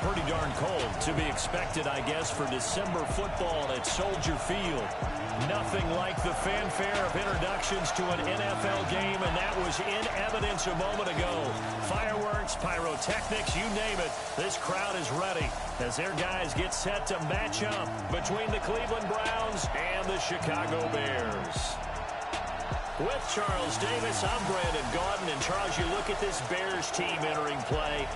pretty darn cold. To be expected, I guess, for December football at Soldier Field. Nothing like the fanfare of introductions to an NFL game, and that was in evidence a moment ago. Fireworks, pyrotechnics, you name it. This crowd is ready as their guys get set to match up between the Cleveland Browns and the Chicago Bears. With Charles Davis, I'm Brandon Gaudin. And Charles, you look at this Bears team entering play.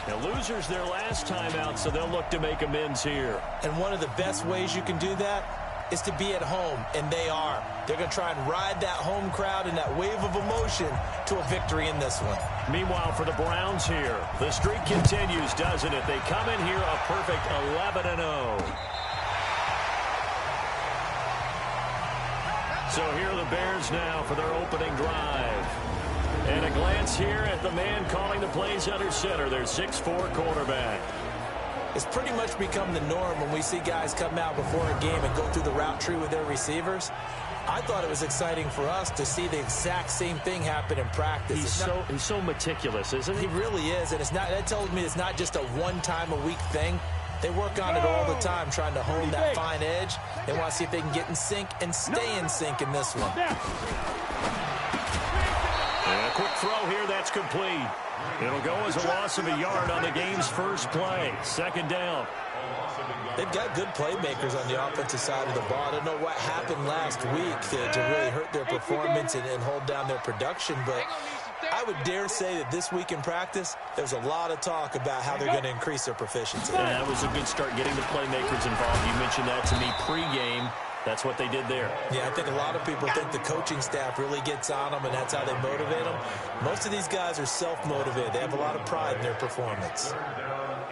The losers their last time out, so they'll look to make amends here. And one of the best ways you can do that is to be at home, and they are. They're going to try and ride that home crowd and that wave of emotion to a victory in this one. Meanwhile, for the Browns here, the streak continues, doesn't it? They come in here a perfect 11-0. So here are the Bears now for their opening drive. And a glance here at the man calling the plays under center, their 6'4" quarterback. It's pretty much become the norm when we see guys come out before a game and go through the route tree with their receivers. I thought it was exciting for us to see the exact same thing happen in practice. He's so meticulous, isn't he? He really is, and that tells me it's not just a one-time-a-week thing. They work on it all the time, trying to hone that fine edge. They want to see if they can get in sync and stay in sync in this one. And a quick throw here, that's complete. It'll go as a loss of a yard on the game's first play. Second down. They've got good playmakers on the offensive side of the ball. I don't know what happened last week to really hurt their performance and hold down their production, but I would dare say that this week in practice, there's a lot of talk about how they're going to increase their proficiency. Yeah, that was a good start getting the playmakers involved. You mentioned that to me pregame. That's what they did there. Yeah, I think a lot of people think the coaching staff really gets on them, and that's how they motivate them. Most of these guys are self-motivated. They have a lot of pride in their performance.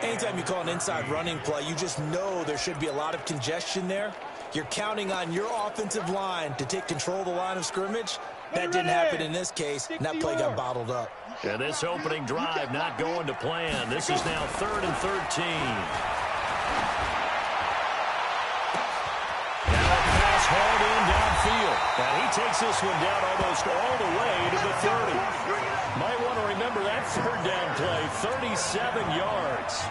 Anytime you call an inside running play, you just know there should be a lot of congestion there. You're counting on your offensive line to take control of the line of scrimmage. That didn't happen in this case, and that play got bottled up. And this opening drive not going to plan. This is now 3rd and 13. Now a pass hauled in downfield. And he takes this one down almost all the way to the 30. Might want to remember that third down play, 37 yards.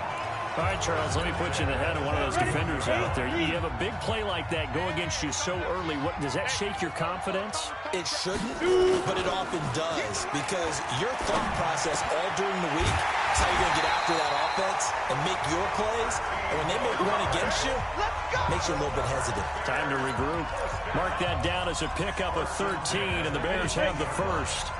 All right, Charles, let me put you in the head of one of those defenders out there. You have a big play like that go against you so early. What does that shake your confidence? It shouldn't, but it often does, because your thought process all during the week is how you're going to get after that offense and make your plays. And when they make one against you, it makes you a little bit hesitant. Time to regroup. Mark that down as a pickup of 13, and the Bears have the first.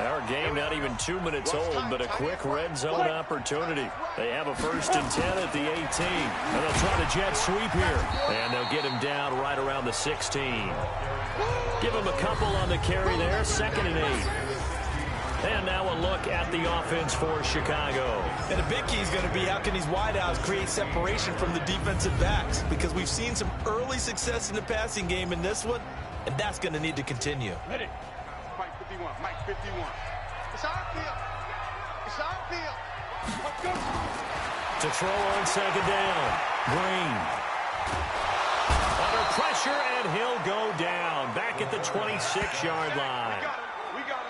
Our game not even 2 minutes old, but a quick red zone opportunity. They have a 1st and 10 at the 18. And they'll try the jet sweep here. And they'll get him down right around the 16. Give him a couple on the carry there, 2nd and 8. And now a look at the offense for Chicago. And the big key is going to be how can these wideouts create separation from the defensive backs, because we've seen some early success in the passing game in this one, and that's going to need to continue. Ready. Mike 51, Mike 51. It's our field. It's our field. Let's go. To throw on 2nd down. Green. Under pressure, and he'll go down. Back at the 26-yard line. We got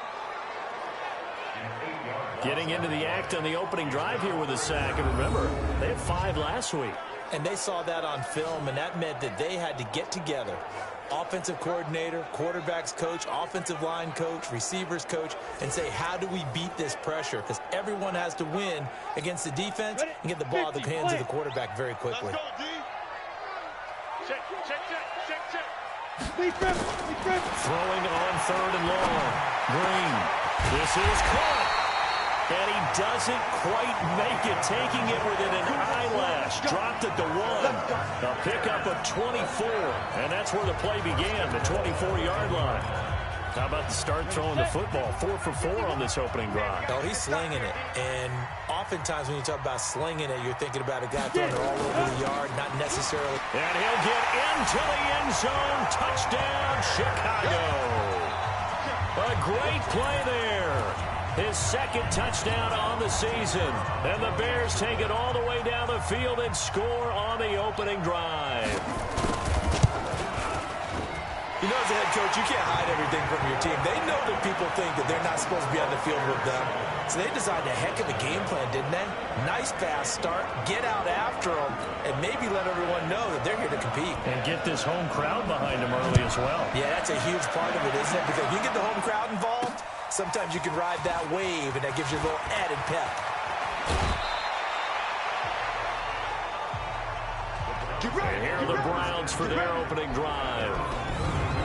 him. Getting into the act on the opening drive here with a sack. And remember, they had 5 last week. And they saw that on film, and that meant that they had to get together. Offensive coordinator, quarterback's coach, offensive line coach, receivers coach, and say, how do we beat this pressure? Because everyone has to win against the defense and get the ball in the hands of the quarterback very quickly. Let's go, D. Check. Throwing on 3rd and long. Green. This is caught. And he doesn't quite make it, taking it within an eyelash. Dropped at the 1. A pickup of 24. And that's where the play began, the 24-yard line. How about the start throwing the football? 4 for 4 on this opening drive. Oh, he's slinging it. And oftentimes when you talk about slinging it, you're thinking about a guy throwing it all over the yard, not necessarily. And he'll get into the end zone. Touchdown, Chicago. A great play there. His 2nd touchdown on the season. And the Bears take it all the way down the field and score on the opening drive. You know, as a head coach, you can't hide everything from your team. They know that people think that they're not supposed to be on the field with them. So they designed a heck of a game plan, didn't they? Nice fast start, get out after them, and maybe let everyone know that they're here to compete. And get this home crowd behind them early as well. Yeah, that's a huge part of it, isn't it? Because if you get the home crowd involved, sometimes you can ride that wave, and that gives you a little added pep. And here are the Browns for their opening drive.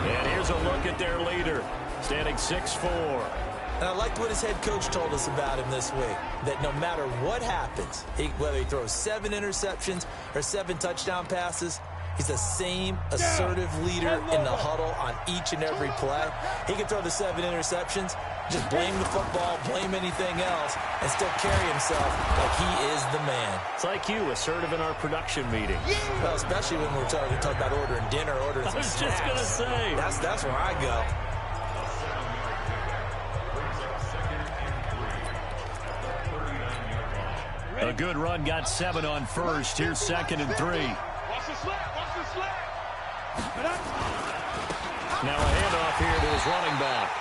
And here's a look at their leader, standing 6'4". And I liked what his head coach told us about him this week, that no matter what happens, whether he throws 7 interceptions or 7 touchdown passes, he's the same assertive leader in the huddle on each and every play. He can throw the 7 interceptions, just blame the football, blame anything else, and still carry himself like he is the man. It's like you, assertive in our production meeting. Well, especially when we're talking about ordering dinner, ordering some snacks. I was just going to say. That's where I go. A good run got 7 on first. Here's 2nd and 3. Watch the slap. Watch the slap. Now a handoff here to his running back.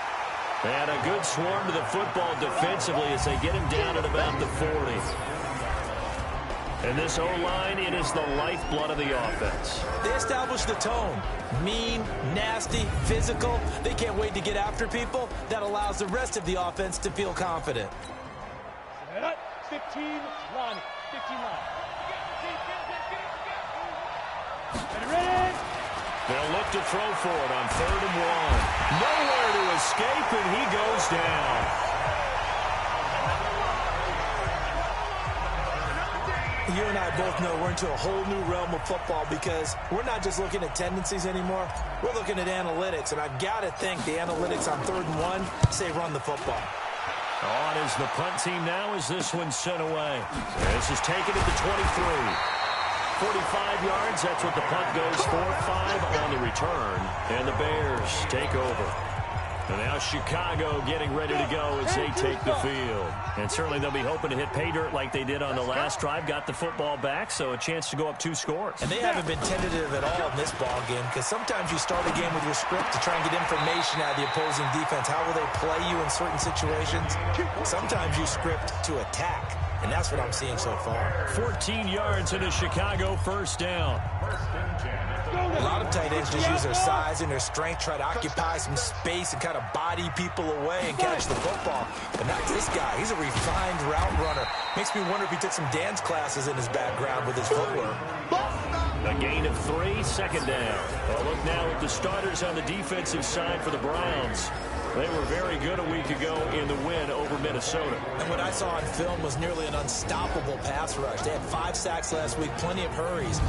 And a good swarm to the football defensively as they get him down at about the 40. And this O-line, it is the lifeblood of the offense. They establish the tone. Mean, nasty, physical. They can't wait to get after people. That allows the rest of the offense to feel confident. 15 line. 15 line. Ready? They'll look to throw for it on 3rd and 1. Nowhere to escape, and he goes down. You and I both know we're into a whole new realm of football because we're not just looking at tendencies anymore. We're looking at analytics, and I've got to think the analytics on 3rd and 1 say run the football. On is the punt team now as this one's sent away. This is taken at the 23. 45 yards, that's what the punt goes for. 5 on the return, and the Bears take over. And now Chicago getting ready to go as they take the field. And certainly they'll be hoping to hit pay dirt like they did on the last drive. Got the football back, so a chance to go up 2 scores. And they haven't been tentative at all in this ball game because sometimes you start a game with your script to try and get information out of the opposing defense. How will they play you in certain situations? Sometimes you script to attack, and that's what I'm seeing so far. 14 yards and a Chicago first down. A lot of tight ends just use their size and their strength, try to occupy some space and kind of body people away and catch the football. But not this guy. He's a refined route runner. Makes me wonder if he took some dance classes in his background with his footwork. A gain of 3, 2nd down. A look now at the starters on the defensive side for the Browns. They were very good a week ago in the win over Minnesota. And what I saw on film was nearly an unstoppable pass rush. They had 5 sacks last week, plenty of hurries.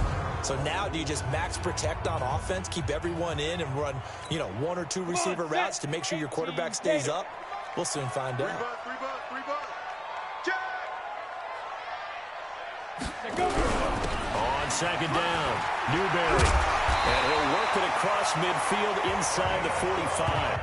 So now do you just max protect on offense, keep everyone in and run, 1 or 2 receiver routes to make sure your quarterback stays up? We'll soon find out. On 2nd down, Newberry. And he'll work it across midfield inside the 45.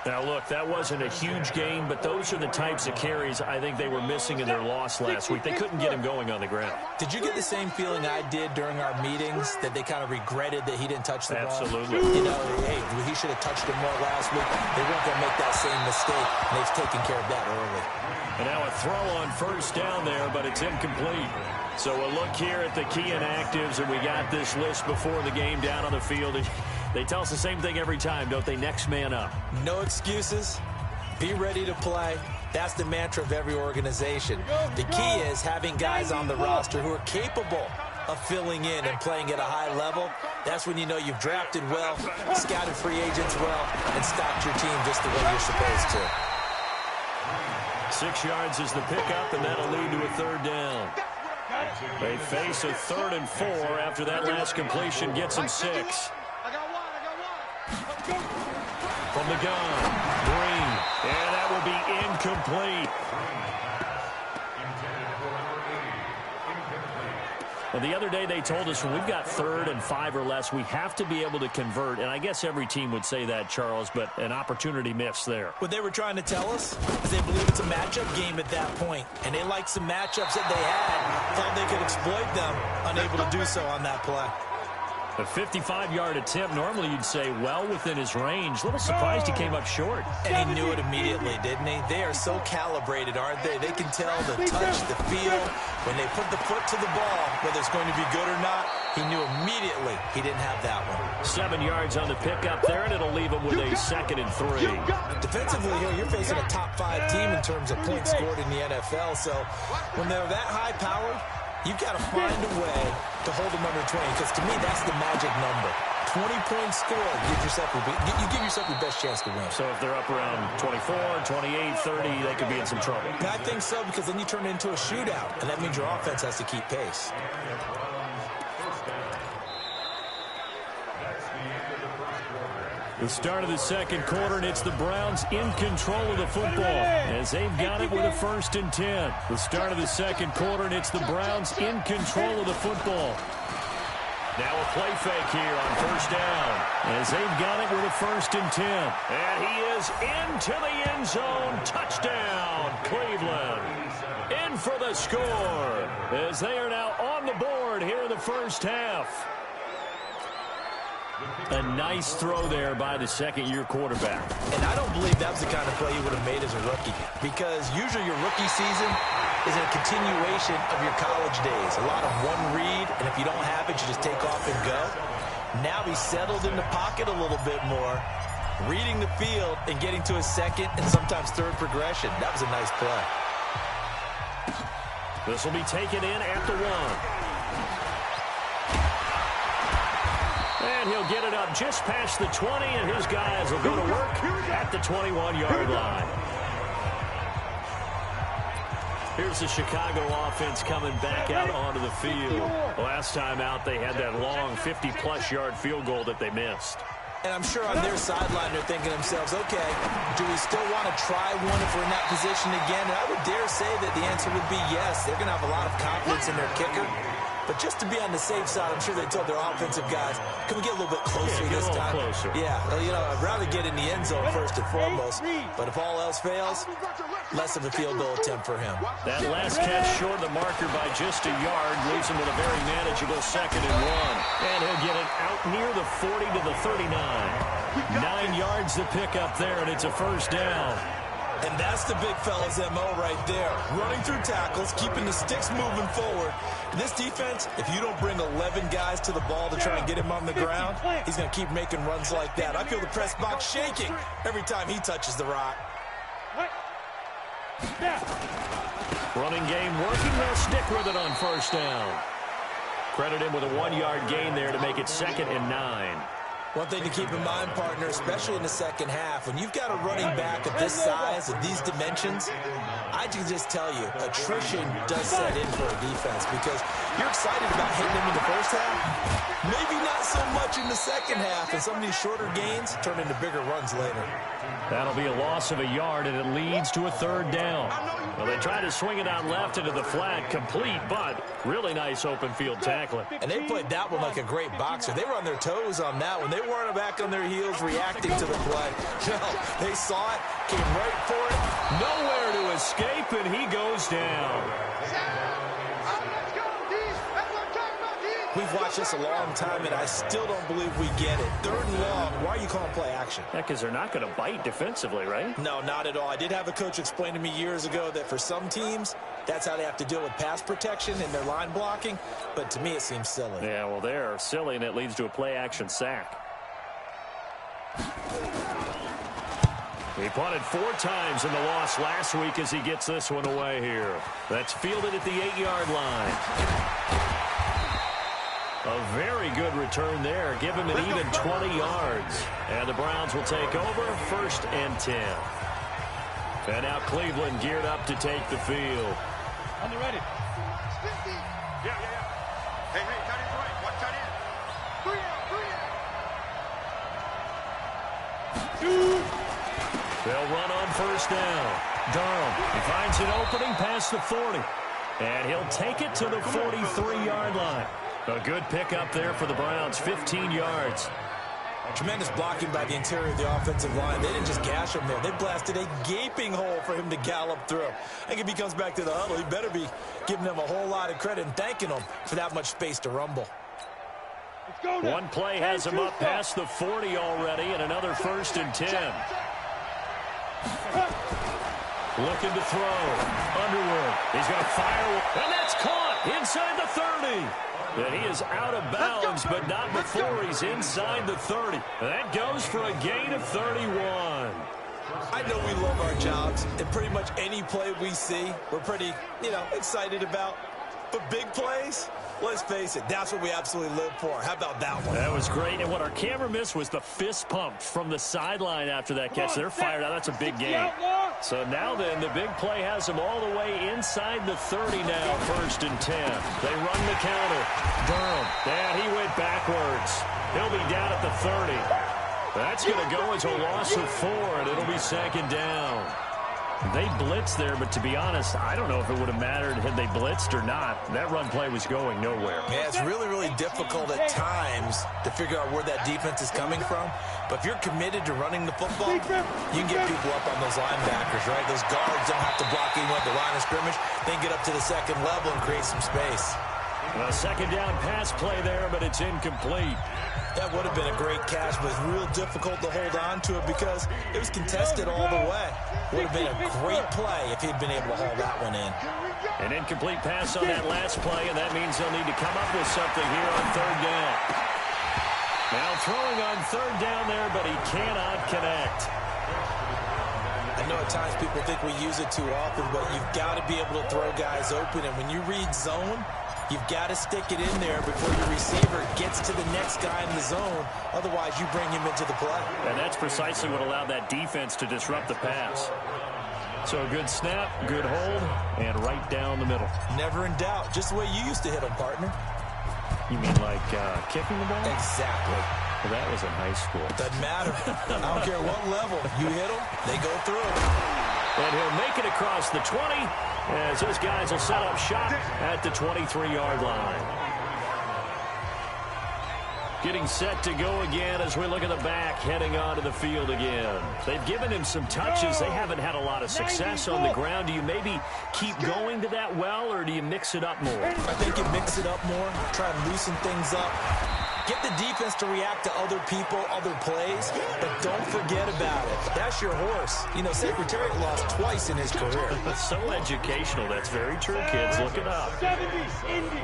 Now, look, that wasn't a huge gain, but those are the types of carries I think they were missing in their loss last week. They couldn't get him going on the ground. Did you get the same feeling I did during our meetings, that they kind of regretted that he didn't touch the ball? Absolutely. You know, hey, he should have touched it more last week. They weren't going to make that same mistake, and they've taken care of that early. And now a throw on first down there, but it's incomplete. So a look here at the key inactives, and we got this list before the game down on the field. They tell us the same thing every time, don't they? Next man up. No excuses. Be ready to play. That's the mantra of every organization. The key is having guys on the roster who are capable of filling in and playing at a high level. That's when you know you've drafted well, scouted free agents well, and stocked your team just the way you're supposed to. 6 yards is the pickup, and that'll lead to a third down. They face a 3rd and 4 after that last completion gets them 6. From the gun, Green, and that will be incomplete. Well, the other day they told us when we've got 3rd and 5 or less, we have to be able to convert. And I guess every team would say that, Charles, but an opportunity missed there. What they were trying to tell us is they believe it's a matchup game at that point. And they liked some matchups that they had, thought they could exploit them, unable to do so on that play. A 55-yard attempt, normally you'd say well within his range. A little surprised he came up short. And he knew it immediately, didn't he? They are so calibrated, aren't they? They can tell the touch, the feel. When they put the foot to the ball, whether it's going to be good or not, he knew immediately he didn't have that one. 7 yards on the pickup there, and it'll leave him with a 2nd and 3. Defensively here, you're facing a top-5 team in terms of points scored in the NFL. So when they're that high-powered, you've got to find a way to hold them under 20, because to me, that's the magic number. 20 points scored, you give yourself your best chance to win. So if they're up around 24, 28, 30, they could be in some trouble. I think so, because then you turn it into a shootout, and that means your offense has to keep pace. The start of the second quarter, and it's the Browns in control of the football as they've got it with a 1st and 10. The start of the second quarter, and it's the Browns in control of the football. Now a play fake here on first down as they've got it with a 1st and 10. And he is into the end zone. Touchdown, Cleveland. In for the score as they are now on the board here in the first half. A nice throw there by the second-year quarterback. And I don't believe that was the kind of play he would have made as a rookie, because usually your rookie season is a continuation of your college days. A lot of one read, and if you don't have it, you just take off and go. Now he's settled in the pocket a little bit more, reading the field and getting to his 2nd and sometimes 3rd progression. That was a nice play. This will be taken in at the 1. And he'll get it up just past the 20, and his guys will go to work at the 21-yard line. Here's the Chicago offense coming back out onto the field. Last time out, they had that long 50-plus yard field goal that they missed. And I'm sure on their sideline they're thinking to themselves, okay, do we still want to try one if we're in that position again? And I would dare say that the answer would be yes. They're going to have a lot of confidence in their kicker. But just to be on the safe side, I'm sure they told their offensive guys, can we get a little bit closer this time? Closer. Yeah, well, you know, I'd rather get in the end zone first and foremost. But if all else fails, less of a field goal attempt for him. That last catch short of the marker by just a yard leaves him with a very manageable 2nd and 1. And he'll get it out near the 40 to the 39. 9 yards to pick up there, and it's a first down. And that's the big fella's MO right there. Running through tackles, keeping the sticks moving forward. And this defense, if you don't bring 11 guys to the ball to try and get him on the ground, he's going to keep making runs like that. I feel the press box shaking every time he touches the rock. Running game working. They'll stick with it on first down. Credit him with a 1-yard gain there to make it 2nd and 9. One thing to keep in mind, partner, especially in the second half, when you've got a running back of this size, of these dimensions, I can just tell you, attrition does set in for a defense, because You're excited about hitting him in the first half? Maybe not so much in the second half, and some of these shorter gains turn into bigger runs later. That'll be a loss of a yard, and it leads to a third down. Well, they try to swing it out left into the flat, complete, but really nice open field tackling. And they played that one like a great boxer. They were on their toes on that one. They weren't back on their heels reacting to the play. No, they saw it, came right for it. Nowhere to escape, and he goes down. We've watched this a long time, and I still don't believe we get it. Third and long, why are you calling play action? Yeah, because they're not going to bite defensively, right? No, not at all. I did have a coach explain to me years ago that for some teams, that's how they have to deal with pass protection and their line blocking. But to me, it seems silly. Yeah, well, they're silly, and it leads to a play-action sack. He punted 4 times in the loss last week as he gets this one away here. That's fielded at the 8-yard line. A very good return there. Give him an even 20 yards. And the Browns will take over 1st and 10. And now Cleveland geared up to take the field. On the ready. Yeah. Hey, tight end's right. Watch tight end. They'll run on 1st down. Durham, he finds an opening past the 40. And he'll take it to the 43-yard line. A good pickup there for the Browns, 15 yards. Tremendous blocking by the interior of the offensive line. They didn't just gash him there. They blasted a gaping hole for him to gallop through. I think if he comes back to the huddle, he better be giving them a whole lot of credit and thanking them for that much space to rumble. Let's go now. One play has him up past the 40 already, and another 1st and 10. Looking to throw. Underwood. He's going to fire, and that's caught inside the 30. And he is out of bounds, but not before he's inside the 30. That goes for a gain of 31. I know we love our jobs, and pretty much any play we see, we're pretty, excited about. But big plays, let's face it, that's what we absolutely live for. How about that one? That was great, and what our camera missed was the fist pump from the sideline after that catch. They're fired out. That's a big game. So now then, the big play has them all the way inside the 30 now, 1st and 10. They run the counter. Durham, he went backwards. He'll be down at the 30. That's going to go as a loss of 4, and it'll be 2nd down. They blitzed there, but to be honest, I don't know if it would have mattered had they blitzed or not. That run play was going nowhere. Yeah, it's really, really difficult at times to figure out where that defense is coming from. But if you're committed to running the football, you can get people up on those linebackers, right? Those guards don't have to block even at the line of scrimmage. They can get up to the 2nd level and create some space. Well, 2nd down pass play there, but it's incomplete. That would have been a great catch, but it's real difficult to hold on to it because it was contested all the way. Would have been a great play if he'd been able to haul that one in. An incomplete pass on that last play, and that means they'll need to come up with something here on 3rd down. Now throwing on 3rd down there, but he cannot connect. I know at times people think we use it too often, but you've got to be able to throw guys open. And when you read zone, you've got to stick it in there before your receiver gets to the next guy in the zone. Otherwise, you bring him into the play. And that's precisely what allowed that defense to disrupt the pass. So a good snap, good hold, and right down the middle. Never in doubt. Just the way you used to hit them, partner. You mean like kicking the ball? Exactly. Well, that was in high school. Doesn't matter. I don't care what level. You hit them, they go through. And he'll make it across the 20 as his guys will set up shop at the 23-yard line. Getting set to go again as we look at the back heading onto the field again. They've given him some touches. They haven't had a lot of success on the ground. Do you maybe keep going to that well, or do you mix it up more? I think you mix it up more, try and loosen things up. Get the defense to react to other people, other plays, but don't forget about it. That's your horse. Secretariat lost twice in his career. So educational. That's very true, kids. Look it up. 70s, Indy.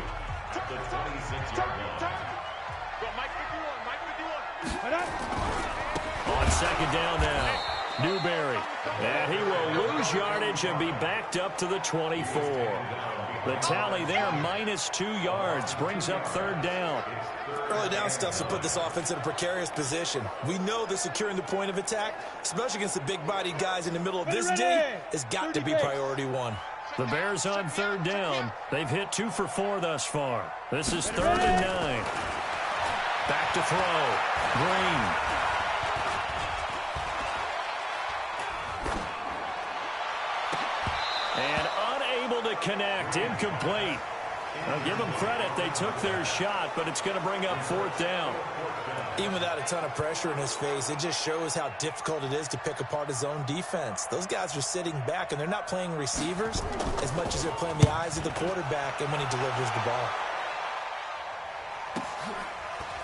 On 2nd down now, Newberry. And he will lose yardage and be backed up to the 24. The tally there, -2 yards, brings up 3rd down. Early down stuff to put this offense in a precarious position. We know that securing the point of attack, especially against the big-bodied guys in the middle of this D, has got to be priority 1. The Bears on third down. They've hit 2 for 4 thus far. This is 3rd and 9. Back to throw. Green. And unable to connect. Incomplete. I'll give them credit. They took their shot, but it's going to bring up 4th down. Even without a ton of pressure in his face, it just shows how difficult it is to pick apart his own defense. Those guys are sitting back, and they're not playing receivers as much as they're playing the eyes of the quarterback and when he delivers the ball.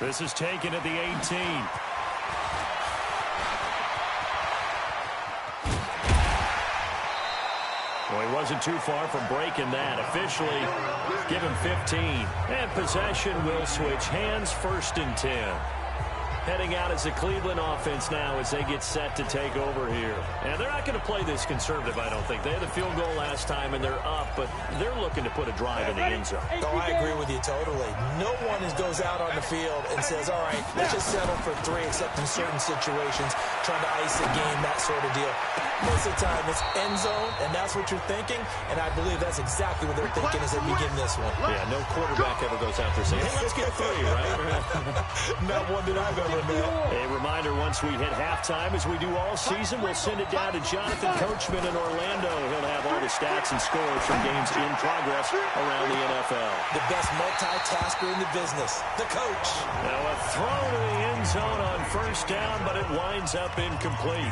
This is taken at the 18. Well, he wasn't too far from breaking that. Officially, give him 15. And possession will switch hands, 1st and 10. Heading out as the Cleveland offense now as they get set to take over here. And they're not going to play this conservative, I don't think. They had the field goal last time, and they're up, but they're looking to put a drive in the end zone. Oh, I agree with you totally. No one goes out on the field and says, all right, let's just settle for 3, except in certain situations, trying to ice a game, that sort of deal. Most of the time, it's end zone, and that's what you're thinking, and I believe that's exactly what they're thinking as they begin this one. Yeah, no quarterback ever goes out there saying, hey, let's get 3, right? Not one that I've ever met. A reminder, once we hit halftime, as we do all season, we'll send it down to Jonathan Coachman in Orlando. He'll have all the stats and scores from games in progress around the NFL. The best multitasker in the business, the coach. Now a throw to the end zone on 1st down, but it winds up incomplete.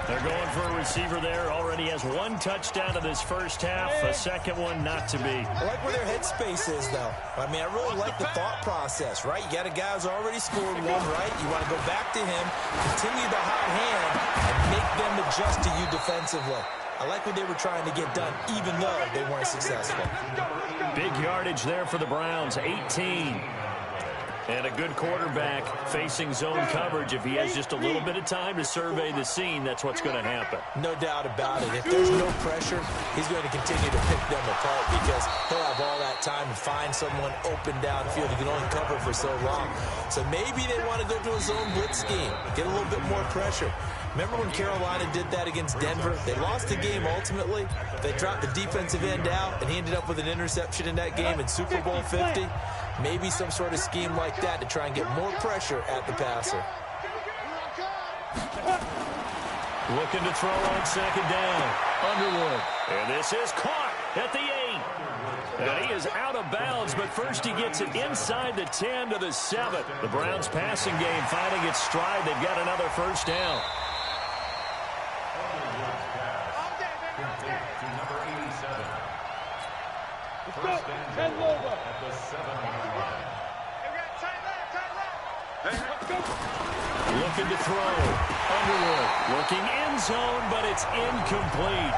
They're going for a receiver there. Already has 1 touchdown in this first half. A second one not to be. I like where their headspace is, though. I mean, I really like the thought process, right? You got a guy who's already scored 1, right? You want to go back to him, continue the hot hand, and make them adjust to you defensively. I like what they were trying to get done, even though they weren't successful. Big yardage there for the Browns, 18. And a good quarterback facing zone coverage. If he has just a little bit of time to survey the scene, that's what's going to happen. No doubt about it. If there's no pressure, he's going to continue to pick them apart because he'll have all that time to find someone open downfield. He can only cover for so long. So maybe they want to go to a zone blitz scheme, get a little bit more pressure. Remember when Carolina did that against Denver? They lost the game ultimately. They dropped the defensive end out, and he ended up with an interception in that game in Super Bowl 50. Maybe some sort of scheme like that to try and get more pressure at the passer. Looking to throw on 2nd down. Underwood. And this is caught at the 8. And he is out of bounds, but first he gets it inside the 10 to the 7. The Browns passing game finding its stride. They've got another 1st down. Looking to throw. Underwood looking end zone, but it's incomplete.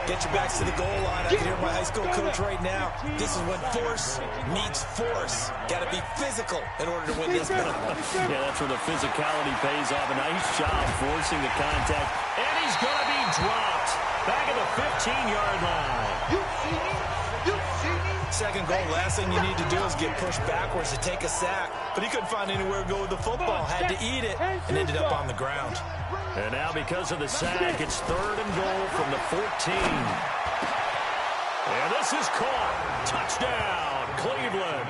Get your backs to the goal line. I can hear my high school coach right now. This is when force meets force. Got to be physical in order to win this battle. Yeah, that's where the physicality pays off. A nice job forcing the contact. And he's going to be dropped. Back at the 15-yard line. Second goal, last thing you need to do is get pushed backwards to take a sack. But he couldn't find anywhere to go with the football. Had to eat it and ended up on the ground. And now because of the sack, it's 3rd and goal from the 14. And this is caught. Touchdown, Cleveland.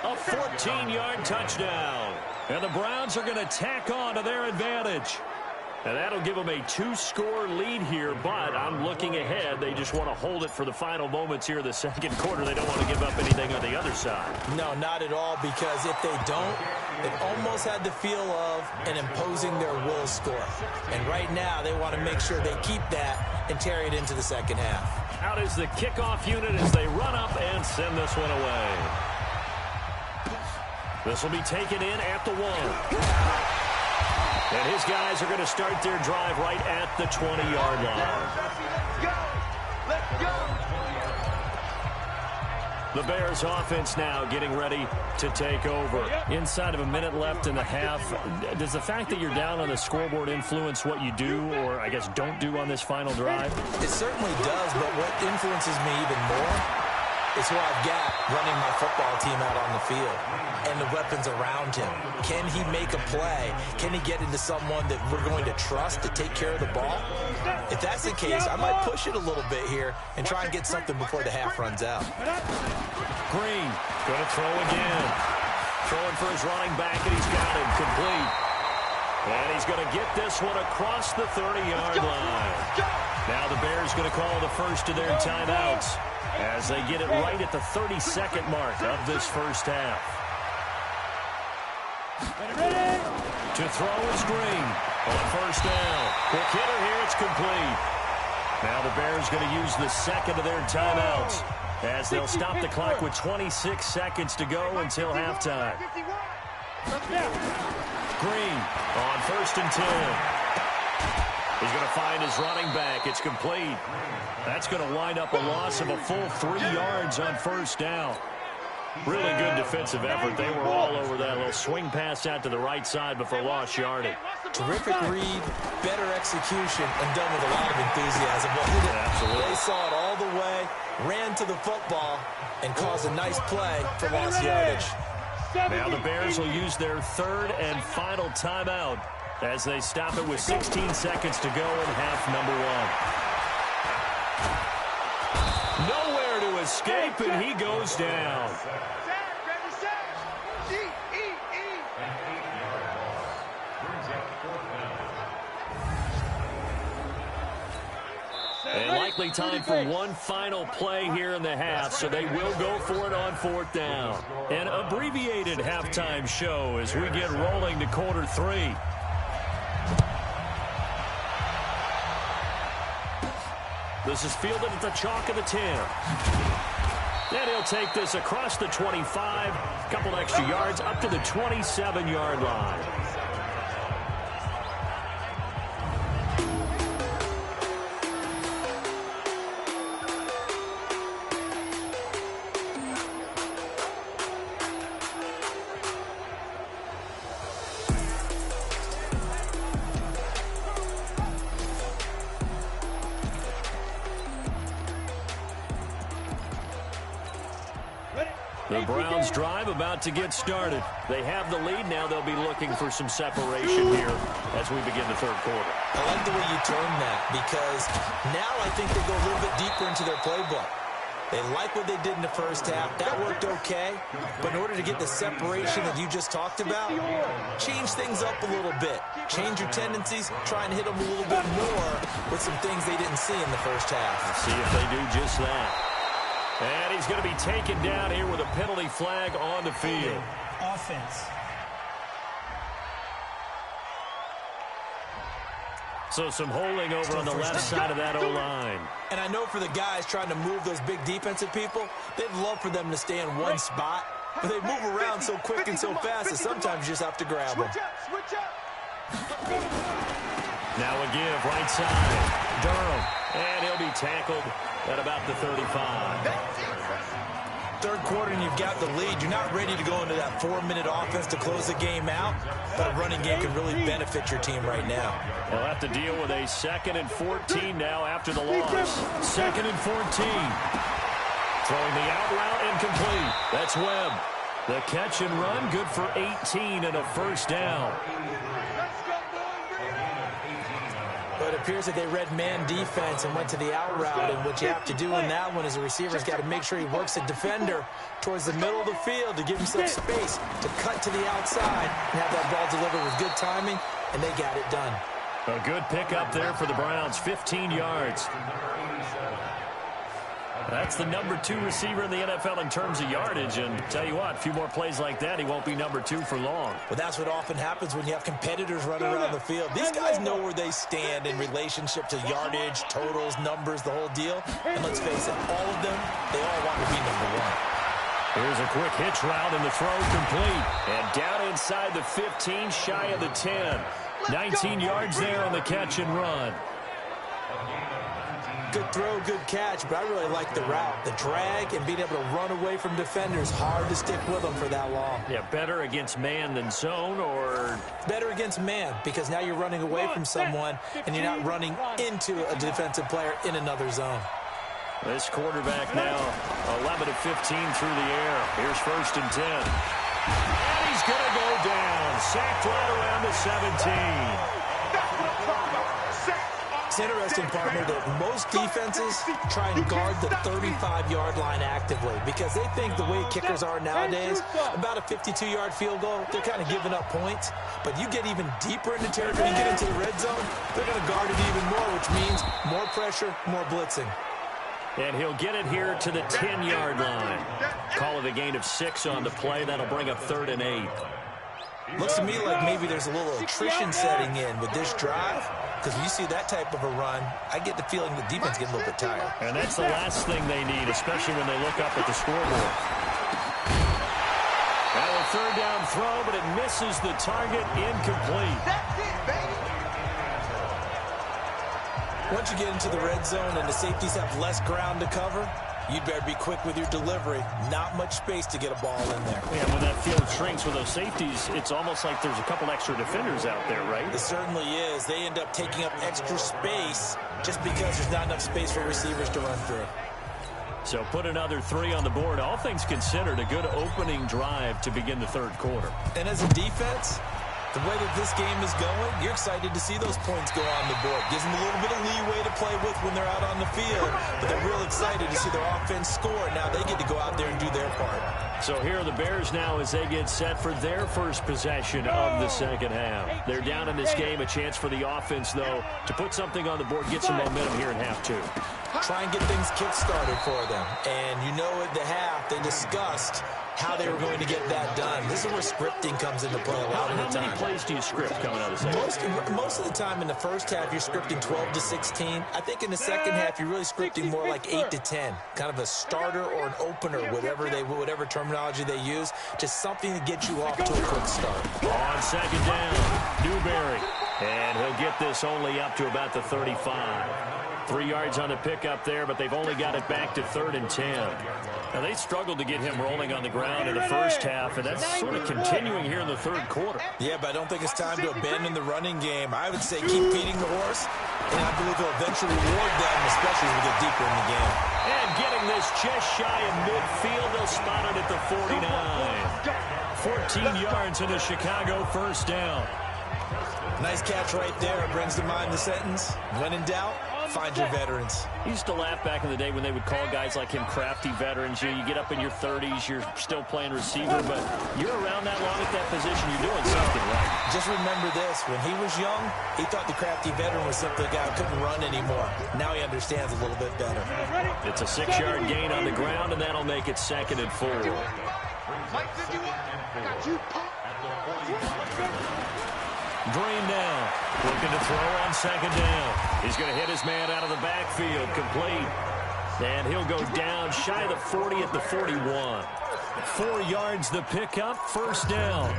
A 14-yard touchdown. And the Browns are going to tack on to their advantage. And that'll give them a 2-score lead here, but I'm looking ahead. They just want to hold it for the final moments here in the second quarter. They don't want to give up anything on the other side. No, not at all, because if they don't, it almost had the feel of an imposing their will score. And right now, they want to make sure they keep that and carry it into the second half. Out is the kickoff unit as they run up and send this one away. This will be taken in at the 1. And his guys are going to start their drive right at the 20-yard line. The Bears offense now getting ready to take over. Inside of a minute left in the half, does the fact that you're down on the scoreboard influence what you do or, I guess, don't do on this final drive? It certainly does, but what influences me even more is who I've got running my football team out on the field and the weapons around him. Can he make a play? Can he get into someone that we're going to trust to take care of the ball? If that's the case, I might push it a little bit here and try and get something before the half runs out. Green going to throw again. Throwing for his running back, and he's got him complete. And he's going to get this one across the 30-yard line. Now the Bears going to call the first of their timeouts as they get it right at the 32nd mark of this first half. To throw is Green on first down. Quick hitter here, it's complete. Now the Bears going to use the second of their timeouts as they'll stop the clock with 26 seconds to go until halftime. Green on first and 10. He's going to find his running back. It's complete. That's going to wind up a loss of a full 3 yards on first down. Really good defensive effort. They were all over that little swing pass out to the right side before lost yardage. Terrific read, better execution, and done with a lot of enthusiasm. Absolutely. They saw it all the way, ran to the football, and caused a nice play for lost yardage. Now the Bears will use their third and final timeout as they stop it with 16 seconds to go in half number one. Nowhere to escape, and he goes down. And likely time for one final play here in the half, so they will go for it on fourth down. An abbreviated halftime show as we get rolling to quarter three. This is fielded at the chalk of the 10. Then he'll take this across the 25, a couple extra yards up to the 27-yard line. The Browns drive about to get started. They have the lead. Now they'll be looking for some separation here as we begin the third quarter. I like the way you term that because now I think they go a little bit deeper into their playbook. They like what they did in the first half. That worked okay. But in order to get the separation that you just talked about, change things up a little bit. Change your tendencies. Try and hit them a little bit more with some things they didn't see in the first half. Let's see if they do just that. And he's going to be taken down here with a penalty flag on the field. Offense. So some holding over on the left side of that O-line. And I know for the guys trying to move those big defensive people, they'd love for them to stay in one spot. But they move around so quick and so fast that sometimes you just have to grab them. Now a give, right side. Durham. And he'll be tackled at about the 35. Third quarter and you've got the lead. You're not ready to go into that 4-minute offense to close the game out, but a running game can really benefit your team right now. They'll have to deal with a 2nd and 14 now after the loss. 2nd and 14. Throwing the out route incomplete. That's Webb. The catch and run good for 18 and a first down. But it appears that they read man defense and went to the out route, and what you have to do in that one is the receiver's got to make sure he works the defender towards the middle of the field to give himself space to cut to the outside and have that ball delivered with good timing, and they got it done. A good pickup there for the Browns, 15 yards. That's the number 2 receiver in the NFL in terms of yardage, and tell you what, a few more plays like that, he won't be number 2 for long. Well, that's what often happens when you have competitors running around the field. These guys know where they stand in relationship to yardage, totals, numbers, the whole deal. And let's face it, all of them, they all want to be number 1. Here's a quick hitch route, and the throw complete. And down inside the 15, shy of the 10. 19 yards there on the catch and run. Good throw, good catch, but I really like the route. The drag and being able to run away from defenders, hard to stick with them for that long. Yeah, better against man than zone, or? Better against man, because now you're running away from someone and you're not running into a defensive player in another zone. This quarterback now 11 of 15 through the air. Here's 1st and 10. And he's going to go down. Sacked right around the 17. It's interesting, partner, that most defenses try and guard the 35-yard line actively because they think the way kickers are nowadays, about a 52-yard field goal, they're kind of giving up points. But you get even deeper into territory and get into the red zone, they're going to guard it even more, which means more pressure, more blitzing. And he'll get it here to the 10-yard line. Call it a gain of 6 on the play. That'll bring up 3rd and 8. Looks to me like maybe there's a little attrition setting in with this drive. Because when you see that type of a run, I get the feeling the defense getting a little bit tired. And that's the last thing they need, especially when they look up at the scoreboard. Now a 3rd down throw, but it misses the target, incomplete. That's it, baby. Once you get into the red zone and the safeties have less ground to cover, you'd better be quick with your delivery. Not much space to get a ball in there. Yeah, when that field shrinks with those safeties, it's almost like there's a couple extra defenders out there, right? It certainly is. They end up taking up extra space just because there's not enough space for receivers to run through. So put another 3 on the board. All things considered, a good opening drive to begin the 3rd quarter. And as a defense, the way that this game is going, you're excited to see those points go on the board. Gives them a little bit of leeway to play with when they're out on the field, but they're real excited to see their offense score. Now they get to go out there and do their part. So here are the Bears now as they get set for their first possession of the 2nd half. They're down in this game. A chance for the offense, though, to put something on the board, get some momentum here in half 2. Try and get things kick-started for them. And you know at the half, they discussed how they were going to get that done. This is where scripting comes into play a lot of the time. How many plays do you script coming out of the second? Most of the time in the first half, you're scripting 12 to 16. I think in the second half, you're really scripting more like 8 to 10. Kind of a starter or an opener, whatever terminology they use. Just something to get you off to a quick start. On 2nd down, Newberry. And he'll get this only up to about the 35. 3 yards on the pickup there, but they've only got it back to 3rd and 10. Now, they struggled to get him rolling on the ground in the first half, and that's sort of continuing here in the 3rd quarter. Yeah, but I don't think it's time to abandon the running game. I would say keep feeding the horse, and I believe he'll eventually reward them, especially as we get deeper in the game. And getting this just shy of midfield, they'll spot it at the 49. 14 yards in a Chicago 1st down. Nice catch right there. Brings to mind the sentence, when in doubt, find your veterans. He used to laugh back in the day when they would call guys like him crafty veterans. You get up in your 30s, you're still playing receiver, but you're around that long at that position, you're doing something right. Just remember this, when he was young, he thought the crafty veteran was simply a guy who couldn't run anymore. Now he understands a little bit better. It's a 6-yard gain on the ground, and that'll make it 2nd and 4. Mike 51, got you pumped. Green down, looking to throw on 2nd down. He's going to hit his man out of the backfield, complete. And he'll go down shy of the 40 at the 41. 4 yards the pickup, 1st down.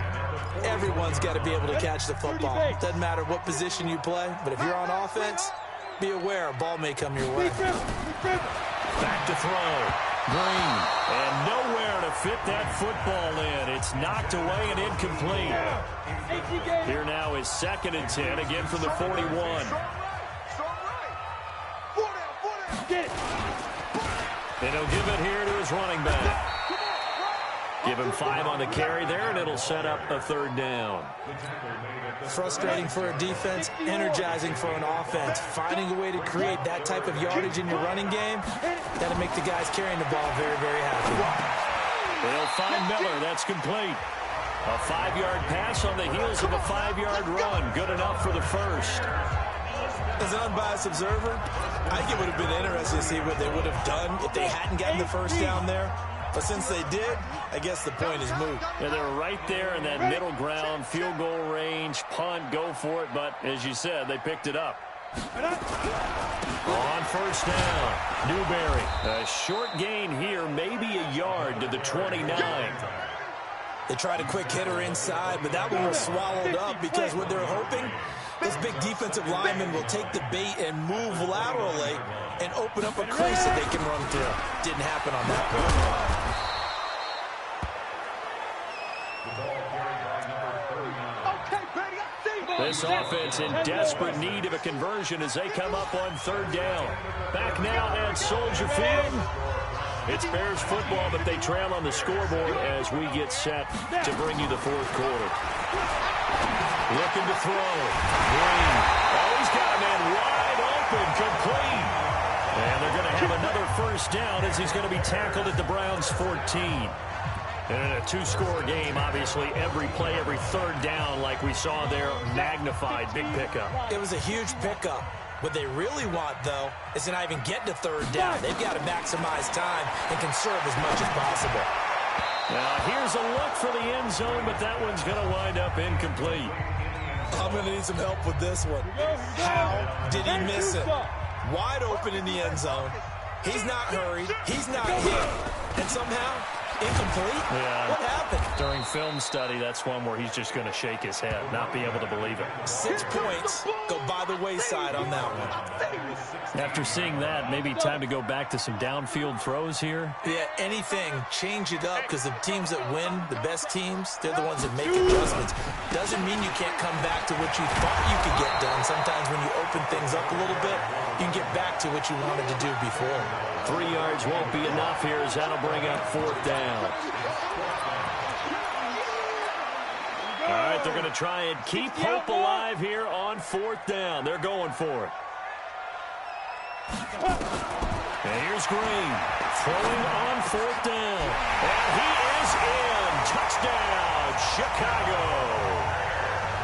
Everyone's got to be able to catch the football. Doesn't matter what position you play, but if you're on offense, be aware a ball may come your way. Back to throw. Green. And nowhere to fit that football in. It's knocked away and incomplete. Here now is 2nd and 10, again from the 41. And he'll give it here to his running back. Give him 5 on the carry there, and it'll set up a 3rd down. Frustrating for a defense, energizing for an offense. Finding a way to create that type of yardage in your running game, that'll make the guys carrying the ball very, very happy. They'll find Miller. That's complete. A 5-yard pass on the heels of a 5-yard run. Good enough for the 1st. As an unbiased observer, I think it would have been interesting to see what they would have done if they hadn't gotten the 1st down there. But since they did, I guess the point is moot. Yeah, they were right there in that middle ground, field goal range, punt, go for it. But as you said, they picked it up. On 1st down, Newberry. A short gain here, maybe a yard to the 29. They tried a quick hitter inside, but that one was swallowed up because what they're hoping, this big defensive lineman will take the bait and move laterally and open up a crease that they can run through. Didn't happen on that one. This offense in desperate need of a conversion as they come up on third down. Back now at Soldier Field. It's Bears football, but they trail on the scoreboard as we get set to bring you the fourth quarter. Looking to throw. Green. Oh, he's got a man wide open, complete. And they're going to have another first down as he's going to be tackled at the Browns' 14. And in a two-score game, obviously, every play, every third down, like we saw there, magnified, big pickup. It was a huge pickup. What they really want, though, is to not even get to third down. They've got to maximize time and conserve as much as possible. Now, here's a look for the end zone, but that one's going to wind up incomplete. I'm going to need some help with this one. How did he miss it? Wide open in the end zone. He's not hurried. He's not hit. And somehow, incomplete? Yeah. What happened? During film study, that's one where he's just going to shake his head, not be able to believe it. 6 points go by the wayside on that one. After seeing that, maybe time to go back to some downfield throws here. Yeah, anything, change it up, because the teams that win, the best teams, they're the ones that make adjustments. Doesn't mean you can't come back to what you thought you could get done. Sometimes when you open things up a little bit, you can get back to what you wanted to do before. 3 yards won't be enough here as that'll bring up fourth down. All right, they're going to try and keep hope alive here on fourth down. They're going for it. And here's Green throwing on fourth down. And he is in. Touchdown, Chicago.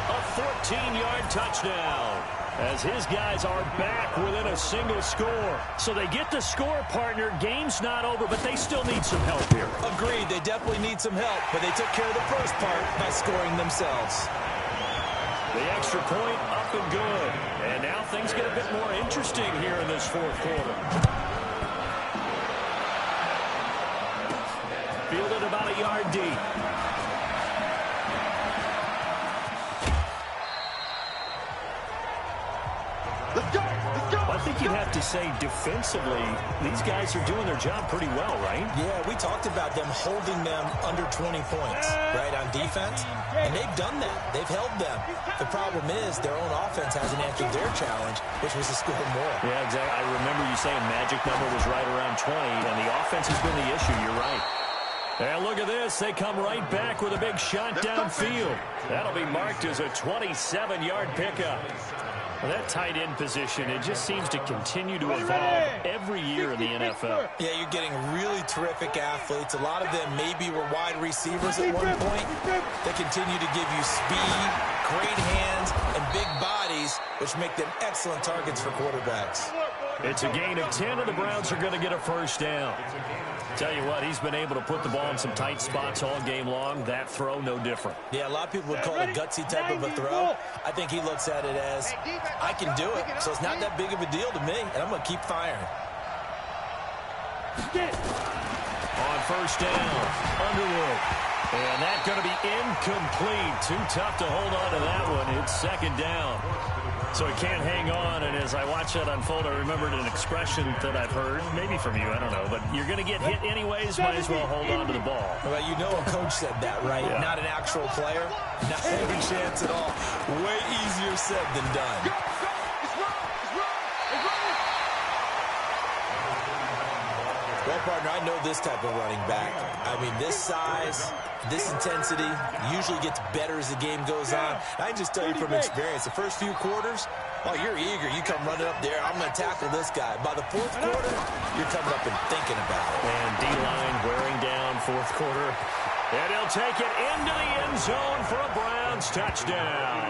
A 14-yard touchdown. As his guys are back within a single score. So they get the score, partner. Game's not over, but they still need some help here. Agreed. They definitely need some help, but they took care of the first part by scoring themselves. The extra point up and good. And now things get a bit more interesting here in this fourth quarter. Fielded about a yard deep. Let's go. Let's go. I think you'd have to say defensively, these guys are doing their job pretty well, right? Yeah, we talked about them holding them under 20 points, right, on defense. And they've done that. They've held them. The problem is their own offense hasn't answered their challenge, which was to score more. Yeah, exactly. I remember you saying magic number was right around 20, and the offense has been the issue. You're right. And look at this. They come right back with a big shot downfield. That'll be marked as a 27-yard pickup. Well, that tight end position, it just seems to continue to evolve every year in the NFL. Yeah, you're getting really terrific athletes. A lot of them maybe were wide receivers at one point. They continue to give you speed, great hands, and big bodies, which make them excellent targets for quarterbacks. It's a gain of 10, and the Browns are going to get a first down. Tell you what, he's been able to put the ball in some tight spots all game long. That throw, no different. Yeah, a lot of people would call it a gutsy type of a throw. I think he looks at it as, I can do it, so it's not that big of a deal to me, and I'm going to keep firing. On first down, Underwood. And that's going to be incomplete. Too tough to hold on to that one. It's second down. So he can't hang on, and as I watch that unfold, I remembered an expression that I've heard, maybe from you, I don't know, but you're going to get hit anyways, might as well hold on to the ball. Well, you know a coach said that, right? Yeah. Not an actual player. Not any chance at all. Way easier said than done. Well, partner, I know this type of running back. I mean, this size, this intensity usually gets better as the game goes on. I can just tell you from experience, the first few quarters, oh, you're eager. You come running up there, I'm going to tackle this guy. By the fourth quarter, you're coming up and thinking about it. And D-line wearing down fourth quarter. And he'll take it into the end zone for a Browns touchdown.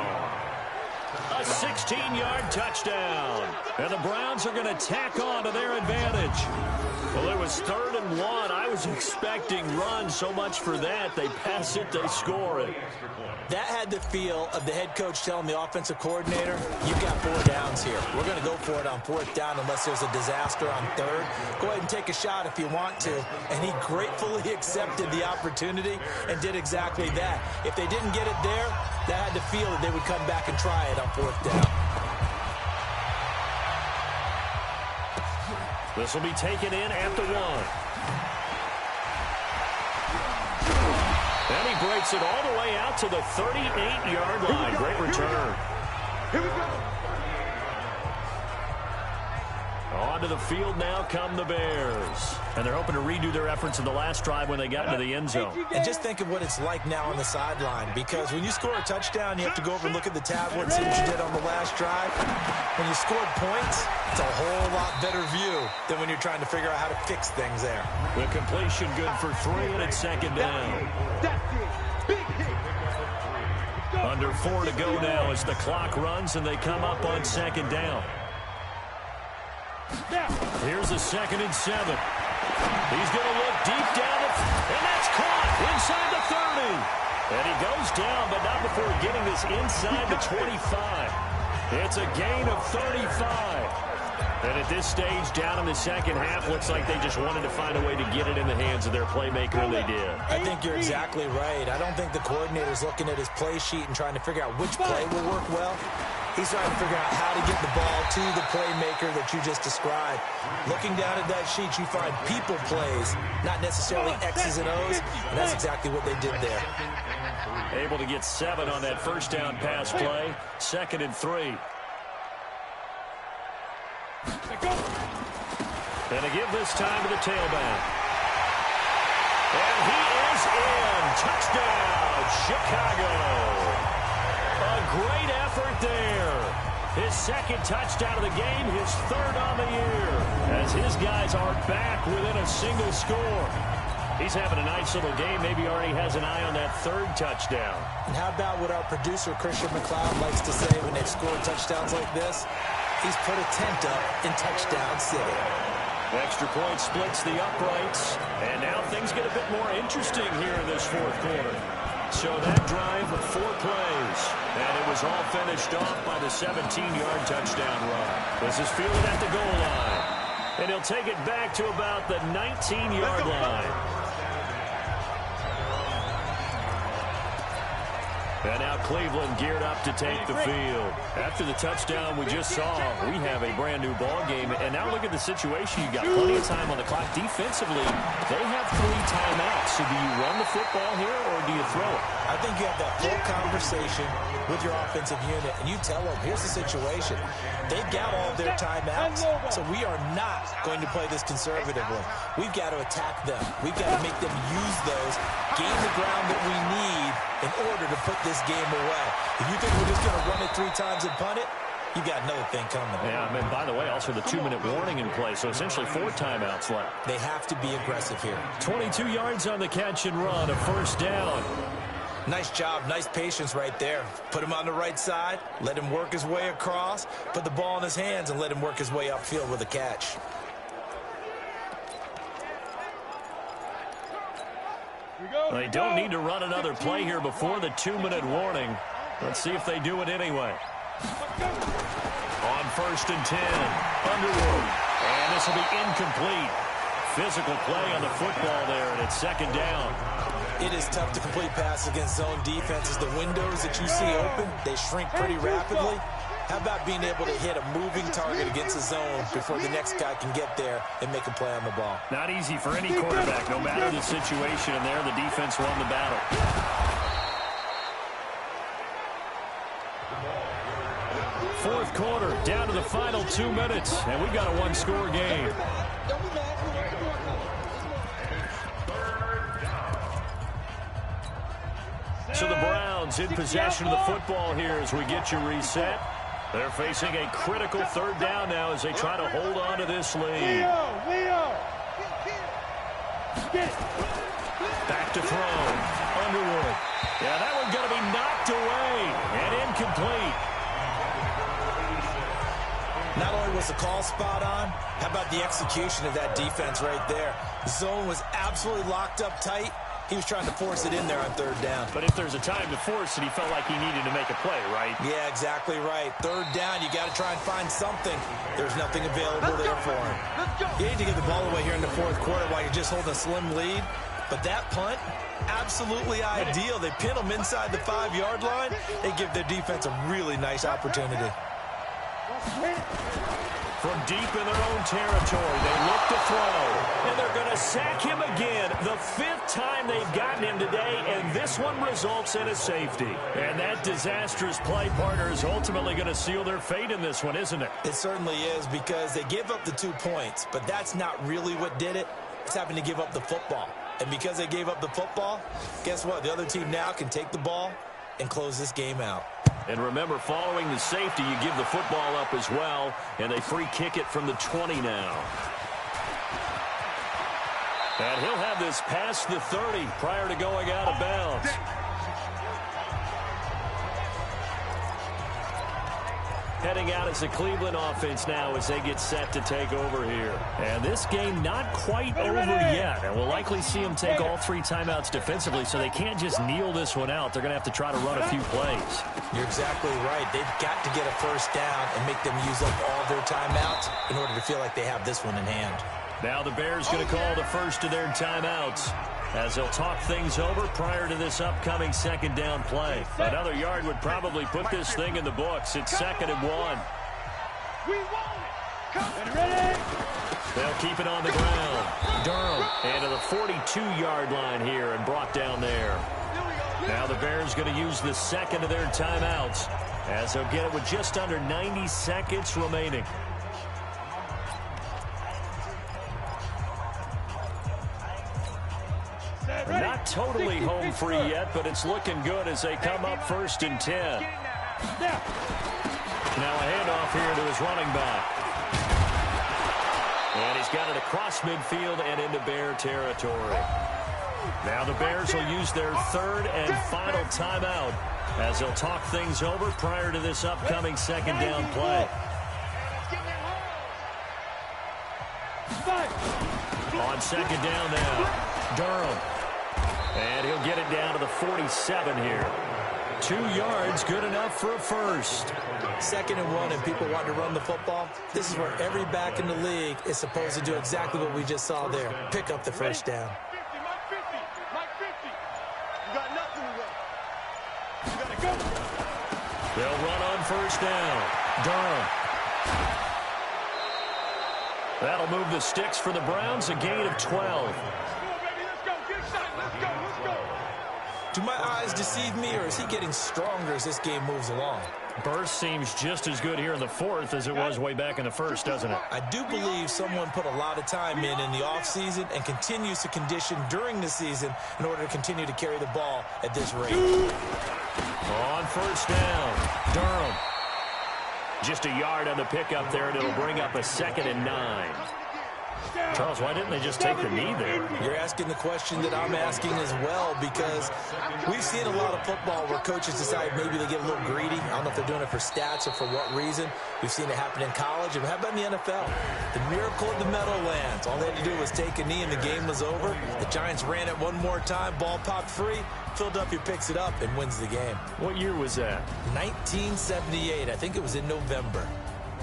A 16-yard touchdown. And the Browns are going to tack on to their advantage. Well, it was 3rd and 1. I was expecting run, so much for that. They pass it, they score it. That had the feel of the head coach telling the offensive coordinator, you've got 4 downs here. We're going to go for it on 4th down unless there's a disaster on 3rd. Go ahead and take a shot if you want to. And he gratefully accepted the opportunity and did exactly that. If they didn't get it there, that had the feel that they would come back and try it on 4th down. This will be taken in at the 1. And he breaks it all the way out to the 38-yard line. Great return. Here we go. Onto the field now come the Bears. And they're hoping to redo their efforts in the last drive when they got into the end zone. And just think of what it's like now on the sideline, because when you score a touchdown, you have to go over and look at the tablet and see what you did on the last drive. When you scored points, it's a whole lot better view than when you're trying to figure out how to fix things there. The completion good for 3, and it's second down. That's it. Big hit. Under 4 to go now as the clock runs, and they come up on second down. Here's a 2nd and 7. He's going to look deep down, and that's caught inside the 30. And he goes down, but not before getting this inside the 25. It's a gain of 35. And at this stage, down in the second half, looks like they just wanted to find a way to get it in the hands of their playmaker, and they did. I think you're exactly right. I don't think the coordinator's looking at his play sheet and trying to figure out which play will work well. He's trying to figure out how to get the ball to the playmaker that you just described. Looking down at that sheet, you find people plays, not necessarily X's and O's, and that's exactly what they did there. Able to get 7 on that first down pass play. 2nd and 3. And to give this time to the tailback. And he is in. Touchdown, Chicago. A great effort there. His 2nd touchdown of the game, his 3rd on the year, as his guys are back within a single score. He's having a nice little game. Maybe already has an eye on that 3rd touchdown. And how about what our producer, Christian McLeod, likes to say when they've scored touchdowns like this? He's put a tent up in Touchdown City. Extra point splits the uprights. And now things get a bit more interesting here in this 4th quarter. So that drive, 4 plays. And it was all finished off by the 17-yard touchdown run. This is fielded at the goal line. And he'll take it back to about the 19-yard line. And now Cleveland geared up to take the field. After the touchdown we just saw, we have a brand-new ball game. And now look at the situation. You got plenty of time on the clock. Defensively, they have 3 timeouts. So do you run the football here or do you throw it? I think you have that full conversation with your offensive unit, and you tell them, here's the situation. They've got all of their timeouts, so we are not going to play this conservatively. We've got to attack them. We've got to make them use those, gain the ground that we need in order to put this game away. If you think we're just going to run it 3 times and punt it, you got another thing coming. Yeah, and by the way, also the 2-minute warning in play, so essentially 4 timeouts left. They have to be aggressive here. 22 yards on the catch and run, a 1st down. Nice job, nice patience right there. Put him on the right side, let him work his way across, put the ball in his hands, and let him work his way upfield with a catch. They don't need to run another play here before the 2-minute warning. Let's see if they do it anyway. On 1st and 10, Underwood. And this will be incomplete. Physical play on the football there, and it's 2nd down. It is tough to complete passes against zone defenses. The windows that you see open, they shrink pretty rapidly. How about being able to hit a moving target against a zone before the next guy can get there and make a play on the ball? Not easy for any quarterback, no matter the situation, and there the defense won the battle. Fourth quarter, down to the final 2 minutes, and we've got a 1-score game. So the Browns in possession of the football here as we get you reset. They're facing a critical 3rd down now as they try to hold on to this lead. Leo! Get it! Back to throw. Underwood. Yeah, that one's going to be knocked away and incomplete. Not only was the call spot on, how about the execution of that defense right there? The zone was absolutely locked up tight. He was trying to force it in there on 3rd down. But if there's a time to force it, he felt like he needed to make a play, right? Yeah, exactly right. 3rd down, you got to try and find something. There's nothing available there for him. You need to get the ball away here in the 4th quarter while you're just holding a slim lead. But that punt, absolutely ideal. They pin them inside the 5-yard line. They give their defense a really nice opportunity. From deep in their own territory, they look to throw. And they're going to sack him again. The 5th time they've gotten him today, and this one results in a safety. And that disastrous play, partner, is ultimately going to seal their fate in this one, isn't it? It certainly is, because they gave up the 2 points, but that's not really what did it. It's having to give up the football. And because they gave up the football, guess what? The other team now can take the ball and close this game out. And remember, following the safety, you give the football up as well, and they free kick it from the 20 now. And he'll have this past the 30 prior to going out of bounds. Heading out as the Cleveland offense now as they get set to take over here. And this game not quite over yet. And we'll likely see them take all 3 timeouts defensively, so they can't just kneel this one out. They're going to have to try to run a few plays. You're exactly right. They've got to get a first down and make them use up all their timeouts in order to feel like they have this one in hand. Now the Bears going to call the first of their timeouts as they'll talk things over prior to this upcoming 2nd down play. Another yard would probably put this thing in the books. It's 2nd and 1. We want it. Ready? They'll keep it on the ground. Durham into the 42-yard line here and brought down there. Now the Bears going to use the 2nd of their timeouts as they'll get it with just under 90 seconds remaining. They're not totally home free yet, but it's looking good as they come up 1st and 10. Now a handoff here to his running back. And he's got it across midfield and into Bear territory. Now the Bears will use their 3rd and final timeout as they'll talk things over prior to this upcoming 2nd down play. On 2nd down now, Durham. And he'll get it down to the 47 here. 2 yards, good enough for a first. 2nd and 1, and people want to run the football. This is where every back in the league is supposed to do exactly what we just saw there. Pick up the first down. Mike 50. You got nothing to run. You got to go. They'll run on 1st down. Durham. That'll move the sticks for the Browns, a gain of 12. Do my eyes deceive me, or is he getting stronger as this game moves along? Burst seems just as good here in the 4th as it was way back in the 1st, doesn't it? I do believe someone put a lot of time in the offseason and continues to condition during the season in order to continue to carry the ball at this rate. On 1st down, Durham. Just a yard on the pickup there, and it'll bring up a 2nd and 9. Charles, why didn't they just take the knee there? You're asking the question that I'm asking as well, because we've seen a lot of football where coaches decide maybe they get a little greedy. I don't know if they're doing it for stats or for what reason. We've seen it happen in college, and how about in the NFL? The miracle of the Meadowlands. All they had to do was take a knee, and the game was over. The Giants ran it one more time, ball popped free. Philadelphia picks it up and wins the game. What year was that? 1978. I think it was in November.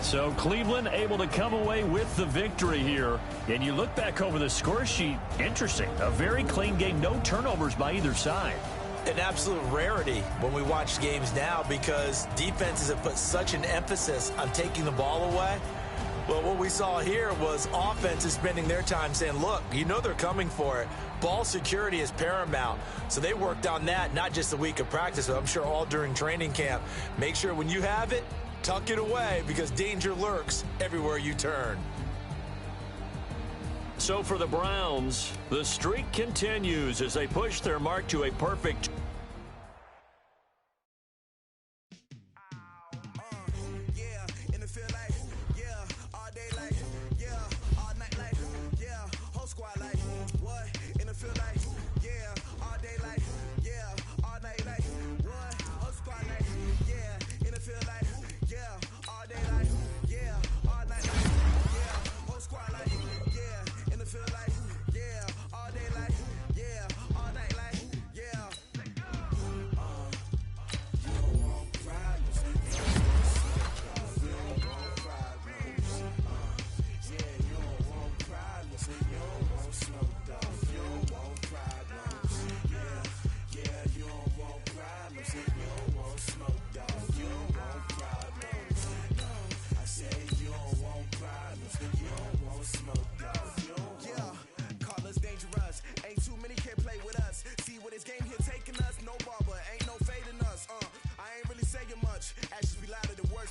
So Cleveland able to come away with the victory here. And you look back over the score sheet, interesting. A very clean game, no turnovers by either side. An absolute rarity when we watch games now, because defenses have put such an emphasis on taking the ball away. Well, what we saw here was offenses spending their time saying, look, you know they're coming for it. Ball security is paramount. So they worked on that, not just a week of practice, but I'm sure all during training camp. Make sure when you have it, tuck it away, because danger lurks everywhere you turn. So for the Browns, the streak continues as they push their mark to a perfect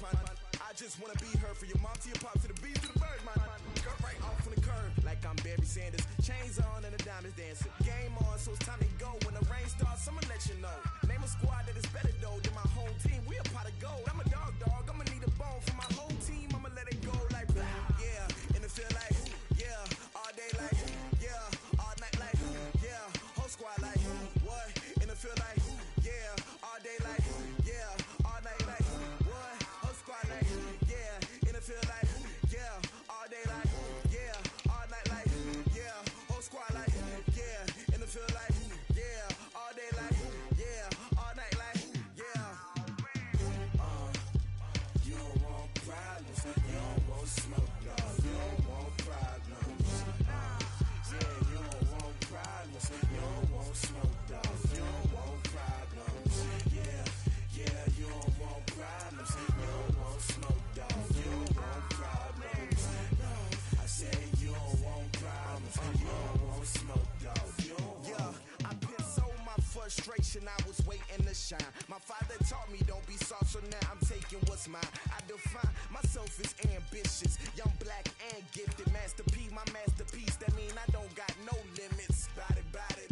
words, man. I just wanna be her for your mom to your pop to the beat to the birds, man. Cut right off on the curve like I'm Barry Sanders. Chains on and the diamonds dancing. Game on, so it's time to go. When the rain starts, I'ma let you know. Name a squad that is better though than my home team. We a pot of gold. I'm a dog. I'ma need a bone for my whole team. I'ma let it go like blah. Yeah, and it feel like yeah, all day like yeah, all night like yeah, whole squad like what? And it feel like yeah, all day like yeah, all night like what? Whole squad like yeah, and it feel like yeah, all day like yeah, all night like yeah, whole squad like yeah, and it feel like yeah, all day like yeah, all night like yeah. You don't want problems, you don't want smoke, no, you don't want problems. Yeah, you don't want problems, you don't want smoke, no, you don't want problems. Yeah, you don't want problems, you don't want smoke, dog, you don't want problems. No, I said you don't want problems, you don't want smoke, dog, you don't want. Yeah, I've been so my frustration, I was waiting to shine. My father taught me don't be soft, so now I'm taking what's mine. I define myself as ambitious, young, black, and gifted. Master P, my masterpiece, that mean I don't got no limits. Bout it,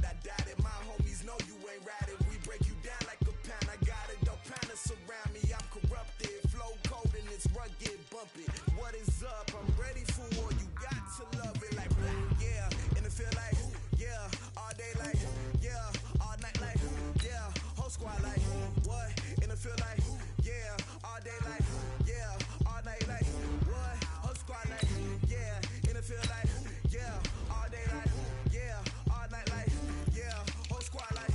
I doubt it. My homies know you ain't ratted. We break you down like a pound. I got it, don't pound to surround me. I'm corrupted, flow cold and it's rugged, bumpy. What is up? I'm ready for war. You got to love it like blah, yeah, and it feel like yeah, all day like yeah, all night like yeah, whole squad like what? And it feel like yeah, all day like yeah, all night like what? Whole squad like yeah, and it feel like yeah, all day like yeah, all night like yeah, whole squad like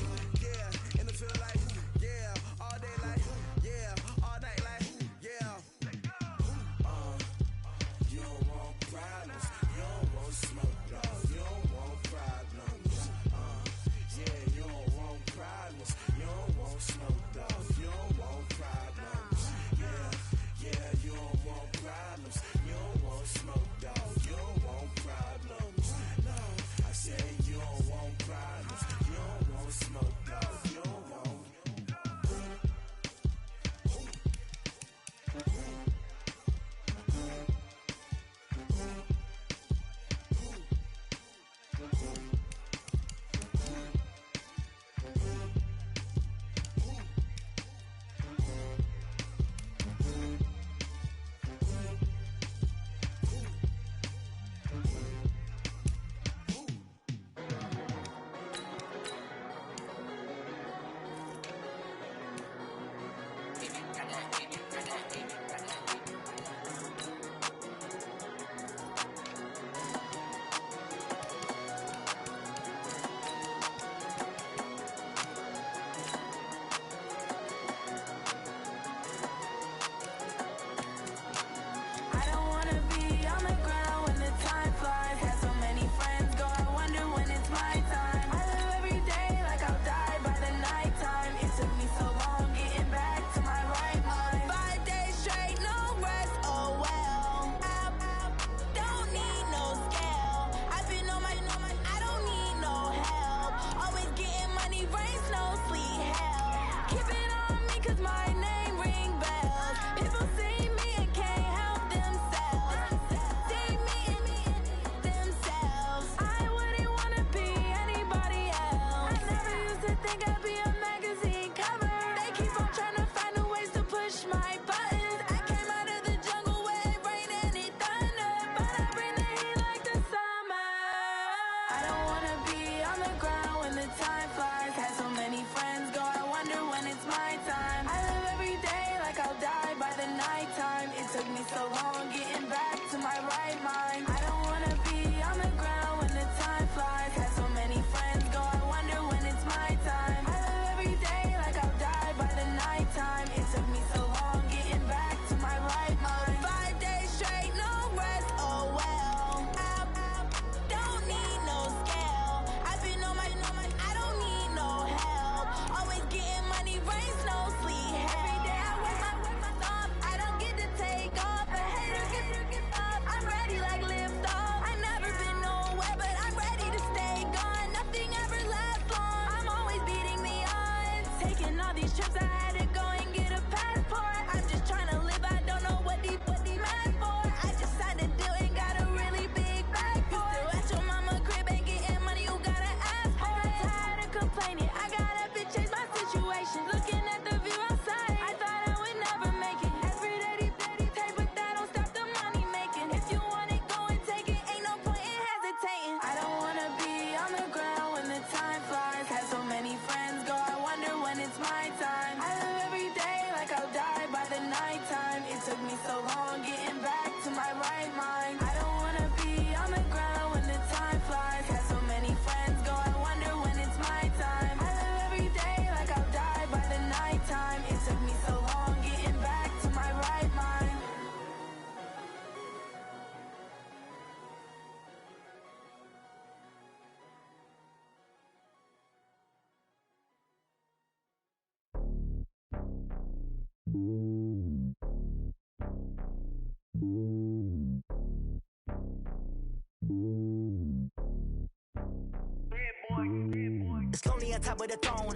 on top of the throne.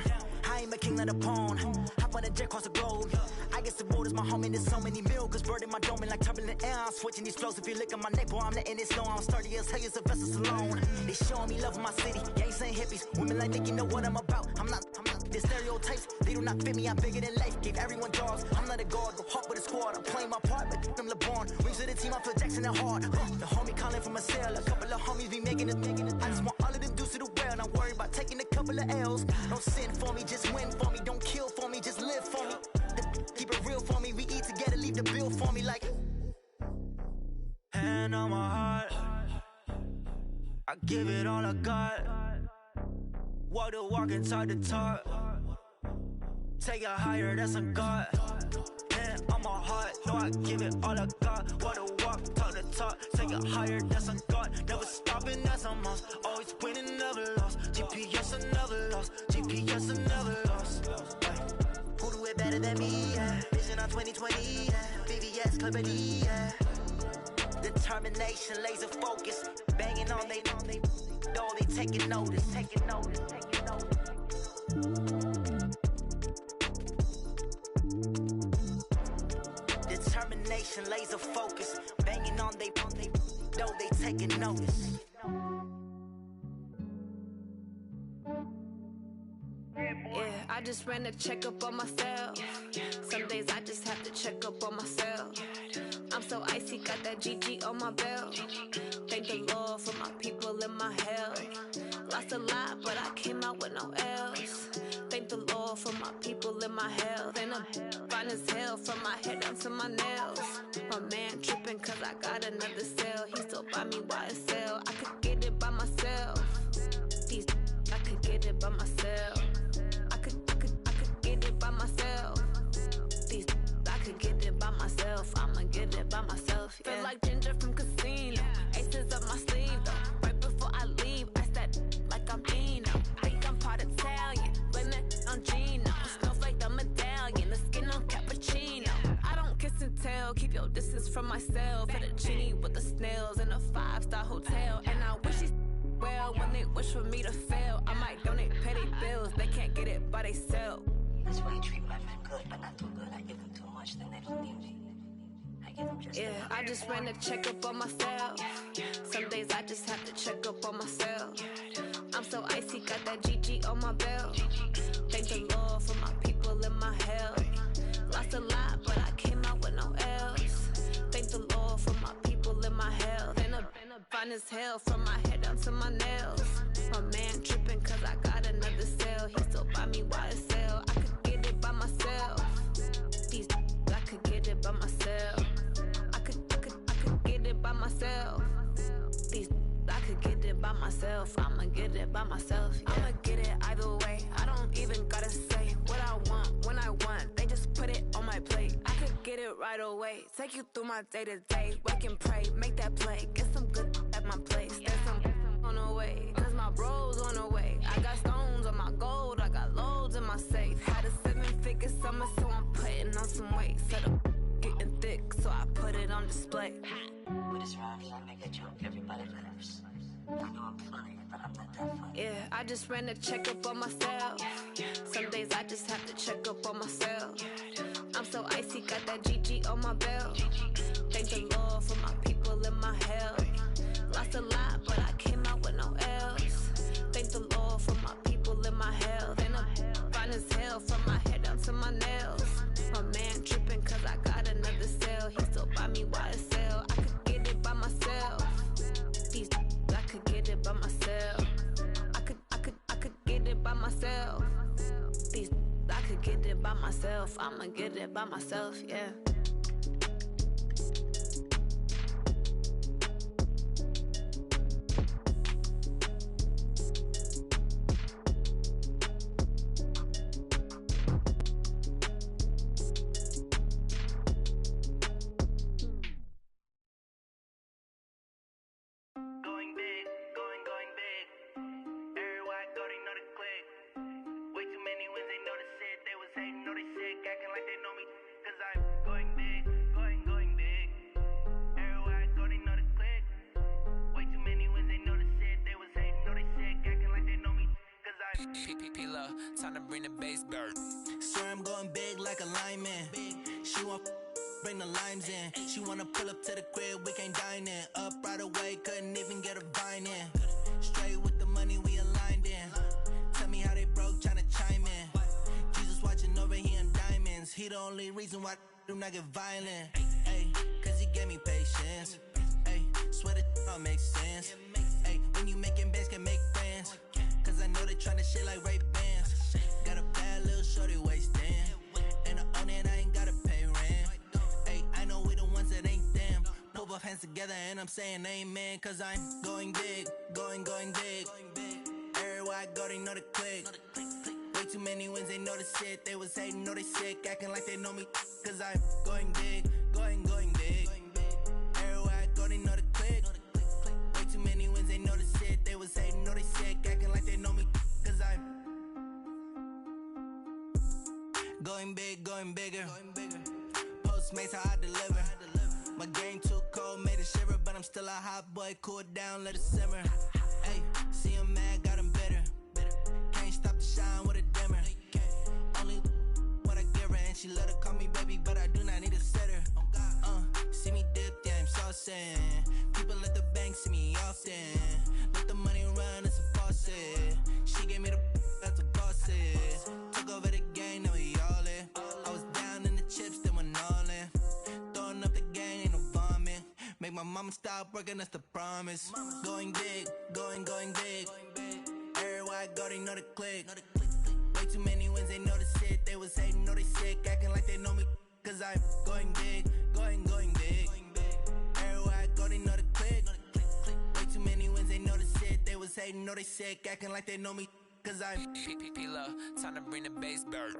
I ain't a king of the pawn. Hop on a jet across the globe. I guess the world is my home and there's so many mil. Cause bird in my dome and like turbulent air. I'm switching these flows. If you look at my neck, boy, I'm letting it slow. I'm sturdy as hell, as a vessel alone. They showing me love in my city. Gangs and hippies. Women like Nick, you know what I'm about. I'm not. The stereotypes, they do not fit me. I'm bigger than life. Gave everyone jobs. I'm not a guard. Go hard with a squad. I'm playing my part, but I'm LeBron. Rings to the team, I feel Jackson and hard. The homie calling from a cell. A couple of homies be making it. I just want all of them dudes to do well. Not worry about taking a couple of L's. Don't sin for me, just win for me. Don't kill for me, just live for me. Keep it real for me. We eat together, leave the bill for me like. Hand on my heart, I give it all I got. Walk the walk and talk the talk. Take it higher, that's a God. Hand on my heart, no, I give it all I got. Walk the walk, talk the talk. Take it higher, that's a God. Never stopping, that's a must. Always winning, never lost. GPS, I never lost. GPS, I never lost. Who do it better than me? Yeah. Vision on 2020, yeah. VVS, Clippity, yeah. Determination, laser focus. Banging on they door, they taking notice, taking notice, taking notice. Determination, laser focus. Banging on they door, they taking notice. Yeah, I just ran a checkup on myself. Some days I just have to check up on myself. I'm so icy, got that GG on my belt. Thank the Lord for my people in my hell. Lost a lot, but I came out with no L's. Thank the Lord for my people in my health. And I'm fine as hell from my head down to my nails. My man tripping cause I got another cell. He still buy me YSL. I could get it by myself. These I could get it by myself. I could get it by myself. These I could get it by myself. I'ma get it by myself. Yeah. Feel like Ginger from Casino. Aces up my sleeve though. Right before I leave, I said like I'm Dino. Think I'm part Italian. Blame it on Gino. Smells like the medallion. The skin on cappuccino. I don't kiss and tell. Keep your distance from myself. Fettuccine with the snails in a 5-star hotel. And I wish he's well when they wish for me to fail. I might donate petty bills. They can't get it by themselves. That's why you treat my men good, but not too good. I give them too much, then they don't need me. I give them just enough. I just ran a checkup on myself. Some days I just have to check up on myself. I'm so icy, got that GG on my belt. Thank the Lord for my people in my health. Lost a lot, but I came out with no L's. Thank the Lord for my people in my health. And I'm fine as hell from my head down to my nails. My man tripping cause I got another cell. He still buy me YSL. I could get it by myself. These I could get it by myself. I could get it by myself. These I could get it by myself. I'ma get it by myself. Yeah. I'ma get it either way. I don't even gotta say what I want when I want. They just put it on my plate. I could get it right away. Take you through my day to day. Wake and pray, make that play. Get some good at my place. There's some on the way. Cause my bro's on the way. I got stones on my gold. I got loads in my safe. Had a 7-figure summer, so I'm putting on some weight. Set up getting thick, so I put it on display. With this round here, I make a joke. Everybody laughs. I know I'm funny, but I'm not that funny. Yeah, I just ran a checkup on myself. Some days I just have to check up on myself. I'm so icy, got that GG on my belt. Thank the Lord for my people in my health. Lost a lot, but I came out with no L's. Thank the Lord for my people in my health. And I'm fine as hell from my head down to my nails. My man tripping cause I got another cell. He still buy me YSL. I could get it by myself. These I could get it by myself. I could get it by myself. These I could get it by myself. I'ma get it by myself, yeah. Going big. Time to bring the bass bird. Swear I'm going big like a lineman. She want bring the limes in. She wanna pull up to the crib, we can't dine in. Up right away, couldn't even get a vine in. Straight with the money we aligned in. Tell me how they broke, tryna chime in. Jesus watching over here in diamonds. He the only reason why I do not get violent. Ay, cause he gave me patience. Ay, swear that all makes sense. Ay, when you making bands, can make friends. Cause I know they tryna shit like Ray-Bans. Got a bad little shorty wasting. And I own it, I ain't gotta pay rent. Ay, I know we the ones that ain't them. Put both hands together and I'm saying amen. Cause I'm going big, going big. Everywhere I go, they know the click. Way too many wins, they know the shit. They was hating, know they sick, acting like they know me. Cause I'm going big, going big. Everywhere I go, they know the click. Way too many wins, they know the shit. They was hating, know they sick, acting like they know me. Cause I'm going big, going bigger. Postmates how I deliver. My game too cold, made it shiver. But I'm still a hot boy, cool it down, let it simmer. Hey, see him mad, got him bitter. Can't stop the shine with a dimmer. Only what I give her, and she let her call me baby, but I do not need a sitter. See me dip, yeah, I'm saucing. People at the bank see me often. Let the money run, it's a faucet. She gave me the that's a boss is. Took over the game, now we all in. I was down in the chips, then went all in. Throwing up the gang, ain't no vomit. Make my mama stop working, that's the promise. Going big, going big. Everywhere I go, they know the click. Way too many wins, they know the shit. They was hating, know they sick, acting like they know me. Cause I'm going big, going big. Everywhere I go, they know the click. Way too many wins, they know the shit. They was hating, know they sick, acting like they know me. Cause I'm time to bring the bass bird.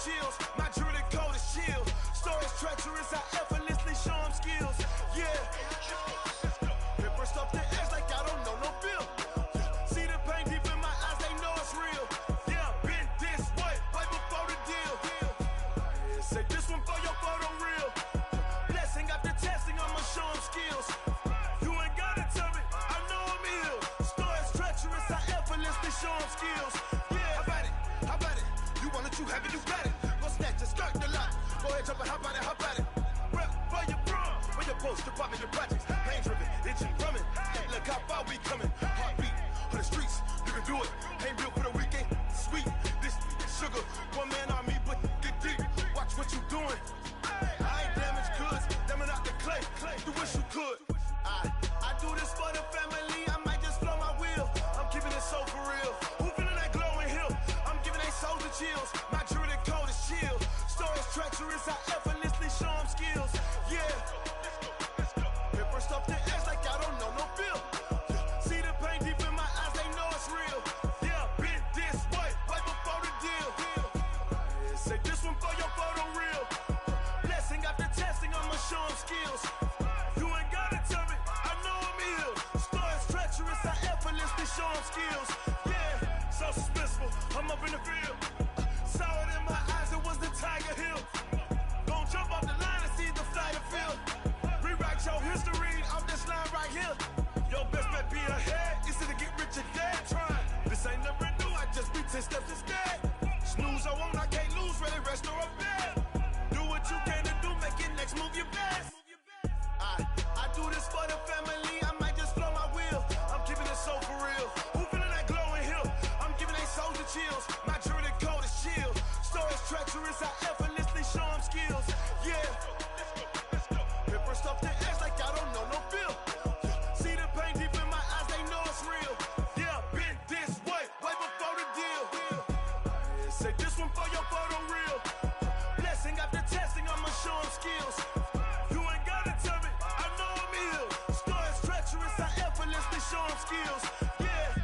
Chills. My jewelry coat is chill. Stories treacherous, I effortlessly show them skills. Yeah. Hit first off the edge like I don't know no feel. See the pain deep in my eyes, they know it's real. Yeah, been this way, way before the deal. Say this one for your photo real. Blessing after testing, I'ma show them skills. You ain't gotta tell me, I know I'm ill. Stories treacherous, I effortlessly show them skills. Yeah, how about it? You want it, you have it, you got it. Go snatch it, skirt the lot. Go ahead, jump it, hop on it, hop on it. Rep for your prom, for your post, your pop, your projects. Pain driven, itching, drumming. Look how far we coming. Heartbeat on the streets, you can do it. Ain't built for the weekend, sweet. This sugar, one man on me, but get deep. Watch what you doing. I ain't damaged goods, damning out the clay. You wish you could. I do this for the family. I might just blow my wheel. I'm keeping it so for real. Who feeling that glowing hill? I'm giving they souls the chills. My jewelry coat is chill. Stories treacherous, I effortlessly show them skills. Yeah. Hit first off the edge like I don't know no feel. See the pain deep in my eyes, they know it's real. Yeah, been this way, way before the deal. Say this one for your photo real. Blessing after testing, I'ma show them skills. You ain't gotta tell me, I know I'm ill. Stories treacherous, I effortlessly show them skills. Yeah, so suspenseful, I'm up in the field. Saw it in my eyes, it was the Tiger Hill. Gon' jump off the line and see the flight of field. Rewrite your history off this line right here. Your best bet be ahead, easy to get rich or dead trying. This ain't never new, I just be 10 steps instead. Snooze I won't, I can't lose, ready, rest or up bed. Do what you can to do, make it next move your best. I do this for the family, I might just blow my wheel. I'm keeping it so for real. Who feeling that glowing hill? I'm giving they souls the chills. My jewelry coat is chill. Stories treacherous, I effortlessly show them skills. Yeah. Hit first off the edge like I don't know skills. Yeah.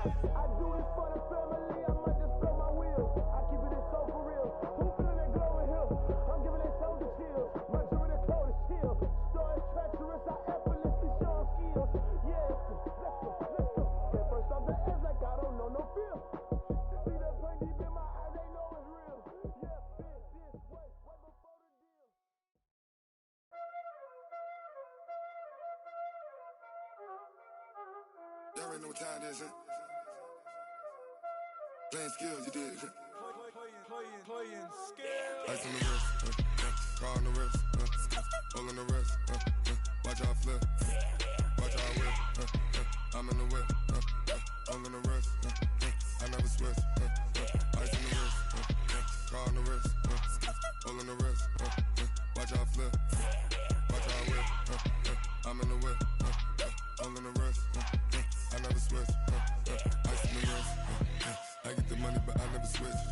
I do it for the family, I might just blow my wheels. I keep it so for real. Who feeling that glowing hill? I'm giving it soldier chills. My jewelry the coldest chill. Story treacherous, I effortlessly show them skills. Yeah, let's go. Get first off the edge like I don't know no feel. See that pain deep in my eyes, they know it's real. Yeah, fit this way, right before the deal. Y'all already know what time it is, huh? Playing skills, you did, huh? Playing skills. Ice on the wrist, car on the wrist, hole in the wrist, watch how I flip, watch how I whip, I'm in the whip, hole in the wrist, I never switch, ice on the wrist, car on the wrist, hole in the wrist, watch how I flip, watch how I whip, I'm in the whip, hole in the wrist, I never switch, ice on the wrist, I get the money but I never switch.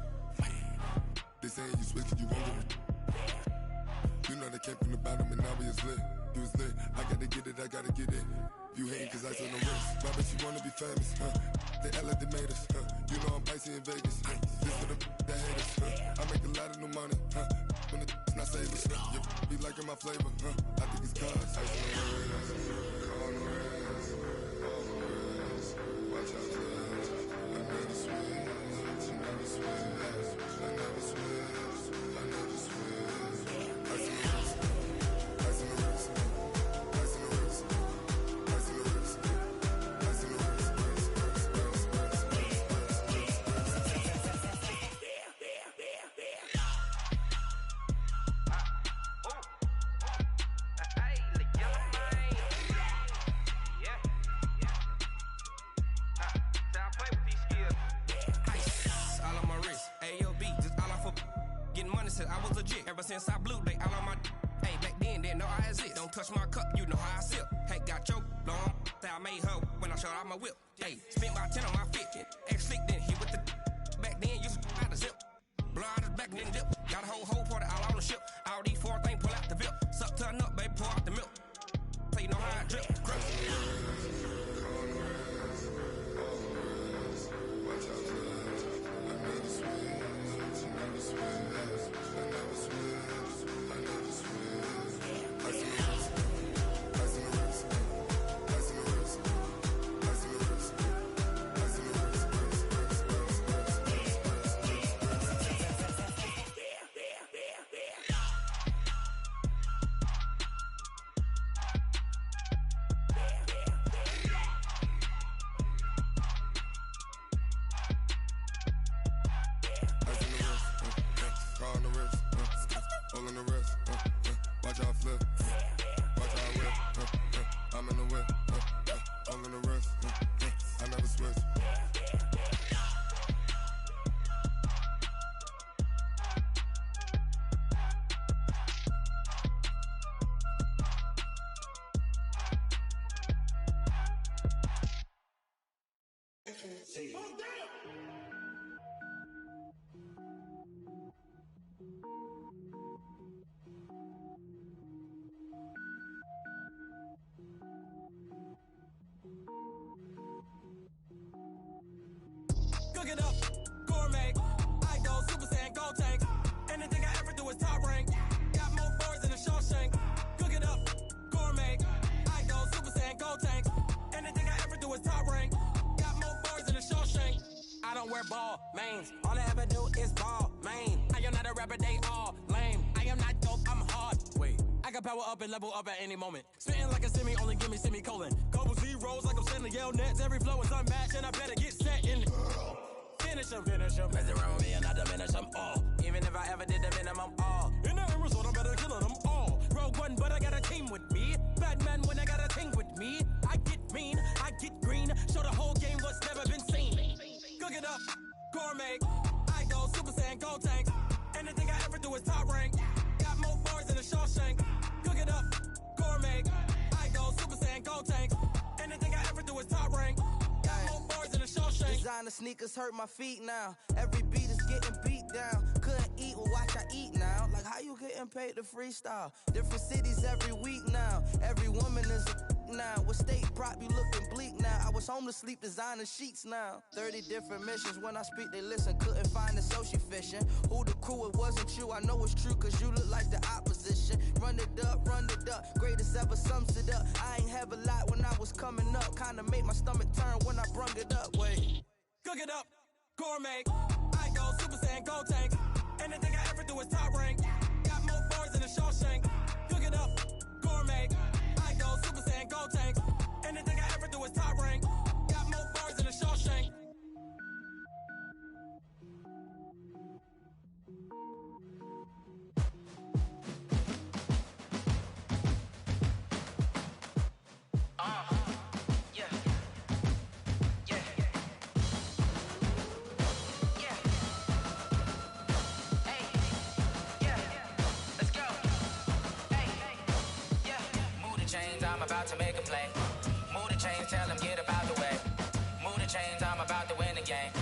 They saying you switch it, you won't get it. You know they came from the bottom and now we is lit. You was lit, I gotta get it, I gotta get it. You hating cause I on the wrist. My bitch, you wanna be famous, They Ella, they made us, You know I'm icy in Vegas, This for the that hate us, I make a lot of new money, When the not savers, You be liking my flavor, I think it's cause ice on the wrist, on the wrist, on the wrist. Watch out, cuz I never switch, I never switch. I never switch, I never switch. Ice in the wrist, ice in the wrist, ice in the wrist, ice in the wrist, ice in the wrist, I was legit ever since I blew they all on my hey back then didn't know I exist. Don't touch my cup, you know how I sip. Hey, got your long I made her when I showed out my whip. Hey, spent about 10 on my fit. Ex slick then hit with the back then used to out the zip. Blow out his back then dip. Got a whole party all on the ship. All these four things pull out the VIP. Suck turn up, baby, pour out the milk. So you know how I drip. Cook it up, gourmet. I go Super Saiyan, gold tank. Anything I ever do is top rank. Got more bars than a Shawshank. Cook it up, gourmet. I go Super Saiyan, gold tank. Anything I ever do is top rank. Got more bars than a Shawshank. I don't wear ball mains. All I ever do is ball main. I am not a rapper, they all lame. I am not dope, I'm hard. Wait, I can power up and level up at any moment. Spitting like a semi, only give me semicolon. Couple zeros like I'm sending yell nets. Every flow is unmatched and I better get set in. Finish them. Mess around with me and I diminish them all. Even if I ever did the minimum all. In the end result, I'm better killing them all. Rogue One, but I got a team with me. Batman when I got a thing with me. I get mean, I get green. Show the whole game what's never been seen. Cook it up, gourmet. I go Super Saiyan, gold tank. Anything I ever do is top rank. Got more bars than a Shawshank. Cook it up, gourmet. I go Super Saiyan, gold tank. Anything I ever do is top rank. Designer sneakers hurt my feet now. Every beat is getting beat down. Couldn't eat, well watch I eat now. Like how you getting paid to freestyle? Different cities every week now. Every woman is a now. With state prop, you looking bleak now. I was home to sleep, designing sheets now. 30 different missions, when I speak, they listen. Couldn't find it, so she fishing. Who the crew, it wasn't you. I know it's true, cause you look like the opposition. Run it up, greatest ever sums it up. I ain't have a lot when I was coming up. Kinda made my stomach turn when I brung it up. Wait. Cook it up, gourmet. I go Super Saiyan, go tank. Anything I ever do is top rank. Got more bars than a Shawshank. Cook it up, gourmet. I go Super Saiyan, go tank. Anything I ever do is top rank. Got more bars than a Shawshank. I'm about to make a play. Move the chains, tell them get up out the way. Move the chains, I'm about to win the game.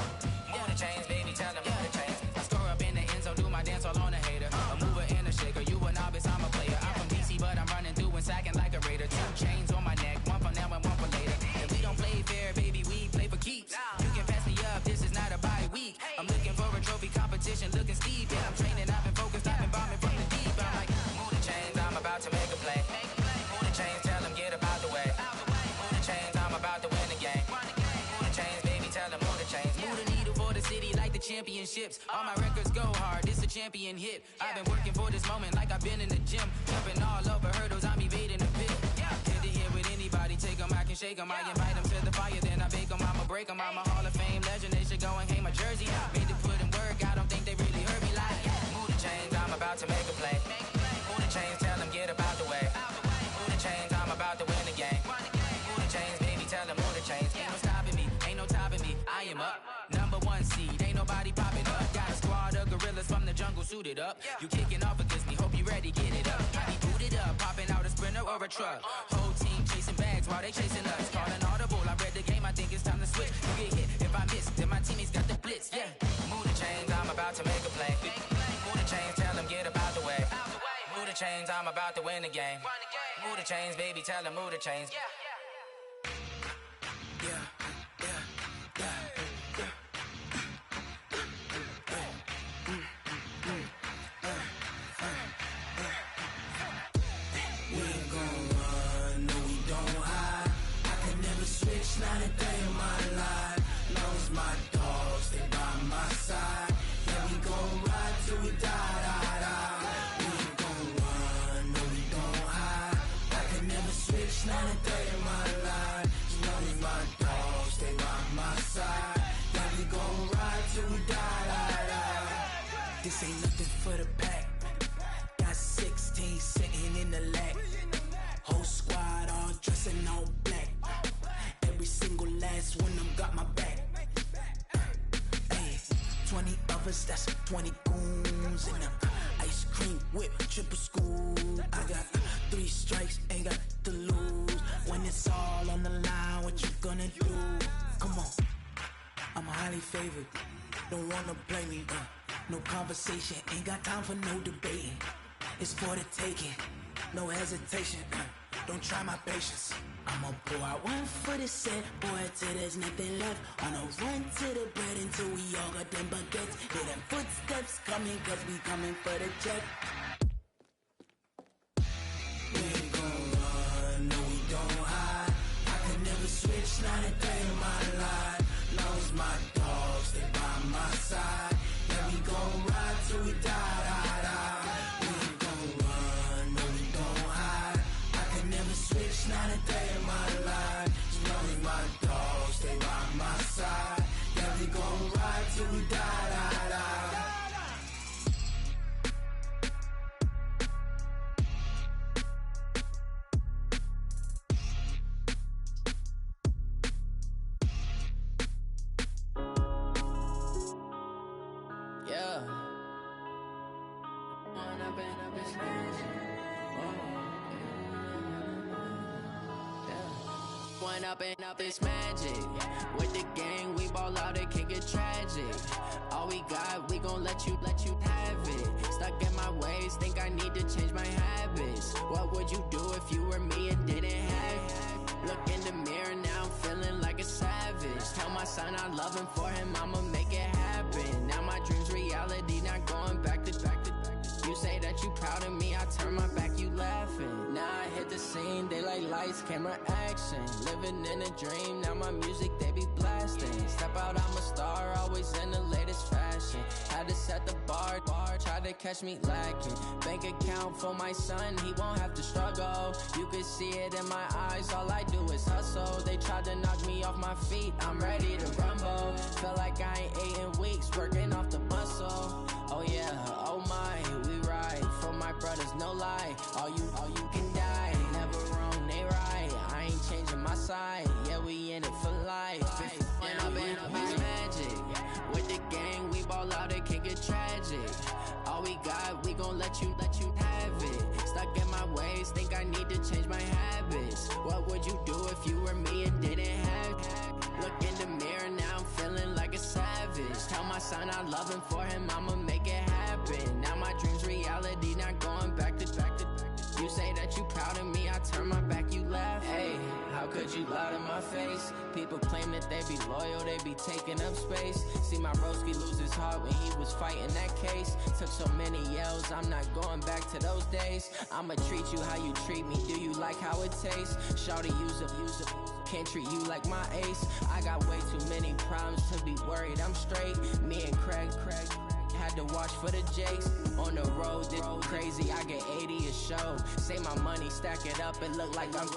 Move the chains, baby, tell them move the chains. I score up in the end zone, do my dance all on a hater. A mover and a shaker, you a novice, I'm a player. I'm from DC, but I'm running through and sacking like a raider. 2 chains on my neck, one for now and one for later. And we don't play fair, baby, we play for keeps. You can pass me up, this is not a bye week. I'm looking for a trophy competition, looking steep. Yeah, I'm training, I've been focused, I've been bombing from the deep. I'm like, move the chains, I'm about to make a play. Move the chains, tell them get up out the way. Move the chains, I'm about to win the game. Move the chains, baby, tell them move the chains. Move the needle for the city like the championships. All my records go hard, this a champion hit. I've been working for this moment like I've been in the gym. Jumping all over hurdles, I'm evading the pit. Head to head with anybody, take them, I can shake them. I invite them to the fire, then I bake them, I'ma break them. I'm a Hall of Fame legend, they should go and hang my jersey. Made to put in work, I don't think they really heard me like. Move the chains, I'm about to make a play. Move the chains, tell them get up out the way. Move the chains, I'm about to win the game. Move the chains, baby, tell them move the chains. Ain't no stopping me, ain't no topping me, I am up. #1 seed, ain't nobody popping up. Got a squad of gorillas from the jungle suited up. You kicking off against me, hope you ready, get it up. I be booted up, popping out a Sprinter or a truck. Whole team chasing bags while they chasing us. Calling audible, I read the game, I think it's time to switch. You get hit, if I miss, then my teammates got the blitz, yeah. Move the chains, I'm about to make a play. Move the chains, tell them get up out the way. Move the chains, I'm about to win the game. Move the chains, baby, tell them move the chains. Not a day in my life. Long as my dogs stay by my side. Yeah, we gon' ride till we die, die, die. We ain't gon' run, no, we gon' hide. I can never switch, not a day in my life. As long as my dogs stay by my side. Yeah, we gon' ride till we die, die, die. This ain't nothing for the pack. Got 16 sitting in the lap. Whole squad all dressing all black. Every single last one of them got my back. Hey, 20 of us, that's 20 goons in them. Ice cream whip, triple scoop. I got 3 strikes, ain't got to lose. When it's all on the line, what you gonna do? Come on, I'm highly favored. Don't wanna play me, no conversation, ain't got time for no debating. It's for the taking, no hesitation. Don't try my patience. I'ma pour out one for the set, boy, till there's nothing left. On a run to the bread until we all got them baguettes. Hear them footsteps coming, cause we coming for the check. We ain't gon' run, no, we don't hide. I can never switch, not a day in my life. Long as my dogs stay by my side. Yeah, we gon' ride till we die, die, die. We ain't gon' run, no, we don't hide. I can never switch, not a day in my life. As long as my dogs stay by my side. Yeah, we gon' ride till we die, die, die. Up it's magic. With the gang, we ball out, it can get tragic. All we got, we gon' let you have it. Stuck in my ways, think I need to change my habits. What would you do if you were me and didn't have Look in the mirror, now I'm feeling like a savage. Tell my son I love him, for him I'ma make it happen. Now my dream's reality, not going back to. You say that you proud of me, I turn my back, you laughing. Now I hit the scene, they like lights, camera, action. Living in a dream, now my music, they be blasting. Step out, I'm a star, always in the latest fashion. Had to set the bar, try to catch me lacking. Bank account for my son, he won't have to struggle. You can see it in my eyes, all I do is hustle. They tried to knock me off my feet, I'm ready to rumble. Feel like I ain't ate in weeks, working off the muscle. Oh yeah, oh my, we ride for my brothers, no lie. All you can die, never wrong, they right. I ain't changing my side, yeah, we in it for life. And I've been magic with the gang, we ball out, it can get tragic. All we got, we gon' let you have it. Stuck in my ways, think I need to change my habits. What would you do if you were me and didn't have it? Look in the mirror, now I'm feeling like a savage. Tell my son I love him, for him I'ma make it happen. Now my dream's reality, not going back to. You say that you proud of me, I turn my back, you laugh. Hey, how could you lie to my face? People claim that they be loyal, they be taking up space. See my broski lose his heart when he was fighting that case. Took so many yells, I'm not going back to those days. I'ma treat you how you treat me, do you like how it tastes? Shawty, use it, can't treat you like my ace. I got way too many problems to be worried, I'm straight. Me and Craig had to watch for the Jakes. On the road, this crazy, I get 80 a show. Say my money, stack it up, it look like I'm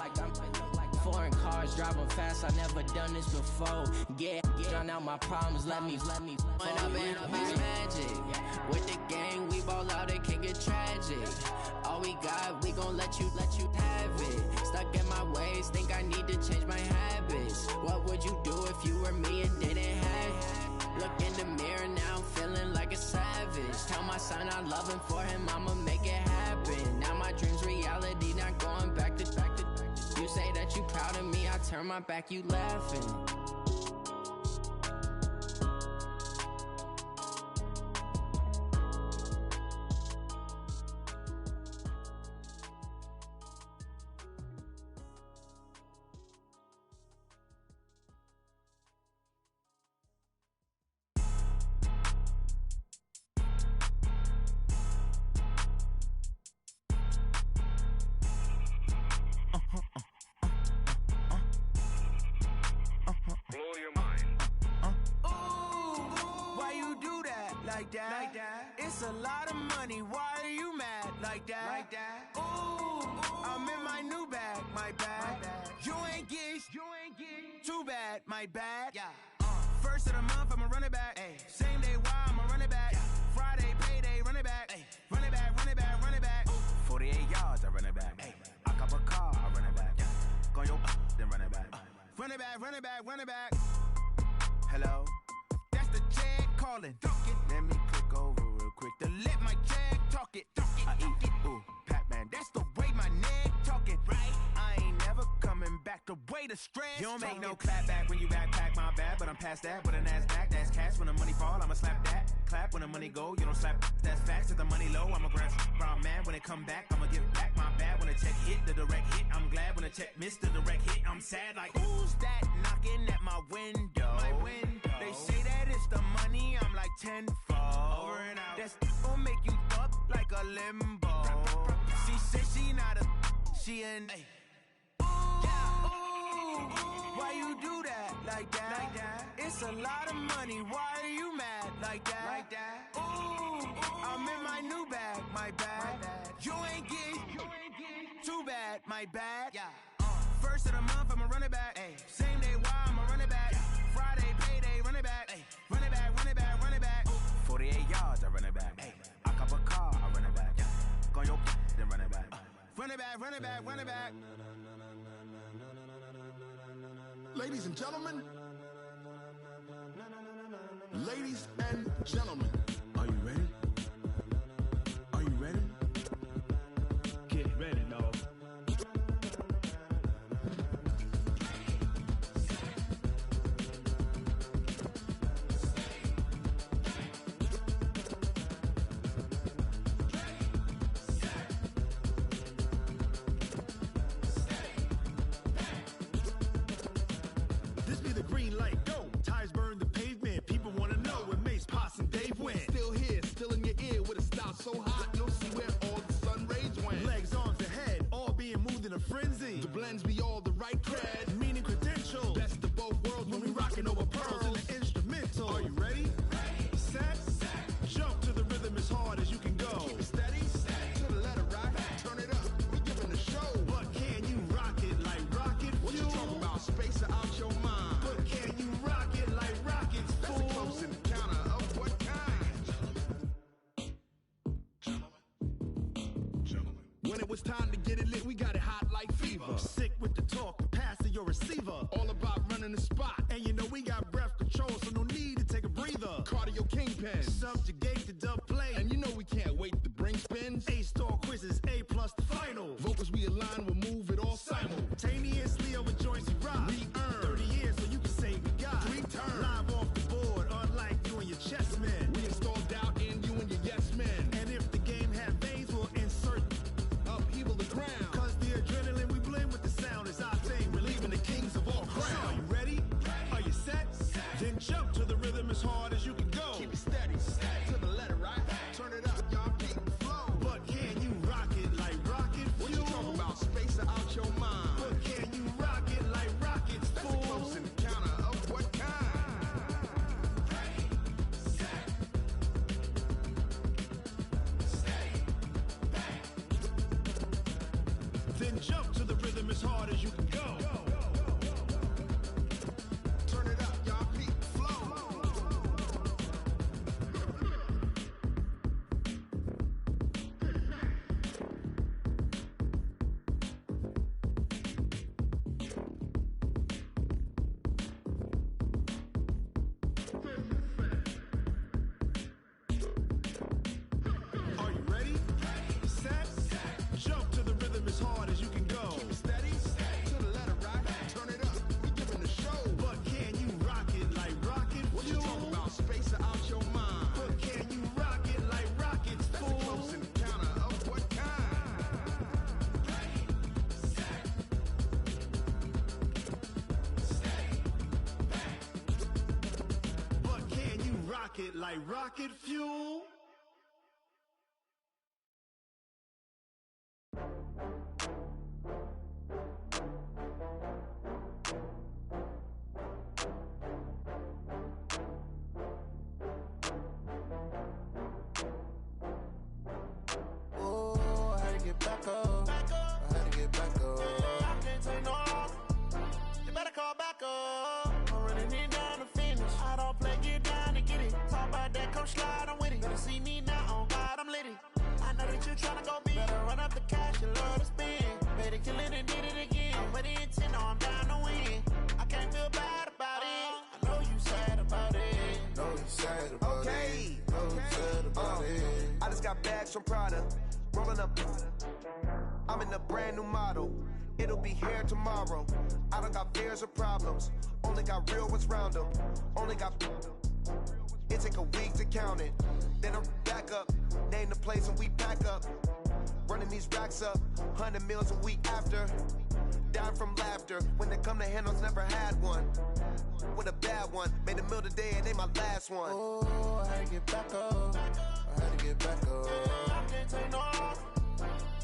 foreign cars, driving fast, I never done this before. Yeah, drown out my problems, let me When I've been magic with the gang, we ball out, it can get tragic. All we got, we gon' let you have it. Stuck in my ways, think I need to change my habits. What would you do if you were me and didn't have it? Look in the mirror, now I'm feeling like a savage. Tell my son I love him, for him I'ma make it happen. Now my dream's reality, not going back to. You say that you proud of me, I turn my back, you laughing. It's a lot of money, why are you mad like that? Ooh, I'm in my new bag, my bad. You ain't get too bad, my bad. First of the month, I'ma run it back. Same day, why I'ma run it back. Friday, payday, run it back. Run it back, run it back, run it back. 48 yards, I run it back. I cop a car, I run it back. Go your then run it back. Run it back, run it back, run it back. Hello, that's the check calling. Let me click over real quick to let my check talk it. I eat it, ooh, Pac-Man, that's the way my neck talking. Right, I ain't never coming back the way the stress. You don't make no clap back when you backpack, my bad, but I'm past that. With an ass back, that's cash. When the money fall, I'ma slap that. Clap when the money go, you don't slap. That's facts. If the money low, I'ma grab brown man. When it come back, I'ma give back my bad. When the check hit, the direct hit, I'm glad. When the check missed the direct hit, I'm sad. Like who's that knocking at my window? My window. They say that it's the money, I'm like tenfold. Over and out. That's gon' make you up like a limbo. She said she not a, she an. Ooh, why you do that like that? It's a lot of money, why are you mad like that? Ooh, I'm in my new bag, my bad. You ain't get too bad, my bad. First of the month, I'ma run it back. Same day, why I'ma run it back. Friday, payday, run it back. Run it back, run it back, run it back. 48 yards, I run it back. I cop a car, I run it back. Go your then run it back. Run it back, run it back, run it back. Ladies and gentlemen, ladies and gentlemen, are you ready? Are you ready? Get ready, dog. blends me all the right cred, meaning credentials. Best of both worlds when we rockin' over pearls in the instrumental. Are you ready? Set. Jump to the rhythm as hard as you can go. Keep it steady. To the letter right. Turn it up. We giving the show. But can you rock it like rocket fuel? What you talking about? Space out your mind. But can you rock it like rockets, fool? That's a close encounter of what kind? Gentlemen. When it was time to get it lit, we got it hot like fever. Sick with the talk, pass to your receiver. All about running the spot. And you know we got breath control, so no need to take a breather. Cardio kingpin, subjugate the dub play. And you know we can't wait to bring spins. A-star quizzes, A+ the final. Vocals we align, we'll move it all simultaneously over joints we rock. We earn 30 years, so you can say we got 3 turns. Live off the board, unlike you and your chess men. We install doubt in you and your yes men. And if the game had veins, we'll insert upheaval the ground. Cause the adrenaline we blend with the sound is our thing. Relieving the kings of all crowns. So are you ready? Are you set? Then jump to the rhythm as hard as you can go. Keep it steady. To the letter right. Turn it up, y'all keep the flow. But can you rock it like rocket fuel? What you talking about? Space out your mind. But can you rock it like rockets, fool? That's a close encounter of what kind? Then jump to the rhythm as hard as you can go. Turn it up, y'all keep the flow. Are you ready? Set. Jump to the rhythm as hard as you can go. Keep it steady. To the letter right. Turn it up. We giving the show. But can you rock it like rocket fuel? What you talking about? Space out your mind. But can you rock it like rockets, fool? That's a close encounter of what kind? But can you rock it like rocket fuel? Oh, I had to get back up. I had to get back up. I can't take no loss. You better call back up. I'm running it down to finish. I don't play, get down to get it. Talk about that, come slide, I'm with it. Better see me now, on God, I'm litty. I know that you tryna go big. Better run up the cash, you love to spend. Better kill it and did it again. I'm with the intent, no, I'm down to win. I can't feel bad about it. I know you sad about it. Know you sad about it. Know you sad about it. I just got bags from Prada, rolling up. I'm in a brand new model. It'll be here tomorrow. I don't got fears or problems. Only got real ones round them. Only got. It take a week to count it. Then I'm back up. Name the place and we pack up. Running these racks up. 100 meals a week after. Down from laughter. When they come to handles, never had one. With a bad one. Made a meal today and they my last one. Oh, I had to get back up. I had to get back up. I can't take no loss.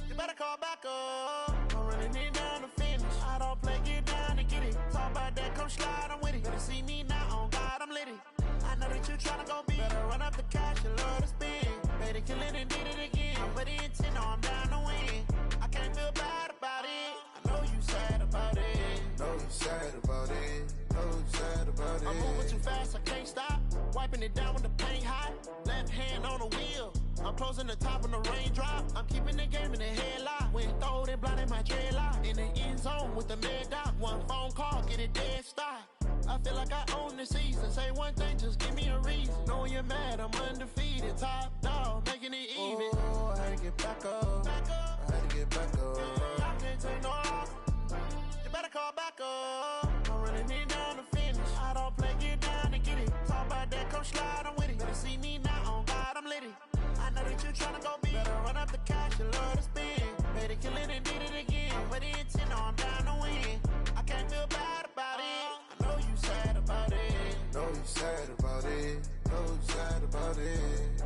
You better call back up. I'm running it down to finish. I don't play, get down to get it. Talk about that, come slide, I'm with it. Better see me now, on God, I'm litty. I know that you tryna go big. Better run up the cash, you love to spend. Better kill it and did it again. I'm with the intent, no, I'm down to win. I can't feel bad about it. I know you sad about it. Know you sad about it. Know you sad about it. I'm moving too fast, I can't stop. Wiping it down when the paint hot. Left hand on the wheel. I'm closing the top when the raindrop. I'm keeping the game in the headlock. When throwed and blinded my dreadlock. In the end zone with the mad dot. One phone call, get it dead stop. I feel like I own the season. Say one thing, just give me a reason. Knowing you're mad, I'm undefeated. Top dog, making it even. Oh, I had to get back up. I had to get back up. I can't take no loss. You better call back up. I'm running it down to finish. I don't play, get down to get it. Talk about that, come slide, I'm with it. Better see me now, on God, I'm litty. I know that you tryna go big. Better run up the cash, you love to spend. Better kill it and did it again. I'm with the intent, no, I'm down to win. I can't feel bad about it. I know you sad about it. Know you sad about it. Know you sad about it.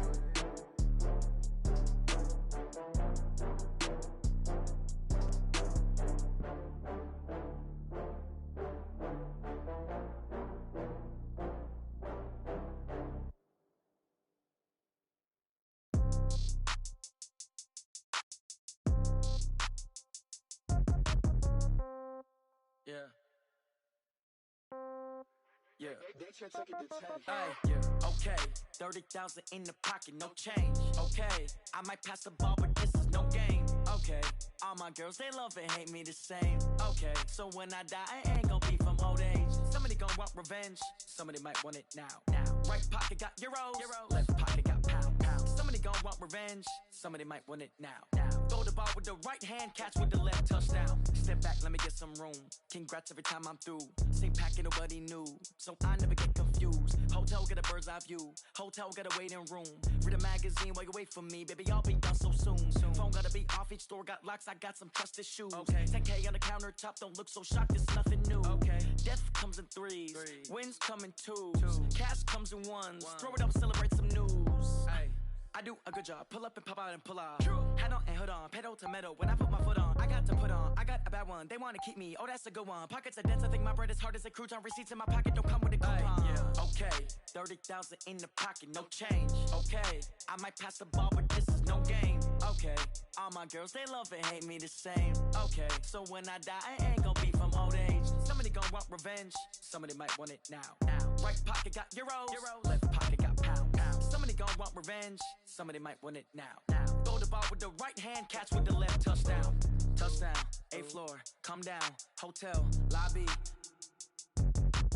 Okay, 30,000 in the pocket, no change. Okay, I might pass the ball, but this is no game. Okay, all my girls, they love and hate me the same. Okay, so when I die, I ain't gon' be from old age. Somebody gon' want revenge, somebody might want it now. Right pocket got euros, left pocket got pounds. Somebody gon' want revenge, somebody might want it now. Throw the ball with the right hand, catch with the left, touchdown. Step back, let me get some room. Congrats every time I'm through. Same packet, nobody knew, so I never get confused. Hotel get a bird's eye view, hotel got a waiting room. Read a magazine while you wait for me, baby, I'll be done so soon. Phone gotta be off, each store got locks, I got some trusted shoes. 10K on the countertop, don't look so shocked, it's nothing new. Death comes in threes, wins come in twos. Cash comes in ones, throw it up, celebrate some news. I do a good job, pull up and pop out and pull out. Head on and hood on, pedal to metal. When I put my foot on, I got to put on. I got a bad one, they wanna keep me, oh that's a good one. Pockets are dense, I think my bread is hard as a crouton. Receipts in my pocket don't come with a coupon. Okay, 30,000 in the pocket, no change. Okay, I might pass the ball, but this is no game. Okay, all my girls, they love and hate me the same. Okay, so when I die, I ain't gon' be from old age. Somebody gon' want revenge, somebody might want it now. Right pocket got euros, left pocket got pounds. Somebody gon' want revenge, somebody might want it now. Throw the ball with the right hand, catch with the left, touchdown. Touchdown, 8th floor, come down, hotel, lobby.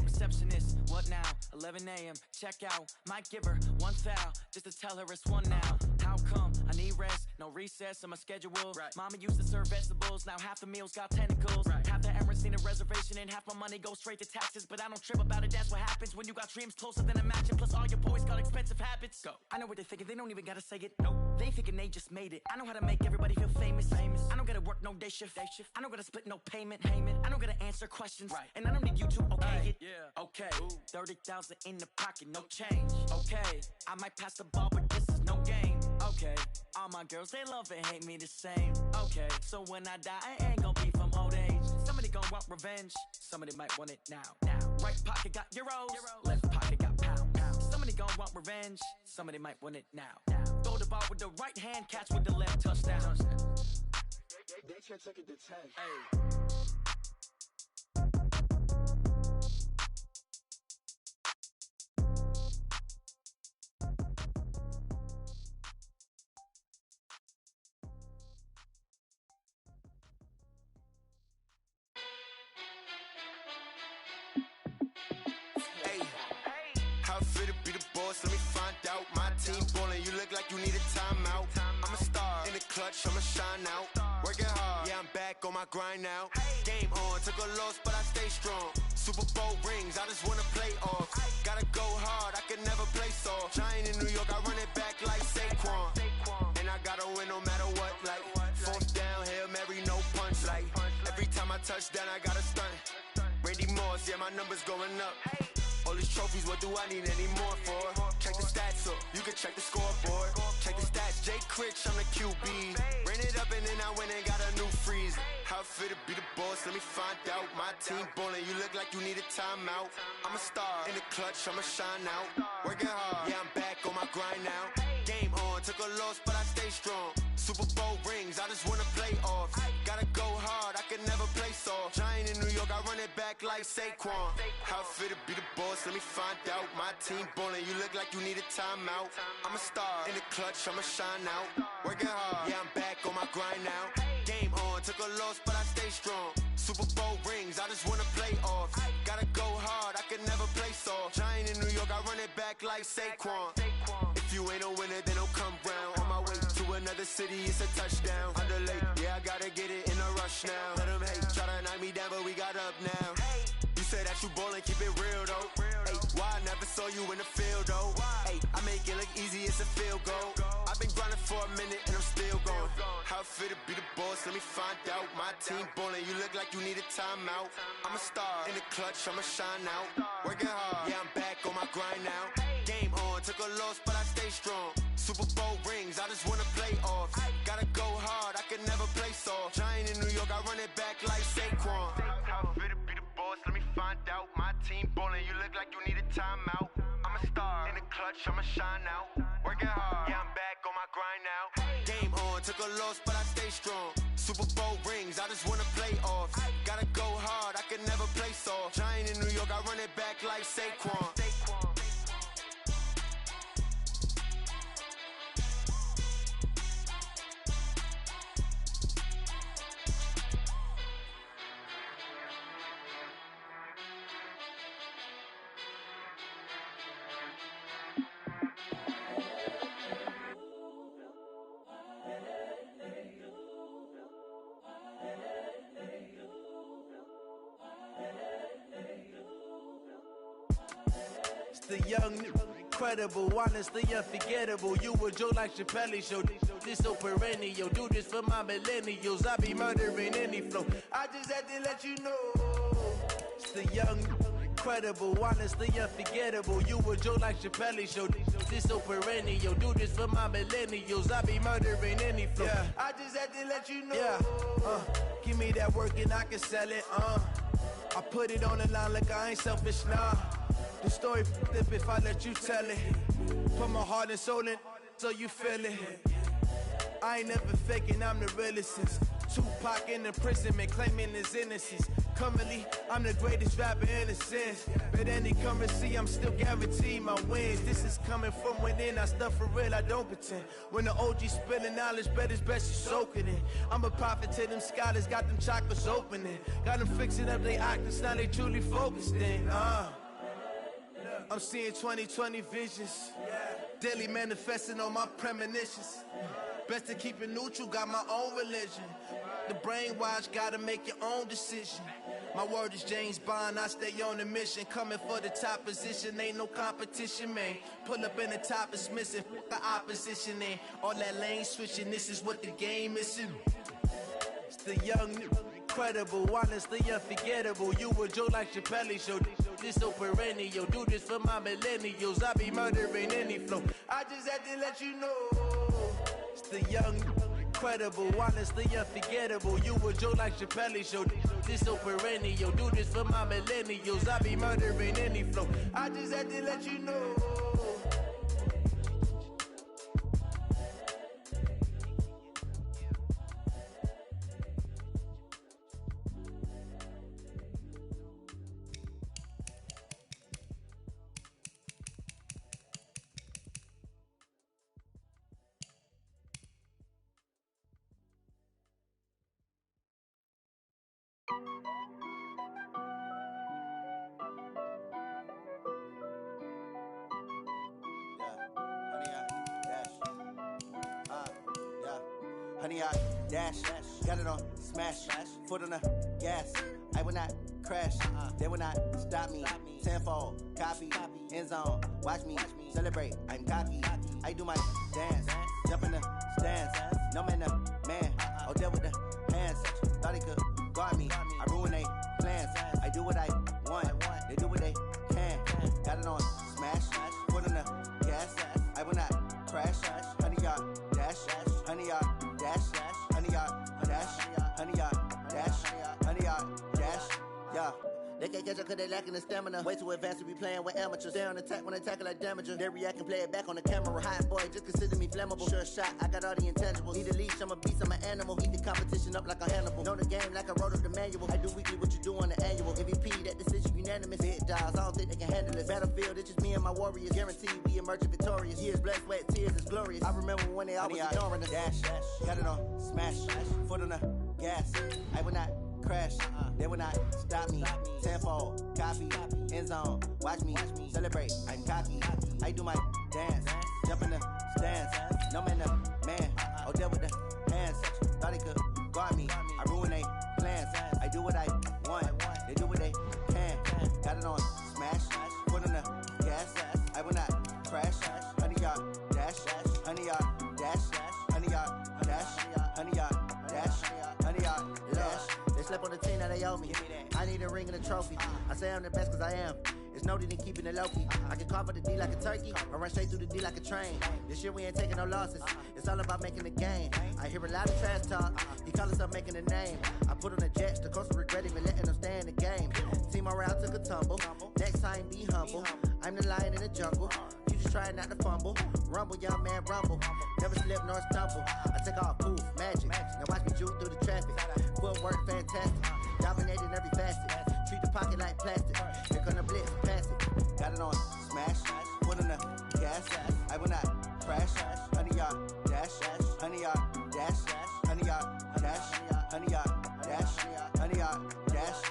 Receptionist, what now? 11 a.m., check out. Might give her one foul, just to tell her it's one now. How come? I need rest, no recess in my schedule. Mama used to serve vegetables, now half the meals got tentacles. Half the Emirates need a reservation and half my money goes straight to taxes. But I don't trip about it, that's what happens when you got dreams closer than a match. And plus all your boys got expensive habits. I know what they're thinking, they don't even gotta say it. They ain't thinking they just made it. I know how to make everybody feel famous. I don't gotta work no day shift. I don't gotta split no payment. I don't gotta answer questions. And I don't need you to okay it. Okay, 30,000 in the pocket, no change. Okay, I might pass the ball, but this is no game. Okay, all my girls, they love and hate me the same. Okay, so when I die, I ain't gon' be from old age. Somebody gon' want revenge, somebody might want it now. Right pocket got euros, left pocket got pounds. Somebody gon' want revenge, somebody might want it now. Throw the ball with the right hand, catch with the left, touchdown. They can't take it to 10. Let me find out. My team ballin', you look like you need a timeout. I'm a star in the clutch, I'ma shine out. Working hard, yeah, I'm back on my grind now. Game on, took a loss, but I stay strong. Super Bowl rings, I just wanna play off. Gotta go hard, I can never play soft. Giant in New York, I run it back like Saquon. And I gotta win no matter what, like 4th down, Hail Mary, no punch. Like every time I touch down, I gotta stunt. Randy Moss, yeah, my numbers going up. All these trophies, what do I need any more for? Check the stats up, you can check the scoreboard. Check the stats, Jay Critch, I'm the QB. Ran it up and then I went and got a new freeze. How it feel to be the boss, let me find out. My team ballin', you look like you need a timeout. I'm a star in the clutch, I'ma shine out. Working hard, yeah, I'm back on my grind now. Game on, took a loss, but I stay strong. Super Bowl rings, I just wanna play off. Gotta go hard, I can never play soft. Giant in New York, I run it back like Saquon. How it feel to be the boss, let me find out. My team ballin', you look like you need a timeout. I'm a star in the clutch, I'ma shine out. Working hard, yeah, I'm back on my grind now. Game on, took a loss, but I stay strong. Super Bowl rings, I just wanna play off. Gotta go hard, I can never play soft. Giant in New York, I run it back like Saquon. If you ain't a winner, then don't come round. On my way to another city, it's a touchdown. Underlay, yeah, I gotta get it in a rush now. Let them hate, try to knock me down, but we got up now. You say that you ballin', keep it real though. Hey, why I never saw you in the field though? Hey, I make it look easy, it's a field goal. I've been grinding for a minute and I'm still going. How it feel to be the boss, let me find out. My team ballin', you look like you need a timeout. I'm a star in the clutch, I'ma shine out. Working hard, yeah, I'm back on my grind now. Game on, took a loss, but I stay strong. Super Bowl rings, I just wanna play off. Gotta go hard, I can never play soft. Giant in New York, I run it back like Saquon. How it feel to be the boss, let me find out. My team ballin', you look like you need a timeout. I'm a star in the clutch, I'ma shine out. Working hard, yeah, I'm back on my grind now. Game on, took a loss, but I stay strong. Super Bowl rings, I just wanna play off. Gotta go hard, I can never play soft. Giant in New York, I run it back like like Saquon. The young, incredible, honestly unforgettable. You a Joe like Chappelle show. This so perennial. Do this for my millennials. I be murdering any flow. I just had to let you know. It's the young, incredible, honestly unforgettable. You a Joe like Chappelle show. This so perennial. Do this for my millennials. I be murdering any flow. Yeah. I just had to let you know. Yeah. Give me that work and I can sell it. I put it on the line like I ain't selfish, nah. The story flip if I let you tell it. Put my heart and soul in so you feel it. I ain't never faking, I'm the realest since Tupac in imprisonment, claiming his innocence. Currently, I'm the greatest rapper in a sense. But any currency, I'm still guaranteed my wins. This is coming from within, I stuff for real, I don't pretend. When the OG spilling knowledge, bet it's best you soak it in. I'm a prophet to them scholars, got them chakras opening. Got them fixing up they octaves, now they truly focused in. I'm seeing 2020 visions, daily manifesting on my premonitions. Best to keep it neutral, got my own religion. The brainwash, gotta make your own decision. My word is James Bond, I stay on a mission. Coming for the top position, ain't no competition, man. Pull up in the top, it's missing, the opposition in. All that lane switching, this is what the game is. It's the young, incredible, honestly unforgettable. You a Joe like Chappelle show. This so perennial. Do this for my millennials. I be murdering any flow. I just had to let you know. It's the young, incredible, honestly unforgettable. You a Joe like Chappelle show. This so perennial. Do this for my millennials. I be murdering any flow. I just had to let you know. Honey, I dash, got it on smash, foot on the gas. I will not crash, they will not stop me. Tenfold, copy, end zone, watch me celebrate. I'm cocky, I do my dance, jump in the stands. No man, the man, oh, deal with the hands. Thought he could guard me, I ruin they plans. I do what I want, they do what they can. Got it on smash, foot on the gas. I will not crash, honey, y'all dash, honey, y'all dash, honey, y'all dash, honey, y'all dash, honey, y'all dash, yeah. They can't catch up cause they lacking the stamina. Way too advanced to be playing with amateurs. Stay on attack when they tackle like damager. They react and play it back on the camera. Hot boy, just consider me flammable. Sure shot, I got all the intangibles. Need a leash, I'm a beast, I'm an animal. Eat the competition up like a Hannibal. Know the game like I wrote up the manual. I do weekly what you do on the annual. MVP, that decision unanimous. Big dials, I don't think they can handle it. Battlefield, it's just me and my warriors. Guaranteed we emerging victorious. Years, blood, sweat, tears, it's glorious. I remember when they always ignoring us. Dash, got it on smash, foot on the gas. I will not crash, they will not stop me. Tenfold, copy, end zone, watch me celebrate. I'm cocky, I do my dance, jump in the stands. No man, the man, oh, deal with the hands. Thought he could guard me, I ruin they plans. I do what I want, they do what they can. Got it on smash, foot on the gas. I will not crash, honey, y'all dash, honey, y'all dash, honey, y'all dash, honey, y'all dash, honey, y'all dash. They slept on the team that they owe me. I need a ring and a trophy. I say I'm the best cause I am. It's no need in keeping it low-key. I can carve for the D like a turkey, or run straight through the D like a train. This year we ain't taking no losses. It's all about making the game. I hear a lot of trash talk. He call himself making a name. I put on the Jets, the coach regret even letting them stay in the game. Team morale took a tumble. Next time be humble. I'm the lion in the jungle. You just try not to fumble. Rumble, young man, rumble. Never slip nor stumble. I take off, poof, magic. Now watch me juke through the traffic. Footwork fantastic. Dominating every facet. Treat the pocket like plastic. Here come the blitz, pass it. it on smash, foot on the gas. I will not crash. Honey, y'all dash. Honey, y'all dash. Honey, y'all dash. Honey, y'all dash. Honey, y'all dash.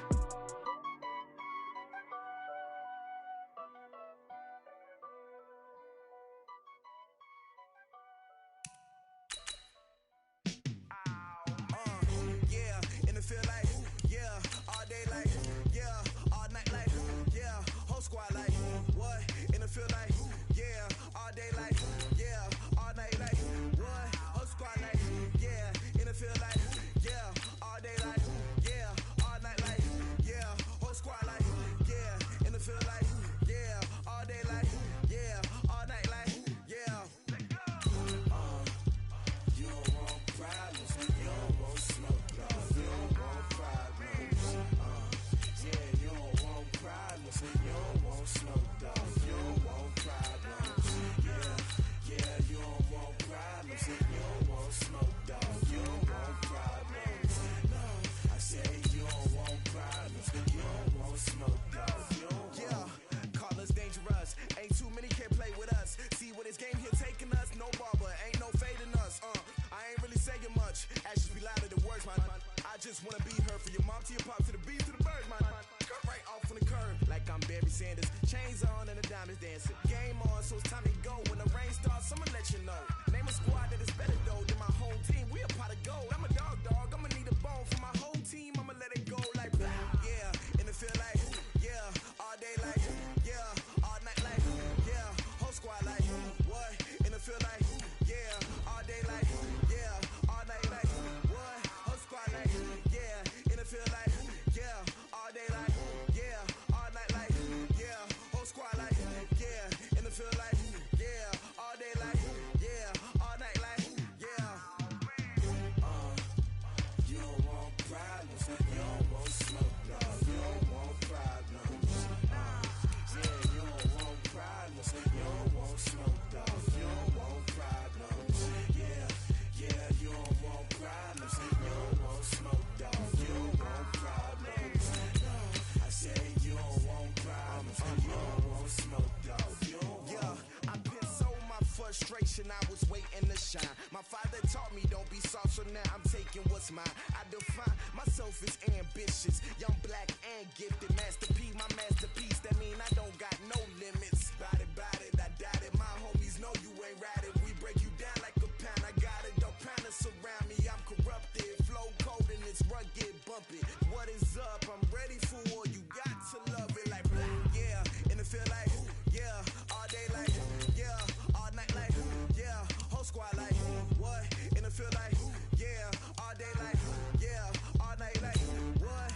Yeah, and it feel like, yeah, all day like, yeah, all night like, yeah, whole squad like, what? And it feel like, yeah, all day like, yeah, all night like, what? Whole squad like, yeah, and it feel like, yeah, all day like, yeah, all night like, yeah, whole squad like, yeah, and it feel like, yeah, all day like, yeah, all night like, yeah. You don't want problems, you don't want smoke, dog. You don't want problems. Yeah, you don't want problems, you don't want smoke, dog. You don't want problems. Yeah, you don't want problems, you don't want smoke, dog. You don't want problems. No, I say you don't want problems, you don't want smoke, dog. You don't want. Yeah, call us dangerous. Ain't too many can play with us. See where this game here taking us. No barber, ain't no fading us. I ain't really saying much. Actions be louder than words, man. I just wanna be heard from your mom to your pop to the beat to the bird, man. Cut right off on the curb, like I'm Barry Sanders. Chains on and the diamonds dancing. Game on, so it's time to go. When the rain starts, I'ma let you know. Name a squad that is better though than my whole team. We a pot of gold. I'm a dog. I'ma need a bone for my whole team. I'ma let it go like blah. Yeah, and it feel like, yeah, all day like, yeah, all night like, yeah, whole squad like, what? And it feel like, yeah, all day like, yeah, all night like, what? Whole squad like, yeah, and it feel like, yeah, all day like, yeah, all night like, yeah, whole squad like, yeah, and it feel like, yeah, all day like, yeah, all night like, yeah. You don't want problems, you don't want smoke, dog. You don't want problems. Yeah, you don't want problems, you don't want smoke, dog. You don't want problems. Yeah, you don't want problems, you don't want smoke, dog. You don't want problems. No, I say you don't want problems, you don't want smoke, dog. You don't want. Yeah, I've been so my frustration, I was waiting to shine. My father taught me don't be soft, so now I'm taking what's mine. I define myself as ambitious, young, black, and gifted. Master P, my masterpiece, that mean I don't got no limits. Bout it, I doubt it. My homies know you ain't ratted. We break you down like a pound. I got it, don't pound us around me. I'm corrupted, flow cold and it's rugged, bumpy. What is up? I'm ready for war. You got to love it like blah. Yeah, and it feel like, yeah, all day like, yeah, all night like, yeah, whole squad like, what? And it feel like, yeah, all day like, yeah, all night like, what?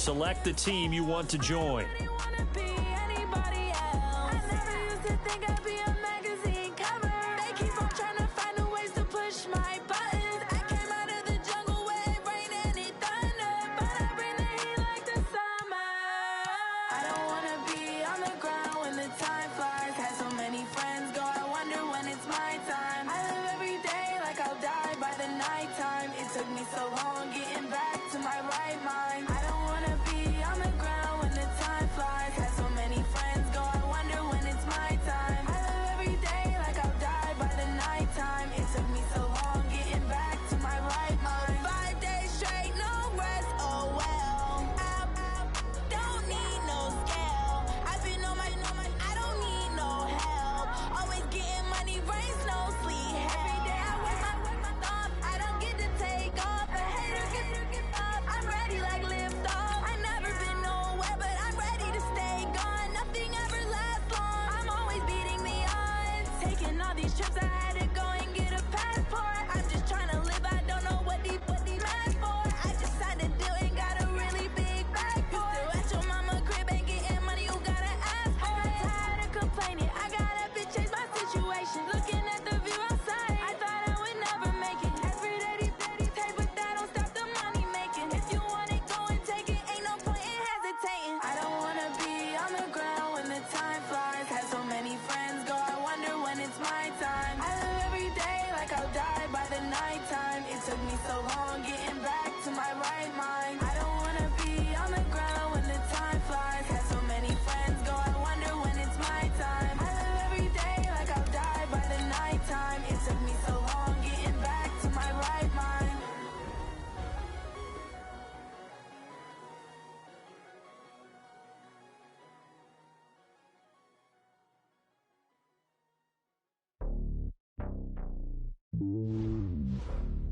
Select the team you want to join.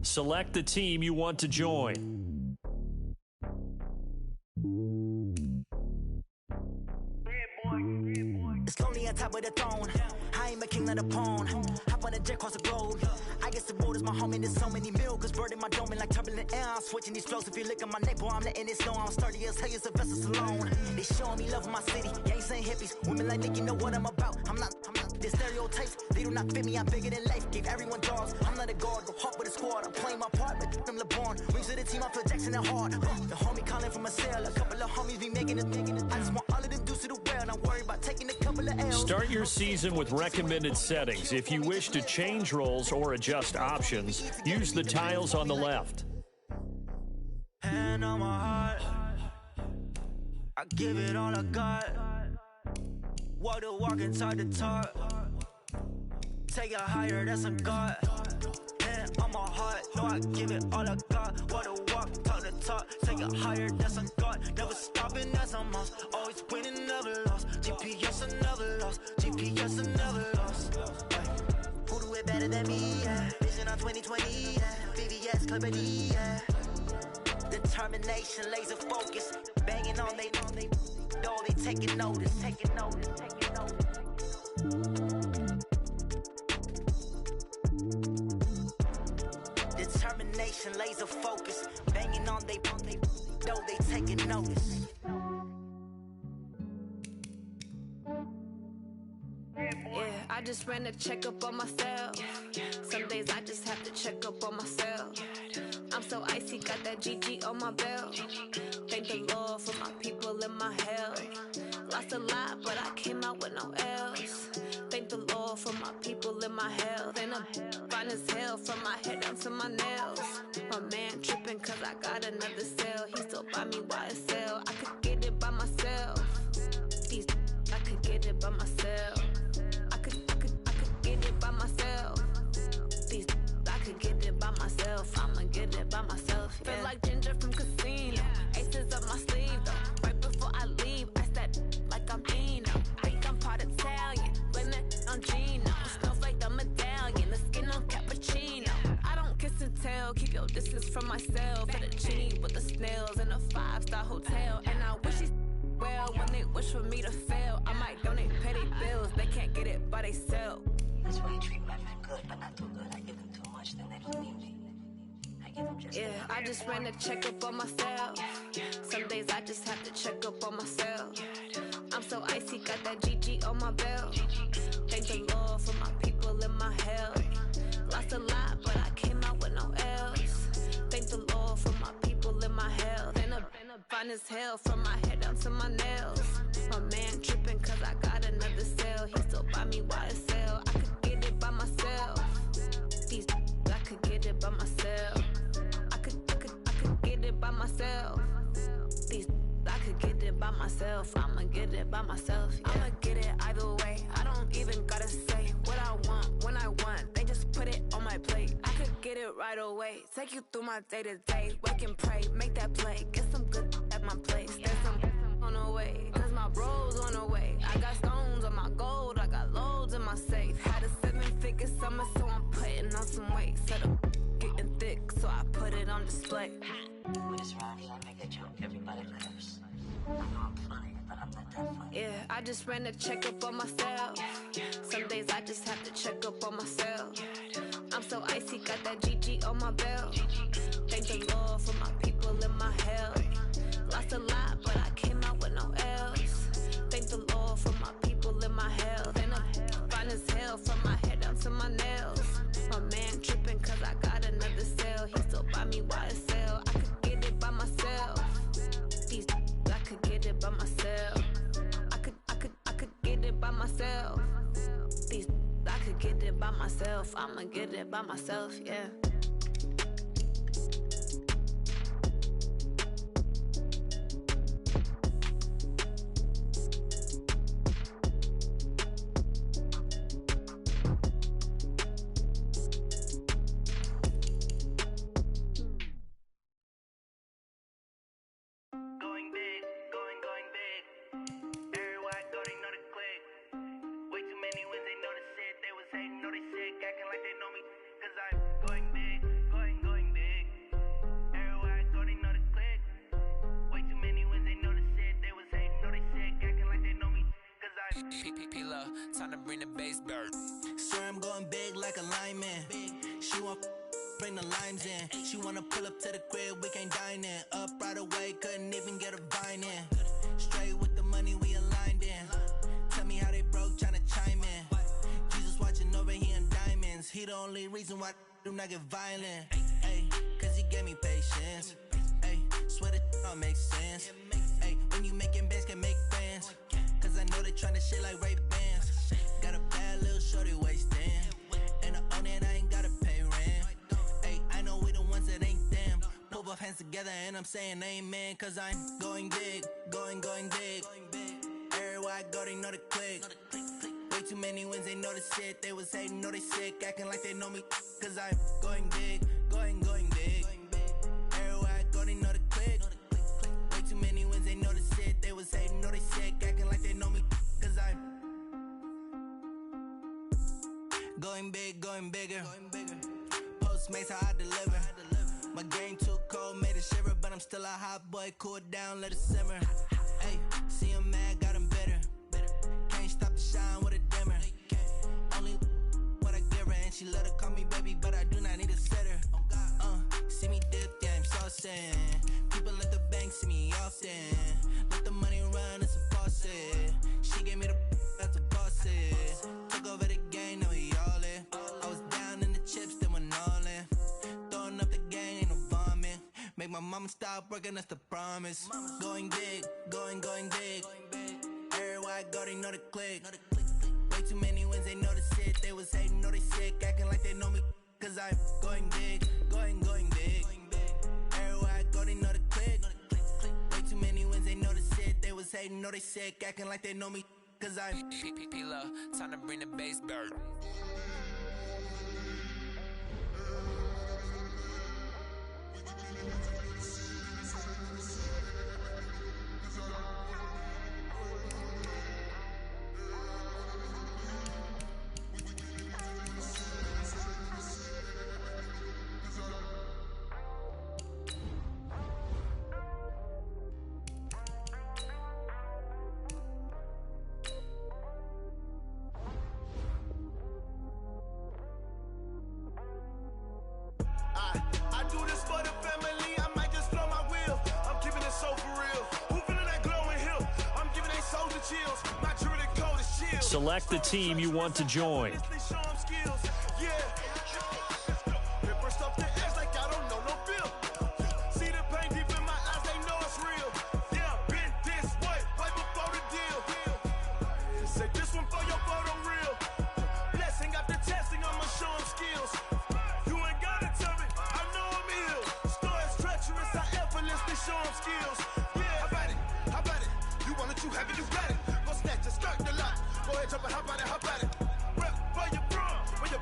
Select the team you want to join. It's lonely on top of the throne. I ain't a king, not a pawn. Hop on a jet across the globe. I guess the world is my home and there's so many milk. Bird in my dome and like turbulent air. I'm switching these flows. If you look at my neck, boy, I'm letting it snow. I'm sturdy as hell as a vessel alone. They showing me love in my city. Gangs ain't hippies. Women like Nick, you know what I'm about. I'm not. The stereotypes, they do not fit me. I'm bigger than life. Gave everyone dogs. I'm not a guard. Go hard with a squad. I'm playing my part, but them LeBron. Rings to the team. I feel Jackson and hard. The homie calling from a cell. A couple of homies be making it. I just want all of them dudes to do well. Not worry about taking a couple of L's. Start your season with recommended settings. If you wish to change roles or adjust options, use the tiles on the left. Hand on my heart, I give it all I got. Walk the walk and talk the talk. Take it higher, that's a God. Hand on my heart, no, I give it all I got. Walk the walk, talk the talk. Take it higher, that's a God. Never stopping, that's a must. Always winning, never lost. GPS, I never lost. GPS, I never lost. Who do it better than me? Yeah. Vision on 2020. Yeah. VVS, Clippity. Yeah. Determination, laser focus. Banging on they know they taking notice. Taking notice. Taking notice. Determination, laser focus. Banging on they know they taking notice. Yeah, I just ran a checkup on myself. Some days I just have to check up on myself. I'm so icy, got that GG on my belt. Thank the Lord for my people and my health. Lost a lot, but I came out with no else. Thank the Lord for my people and my health. And I'm fine as hell from my head down to my nails. My man tripping cause I got another cell. He still buy me YSL. I could get it by myself. These I could get it by myself. I could get it by myself. These I could get it by myself. I'ma get it by myself. Yeah. Feel like Ginger from Casino. Aces up my sleeve though. Right before I leave, I said like I'm Dino. Think I'm part Italian, blend it on Gino. It smells like the medallion, the skin on cappuccino. I don't kiss and tell, keep your distance from myself. Fettuccine with the snails in a 5-star hotel. And I wish he's well when they wish for me to fail. I might donate petty bills, they can't get it by themselves. That's why you treat my friend good, but not too good. I give them too much, then they don't need me. I Yeah, I just ran a checkup on myself. Some days I just have to check up on myself. I'm so icy, got that GG on my belt. Thank the Lord for my people in my health. Lost a lot, but I came out with no else. Thank the Lord for my people in my health. And a fine as hell from my head down to my nails. My man tripping cause I got another cell. He still buy me YSL. I could get it by myself. These I could get it by myself. I could get it by myself. These I could get it by myself. I'ma get it by myself. Yeah. I'ma get it either way. I don't even gotta say what I want when I want. They just put it on my plate. I could get it right away. Take you through my day to day. Wake and pray, make that play. Get some good at my place. There's some on the way, cause my bro's on the way. I got stones on my gold. I got loads in my safe. Had a 7-figure summer, so I'm putting on some weight. Set up getting thick, so I put it on display. When it's around here, I make a joke. Everybody laughs. I know I'm funny, but I'm not that funny. Yeah, I just ran a checkup on myself. Some days I just have to check up on myself. I'm so icy, got that GG on my belt. Thank the Lord for my people in my health. Lost a lot, but I came out with no else. Thank the Lord for my people in my health. And I'm fine as hell from my head down to my nails. My man tripping cause I got another cell. He still buy me YSL. I could get it by myself. These I could get it by myself. I could get it by myself. These I could get it by myself. I'ma get it by myself, yeah. Time to bring the bass bird. Swear I'm going big like a lineman. She want bring the limes in. She wanna pull up to the crib, we can't dine in. Up right away, couldn't even get a vine in. Straight with the money we aligned in. Tell me how they broke, tryna chime in. Jesus watching over here in diamonds. He the only reason why I do not get violent. Ay, cause he gave me patience. Ay, swear that all makes sense. Ay, when you making bands, can make friends. Cause I know they tryna shit like Ray-Bans. Got a bad little shorty wasting. And I own it, I ain't gotta pay rent. Ay, I know we the ones that ain't them. Put both hands together and I'm saying amen. Cause I'm going big, going big. Everywhere I go, they know the click. Way too many wins, they know the shit. They was hating, know they sick, acting like they know me. Cause I'm going big, going big. Everywhere I go, they know the click. Way too many wins, they know the shit. They was hating, know they sick, acting like they know me. Cause I'm going big, going bigger. Postmates how I deliver. My game too cold, made it shiver. But I'm still a hot boy, cool it down, let it simmer. Hey, see him mad, got him bitter. Can't stop the shine with a dimmer. Only what I give her, and she let her call me baby, but I do not need a sitter. See me dip, yeah, I'm saucing. People at the bank see me often. Let the money run, it's a faucet. She gave me the that's a faucet. Took over the game, now we all in. I was down in the chips, then went all in. Throwing up the gang, ain't no vomit. Make my mama stop working, that's the promise. Going big, going big. Everywhere I go, they know the click. Way too many wins, they know the shit. They was hating, know they sick, acting like they know me. Cause I'm going big, going big. Everywhere I go, they know the click. Way too many wins, they know the shit. They was hating, know they sick, acting like they know me. Cause I'm P-P-P-Love, time to bring the bass bird. chills. My jewelry coat is chill. Select the team you want to join.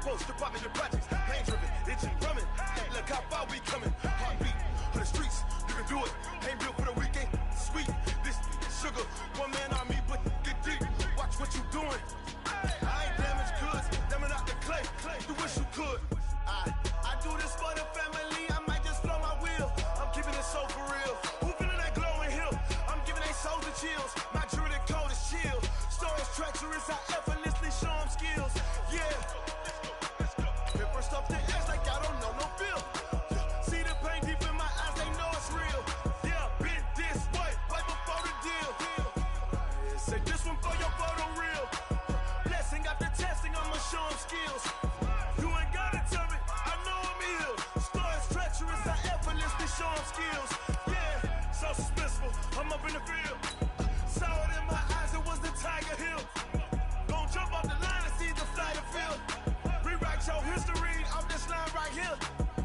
Department your projects, pain driven, itching, drumming. Hey, look how far we coming. Heartbeat on the streets, you can do it. Ain't built for the weekend, sweet. This sugar, one man army, but get deep. Watch what you doing. I ain't damaged goods, damn out the clay. You wish you could. I do this for the family. I might just blow my wheel. I'm keeping it so for real. Who feeling that glowing hill? I'm giving they souls the chills. My jewelry coat is chill. Stories treacherous, I effortlessly show them skills. Yeah. Stuff the edge like I don't know no feel. See the pain deep in my eyes, they know it's real. Yeah, been this way, right before the deal. Say this one for your photo real. Blessing after testing, I'ma show them skills. You ain't gotta tell me, I know I'm ill. Stories treacherous, I effortlessly show them skills. Yeah, so suspenseful, I'm up in the field. Saw it in my eyes, it was the Tiger Hill. Gon' jump off the line and see the flight of field. Rewrite your history. This line right here,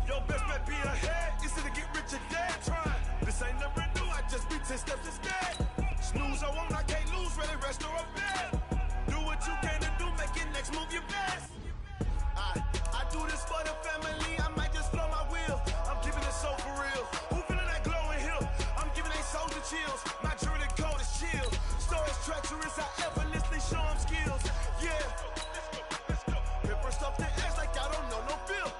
your best bet be ahead. It's to get rich or dead trying. This ain't never new, I just be 10 steps instead. Snooze, I won't, I can't lose, ready, rest or a bed. Do what you can to do, make it next move your best. I do this for the family, I might just blow my wheel. I'm keeping it so for real. Who feeling that glowing hill? I'm giving they souls the chills. My jewelry coat is chill. Stories treacherous, I effortlessly show them skills. Yeah. Paper stuff the edge like I don't know no feel.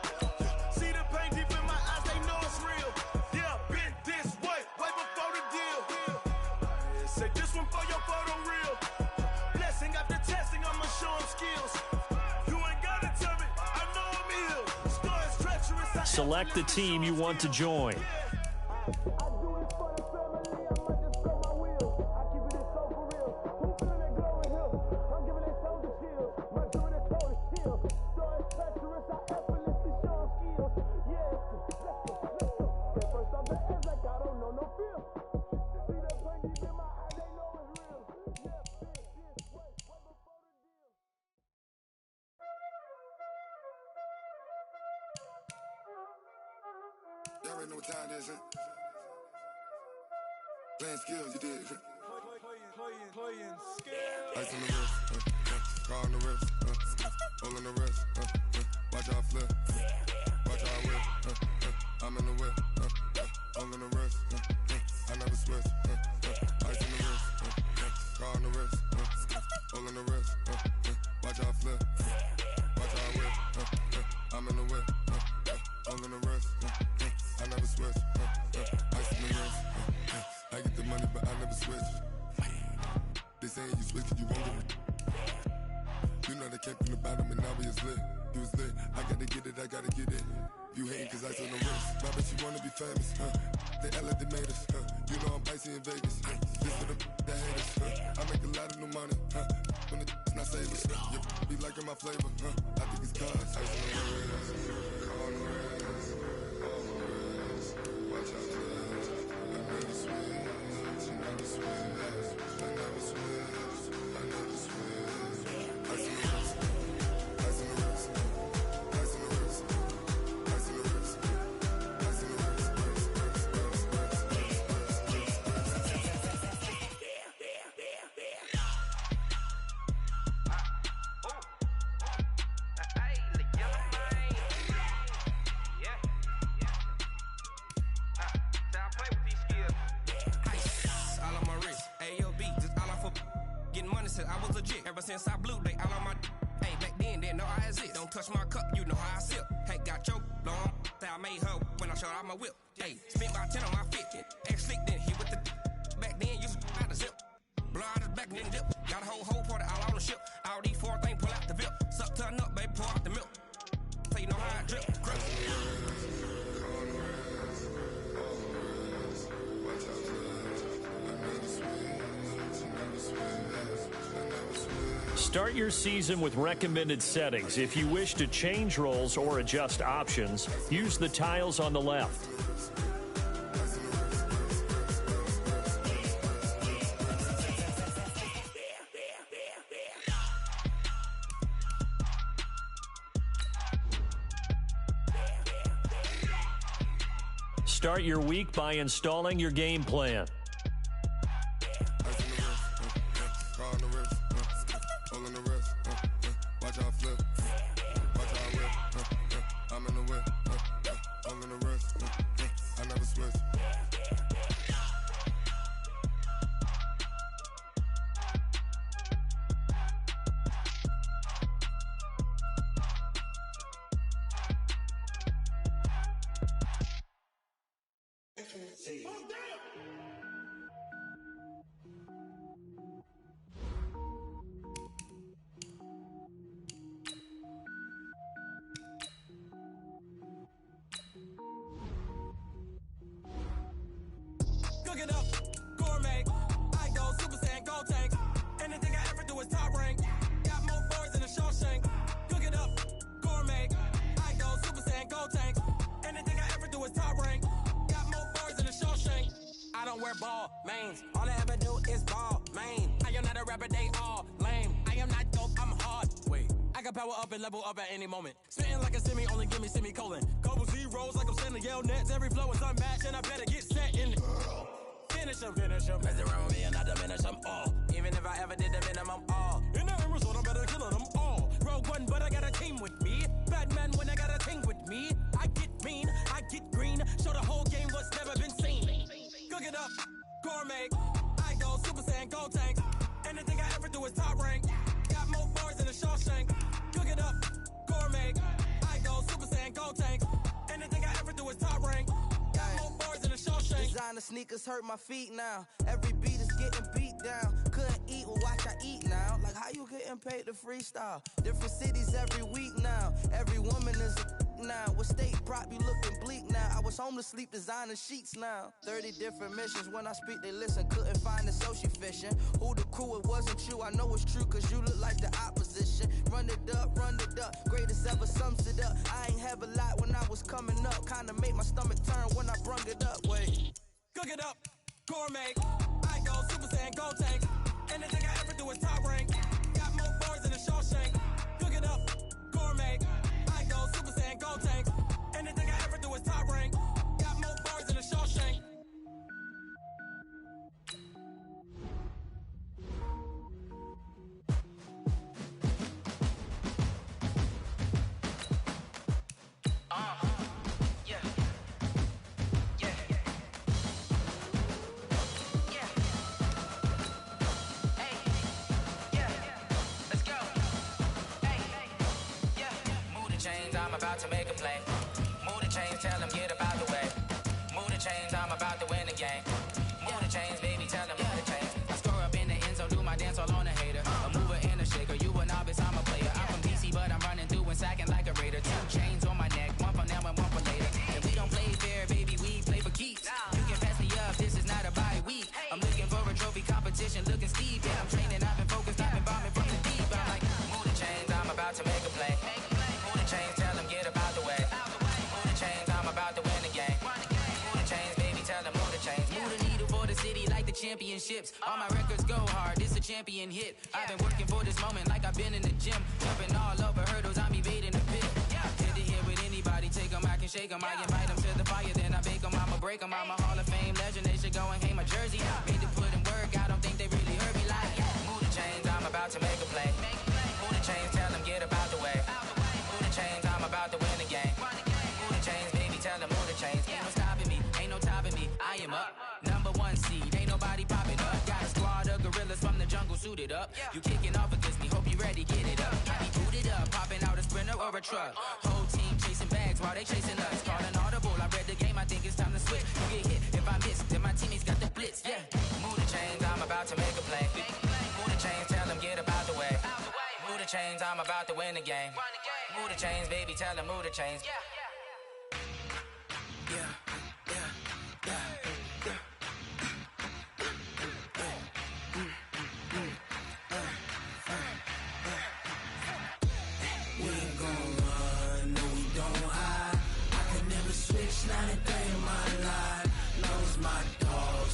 See the pain deep in my eyes, they know it's real. Yeah, been this way, right before the deal. Say this one for your photo real. Blessing after testing, I'ma show them skills. You ain't gotta tell me, I know I'm ill. Stories treacherous. Select the team you want to join. Y'all already know what time it is, huh? Playing skills, you did, huh? Playing skills. Ice on the wrist, car on the wrist, hole in the wrist, watch how I flip, watch how I whip, I'm in the whip, hole in the wrist, I never switch, ice on the wrist, car on the wrist, hole in the wrist, watch how I flip, watch how I whip, I'm in the whip, hole in the wrist, I never switch, ice on the wrist, I get the money but I never switch. They saying you switch it, you won't get it. You know they came from the bottom and now we is lit. You was lit, I gotta get it, I gotta get it. You hating cause I on the wrist. My bitch, you wanna be famous, They act like they made us, You know I'm icy in Vegas, This for the that hate us, I make a lot of new money, When the not savers, be liking my flavor, I think it's cause ice on the wrist, on the wrist, on the wrist. Watch out, I never switch, I never switch. I never switch, I never switch. Ice in the wrist, ice in the wrist, ice in the wrist, ice in the wrist, ice in the wrist, I was legit ever since I blew they all on my. Hey, back then didn't know I exist. Don't touch my cup, you know how I sip. Hey, got your long that I made her when I showed out my whip. Hey, spent about 10 on my fit. X slick then hit with the. Back then used to out the zip. Blow out his back then dip. Got a whole party all on the ship. All these four things pull out the VIP. Suck turn up, baby, pour out the milk. So you know how I drip. Grip. Watch out, I never switch, I never switch. Start your season with recommended settings. If you wish to change roles or adjust options, use the tiles on the left. Start your week by installing your game plan. Cook it up, gourmet. I go Super Saiyan, gold tank. Anything I ever do is top rank. Got more boys than a Shawshank. Cook it up, gourmet. I go Super Saiyan, gold tank. Anything I ever do is top rank. Got more boys than a Shawshank. I don't wear ball mains. All I ever do is ball main. I am not a rapper, they all lame. I am not dope, I'm hard. Wait, I can power up and level up at any moment. Spitting like a semi, only give me semicolon. Couple zeros like I'm sending yell nets. Every flow is unmatched and I better get set in. Finish them. Mess around with me and I diminish them all. Even if I ever did the minimum all. In the end result, I'm better killing them all. Rogue One, but I got a team with me. Batman when I got a team with me. I get mean, I get green. Show the whole game what's never been seen. Cook it up, gourmet. I go Super Saiyan, gold tank. Anything I ever do is top rank. Got more bars than a Shawshank. Cook it up, gourmet. I go Super Saiyan, gold tank. Anything I ever do is top rank. Got more bars than a Shawshank. Designer sneakers hurt my feet now. Every beat is getting beat down. Couldn't eat, well watch I eat now. Like how you getting paid to freestyle? Different cities every week now. Every woman is a now. With state prop, you looking bleak now. I was home to sleep, designer sheets now. 30 different missions. When I speak, they listen. Couldn't find it, so she fishing. Who the crew, it wasn't you. I know it's true, cause you look like the opposition. Run it up. Greatest ever sums it up. I ain't have a lot when I was coming up. Kinda made my stomach turn when I brung it up. Wait. Cook it up, gourmet. I go Super Saiyan, gold tank. Anything I ever do is top rank. Got more bars than a Shawshank. Cook it up, gourmet. I go Super Saiyan, gold tank. Anything I ever do is top rank. Got more bars than a Shawshank. I'm about to make a play. Move the chains, tell them get about the way. Move the chains, I'm about to win the game. Move the chains, baby, tell them move the chains. I score up in the end zone, do my dance all on a hater. A mover and a shaker, you a novice, I'm a player. I'm from DC, but I'm running through and sacking like a raider. 2 chains on my neck, one for now and one for later. And we don't play fair, baby, we play for keeps. You can pass me up, this is not a bye week. I'm looking for a trophy competition, looking steep. Yeah, I'm training, I've been focused, I've been bombing from the deep. I'm like, move the chains, I'm about to make a play. Move the chains, tell them get about the way. Move the chains, I'm about to win the game. Move the chains, baby, tell them move the chains. Move the needle for the city like the championships. All my records go hard, this a champion hit. I've been working for this moment like I've been in the gym. Jumping all over hurdles, I'm evading the pit. Hit to hit with anybody, take them, I can shake them. I invite them to the fire, then I bake them. I'ma break them, I'm a Hall of Fame legend. They should go and hang my jersey. Made to put in work, I don't think they really heard me like. Move the chains, I'm about to make a play. Move the chains, tell them get about the way. Move the chains, I'm about to win the game. Move the chains, baby, tell them move the chains. Ain't no stopping me, ain't no topping me. I am up, #1 seed, ain't nobody popping up. Got a squad of gorillas from the jungle suited up. You kicking off against me, hope you ready, get it up. I be booted up, popping out a Sprinter or a truck. Whole team chasing bags while they chasing us. Calling audible, I read the game, I think it's time to switch. You get hit, if I miss, then my teammates got the blitz, yeah. Move the chains, I'm about to make a play. Move the chains, tell them get about the way. Move the chains, I'm about to win the game. Move the chains, baby, tell them move the chains.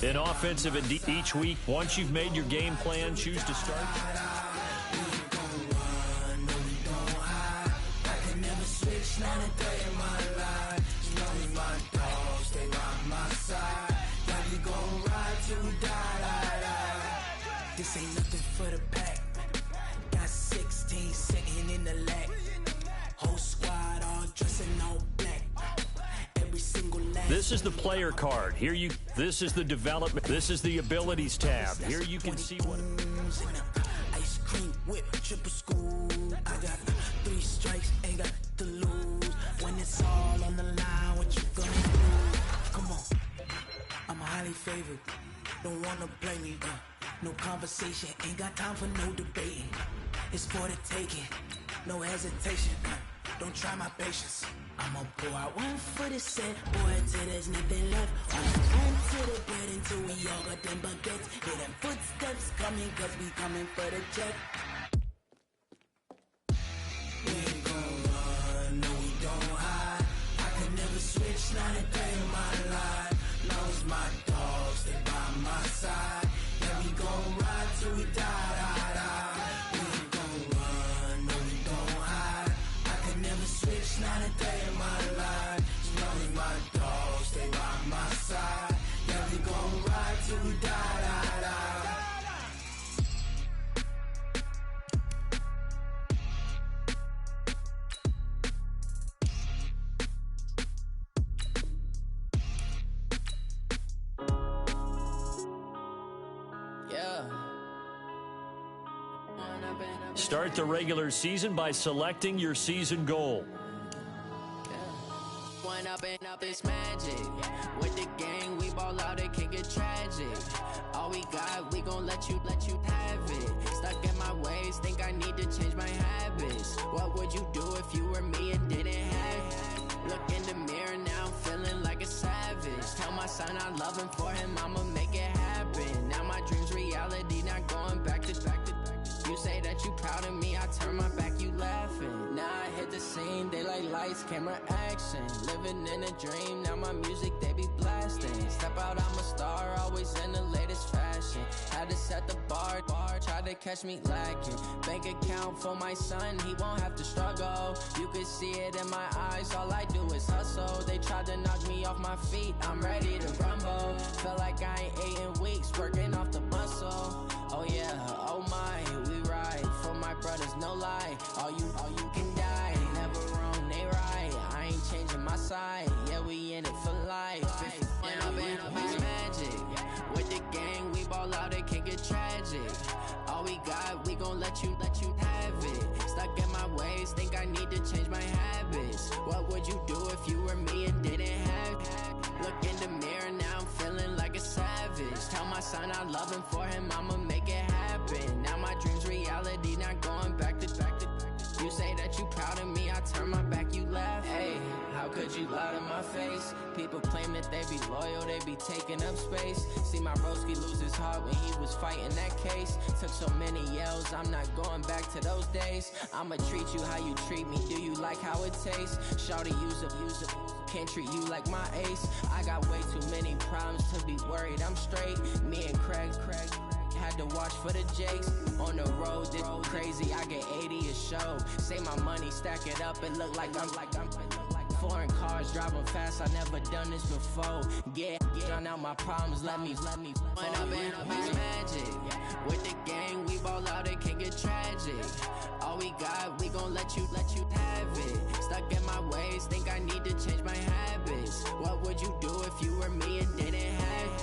in offensive and each week. Once you've made your game plan, choose to start. This ain't nothing for the pack. Got 16 sitting in the lag. Whole squad all dressing all black. Every single last. This is the player card. This is the development. This is the abilities tab. Here you can see what. Ice cream whip, triple school. I got 3 strikes, ain't got to lose. When it's all on the line, what you gonna do? Come on, I'm highly favored. Don't wanna blame me. No conversation, ain't got time for no debating. It's for the taking, no hesitation. Don't try my patience. I'ma pour out one for the set, boy, till there's nothing left. Run to the bed until we all got them baguettes. Hear them footsteps coming, cause we coming for the check. We ain't gon' run, no we don't hide. I can never switch, not a day in my life. Long as my dogs, they by my side. Yeah, we gon' ride till we die, die, die. We ain't gon' run, no we don't hide. I can never switch, not a day in my life. As long as my dogs stay by my side. Yeah, we gon' ride till we die, die, die. Start the regular season by selecting your season goal. One up and up is magic. With the gang, we ball out, it can get tragic. All we got, we gon' let you have it. Stuck in my ways, think I need to change my habits. What would you do if you were me and didn't have it? Look in the mirror now, I'm feeling like a savage. Tell my son I love him, for him I'ma make it happen. Now my dream's reality, not going back to. You say that you proud of me, I turn my back, you laughing. Now I hit the scene, they like lights, camera, action. Living in a dream, now my music, they be blasting. Step out, I'm a star, always in the latest fashion. Had to set the bar, try to catch me lacking. Bank account for my son, he won't have to struggle. You can see it in my eyes, all I do is hustle. They tried to knock me off my feet, I'm ready to rumble. Feel like I ain't ate in weeks, working off the muscle. Oh yeah, oh my, we ride for my brothers, no lie. All you can die, never wrong, they right. I ain't changing my side, yeah, we in it for life. It's magic. With the gang, we ball out, it can get tragic. All we got, we gon' let you have it. Stuck in my ways, think I need to change my habits. What would you do if you were me and didn't have it? Look in the mirror now, I'm feeling like a savage. Tell my son I love him, for him I'ma make it happen. Now my dream's reality, not going back to. You say that you proud of me, I turn my back, you laugh. Hey, how could you lie to my face? People claim that they be loyal, they be taking up space. See my broski lose his heart when he was fighting that case. Took so many yells, I'm not going back to those days. I'ma treat you how you treat me, do you like how it tastes? Shawty, use it, can't treat you like my ace. I got way too many problems to be worried, I'm straight. Me and Craig had to watch for the Jakes. On the road, this crazy, I get 80 a show. Say my money, stack it up, it look like I'm foreign cars, driving fast, I never done this before. Get drown out my problems, let me One up and up is magic. With the gang, we ball out, it can get tragic. All we got, we gon' let you have it. Stuck in my ways, think I need to change my habits. What would you do if you were me and didn't have it?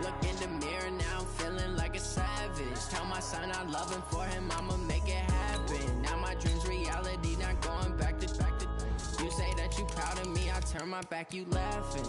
Look in the mirror now, I'm feeling like a savage. Tell my son I love him, for him I'ma make it happen. Now my dream's reality, not going back to. You say that you proud of me, I turn my back, you laughing.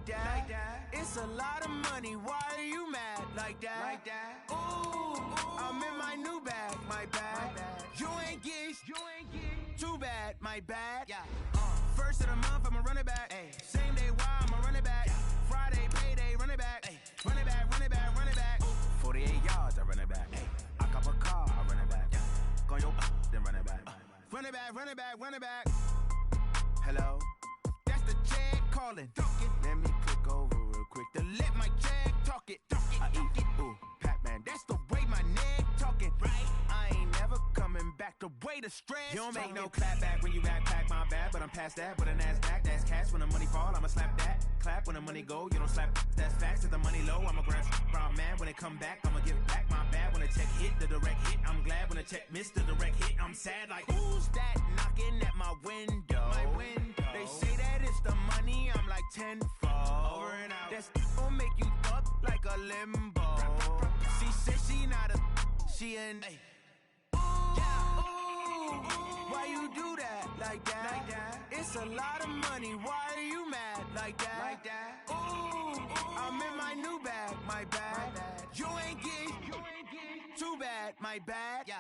that. It's a lot of money, why are you mad like that? Ooh, I'm in my new bag, my bad. You ain't geek, too bad, my bad. First of the month, I'ma run it back. Same day, why I'ma run it back. Friday, payday, run it back. Run it back, run it back, run it back. 48 yards, I run it back. I cop a car, I run it back. Go your then run it back. Run it back, run it back, run it back. Hello, that's the check calling. Let me click over real quick to let my check talk it. I eat it, ooh, Pac-Man, that's the way my neck talking. Right, I ain't never coming back. The way the stress. You don't make no clap back when you backpack, my bad, but I'm past that. With a NASDAQ, that's cash. When the money fall, I'ma slap that. Clap when the money go, you don't slap. That's facts. If the money low, I'ma grab brown man. When it come back, I'ma give back my bad. When the check hit, the direct hit. I'm glad when the check missed the direct hit. I'm sad like, who's that knocking at my window? My window. They say that it's the money, I'm like tenfold. Over and out. That's gon' make you up like a limbo. She said she not a, she an. Why you do that like that? It's a lot of money, why are you mad like that? Ooh, I'm in my new bag, my bad. You ain't geek, too bad, my bad.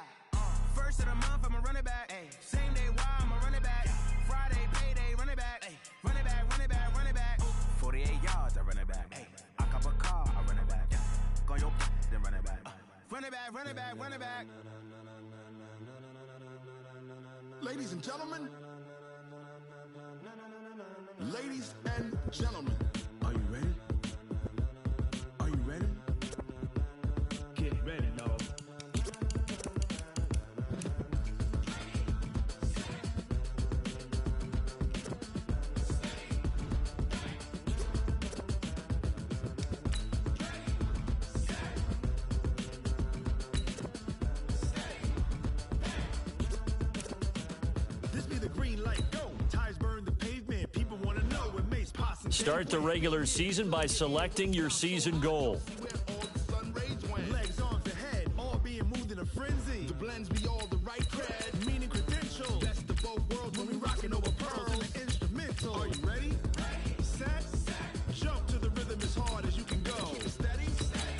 First of the month, I'ma run it back. Same day, why I'ma run it back. Friday, payday, run it back. Run it back, run it back, run it back. 48 yards, I run it back. I cop a car, I run it back. Go your then run it back. Run it back, run it back, run it back. Ladies and gentlemen, ladies and gentlemen, are you ready? Are you ready? Get ready, dog. Start the regular season by selecting your season goal. Legs, arms, ahead, all being moved in a frenzy. The blends be all the right cred, meaning credentials. Best of both worlds when we rocking over pearls and the instrumental. Are you ready? Set, jump to the rhythm as hard as you can go. Steady,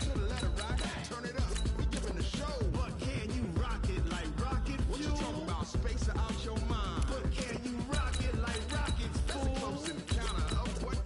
to the letter right, turn it up. We giving the show. But can you rock it like rocket fuel? What you talking about? Space out your mind. But can you rock it like rockets, fool? That's a close encounter of what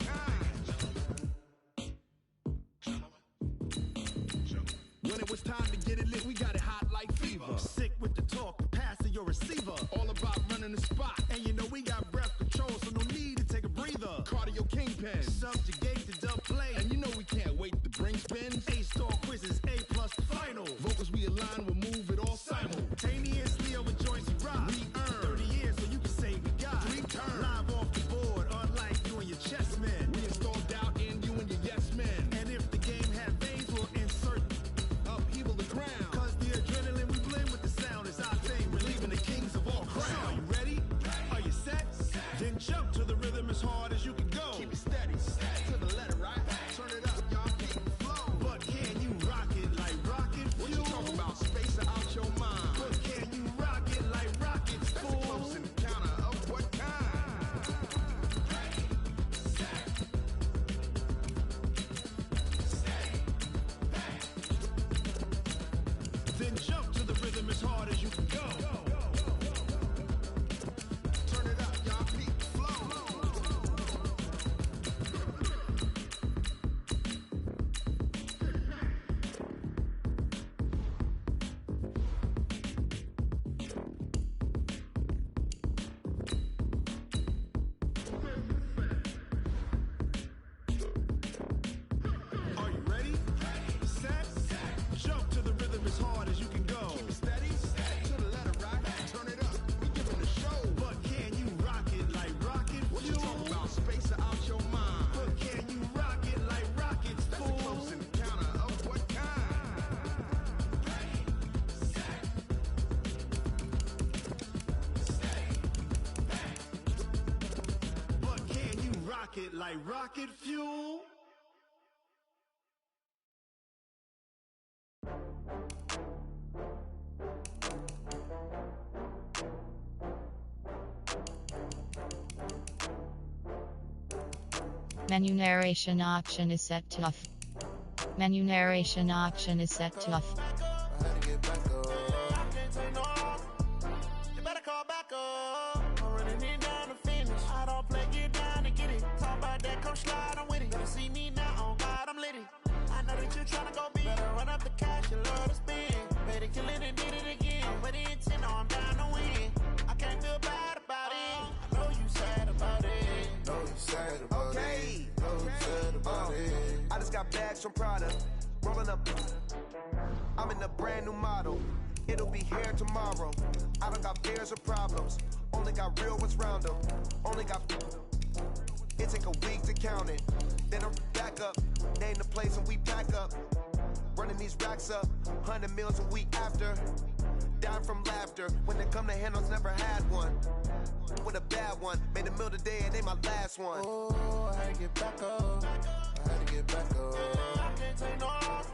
when it was time to get it lit, we got it hot like fever. Sick with the talk, pass to your receiver. All about running the spot. And you know we got breath control, so no need to take a breather. Cardio kingpin, subjugate the dub play. And you know we can't wait to bring spins. A-star quizzes, A-plus final. Vocals we align, we'll move it all simultaneously over joints we rock. We earn 30 years, so you can say we got 3 turns. Live off the board, unlike you and your chess men. We install doubt in you and your yes men. And if the game had veins, we'll insert upheaval the ground. Cause the adrenaline we blend with the sound is our thing. Relieving the kings of all crowns. So are you ready? Are you set? Then jump to the rhythm as hard as you can go. Keep it steady, to the letter right. Turn it up, y'all keep it flow. But can you rock it like rocket fuel? What you talking about? Space out your mind. But can you rock it like rockets, fool? That's a close encounter of what kind? Then jump to the rhythm as hard as you can go. Turn it up, y'all keep it flow. Are you ready? Set, jump to the rhythm as hard as you can go. Keep it steady, to the letter right. Turn it up, we giving the show. But can you rock it like rocket fuel? What you talking about? Space out your mind. But can you rock it like rockets, fool? That's a close encounter of what kind? But can you rock it like rocket fuel? Menu narration option is set to off. Menu narration option is set to off. I had to get back up. I can't take no off. You better call back up. I'm running it down to finish. I don't play, get down to get it. Talk about that, come slide, I'm with it. Better see me now, on God, I'm lit it. I know that you tryna go big. Better run up the cash, you love to spend. Better kill it and did it again. But the intent, no, I'm down to win. I can't feel bad about it. I know you sad about it. Know you sad about it. Know you sad about it. I just got bags from Prada, rolling up. I'm in a brand new model. It'll be here tomorrow. I don't got fears or problems. Only got real ones round them. Only got. It take a week to count it. Then I'm back up. Name the place and we pack up. Running these racks up. 100 meals a week after. Down from laughter. When they come to handles, never had one. With a bad one. Made a meal today and they my last one. Oh, I had to get back up. I had to get back up. I can't take no off.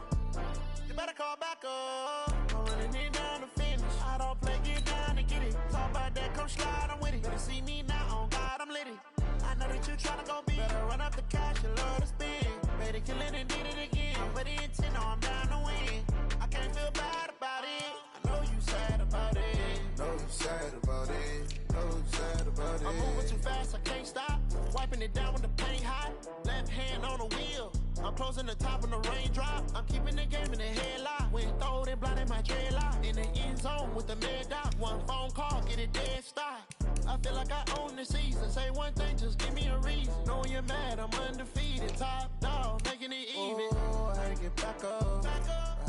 You better call back up. I'm running it down to finish. I don't play, get down to get it. Talk about that, come slide, I'm with it. Better see me now, on God, I'm lit it. I know that you tryna go big. Better run up the cash, you love to spend. Better kill it and did it again. But the intent, no, I'm down to win. I can't feel bad about it. I know you sad about it. Know you sad about it. Know you sad about it. I'm moving too fast, I can't stop. Wiping it down when the paint hot. Left hand on the wheel. I'm closing the top when the raindrop. I'm keeping the game in the headlock. When throw it blind in my dreadlock. In the end zone with the mid dot. One phone call, get it dead stop. I feel like I own the season. Say one thing, just give me a reason. Knowing you're mad, I'm undefeated. Top dog, making it even. Oh, I had to get back up. I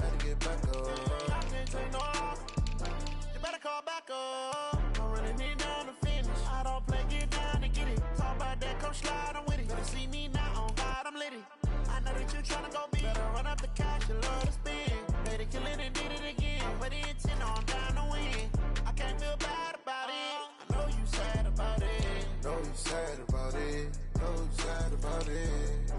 had to get back up. I can't take no off. You better call back up. I'm running it down to finish. I don't play, get down to get it. Talk about that, come slide, I'm with it. Better see me now, on God, I'm lit it. I know that you tryna go big. Better run up the cash, you love to spend. Better kill it and did it again. But the intent, no, I'm down to win. I can't feel bad about it. I know you sad about it. Know you sad about it. Know you sad about it.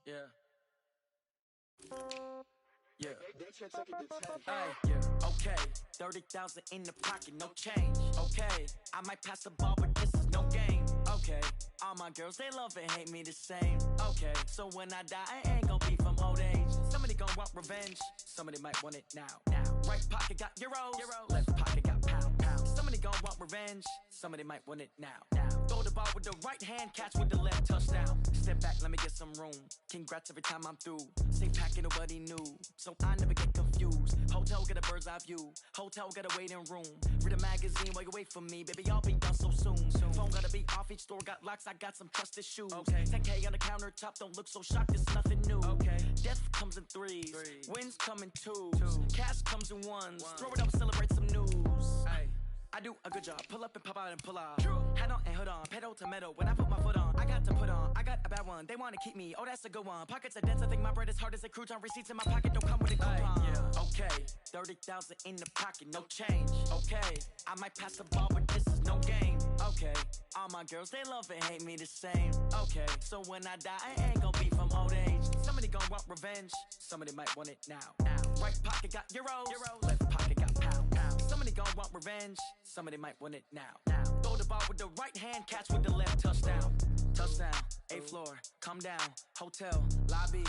Yeah. Hey, yeah, okay. 30,000 in the pocket, no change. Okay, I might pass the ball, but this is no game. Okay, all my girls, they love and hate me the same. Okay, so when I die, I ain't gon' be from old age. Somebody gon' want revenge, somebody might want it now. Right pocket got euros, left pocket got pound. Somebody gon' want revenge, somebody might want it now. Throw the ball with the right hand, catch with the left, touchdown. Step back, let me get some room. Congrats every time I'm through. Stay packing, nobody knew, so I never get confused. Hotel get a bird's eye view, hotel got a waiting room. Read a magazine while you wait for me, baby, I'll be done so soon. Phone gotta be off, each store got locks, I got some trusted shoes. 10K on the countertop, don't look so shocked, it's nothing new. Death comes in threes, wins come in twos, cash comes in ones. Throw it up, celebrate some news. I do a good job, pull up and pop out and pull out. Head on and hood on, pedal to metal. When I put my foot on, I got to put on. I got a bad one, they wanna keep me, oh that's a good one. Pockets are dense, I think my bread is hard as a crouton. Receipts in my pocket don't come with a coupon. Okay, 30,000 in the pocket, no change. Okay, I might pass the ball, but this is no game. Okay, all my girls, they love and hate me the same. Okay, so when I die, I ain't gon' be from old age. Somebody gon' want revenge, somebody might want it now. Right pocket got euros, left pocket got pound. Somebody gon' want revenge, somebody might want it now. Throw the ball with the right hand, catch with the left, touchdown. Touchdown, 8th floor, come down, hotel, lobby.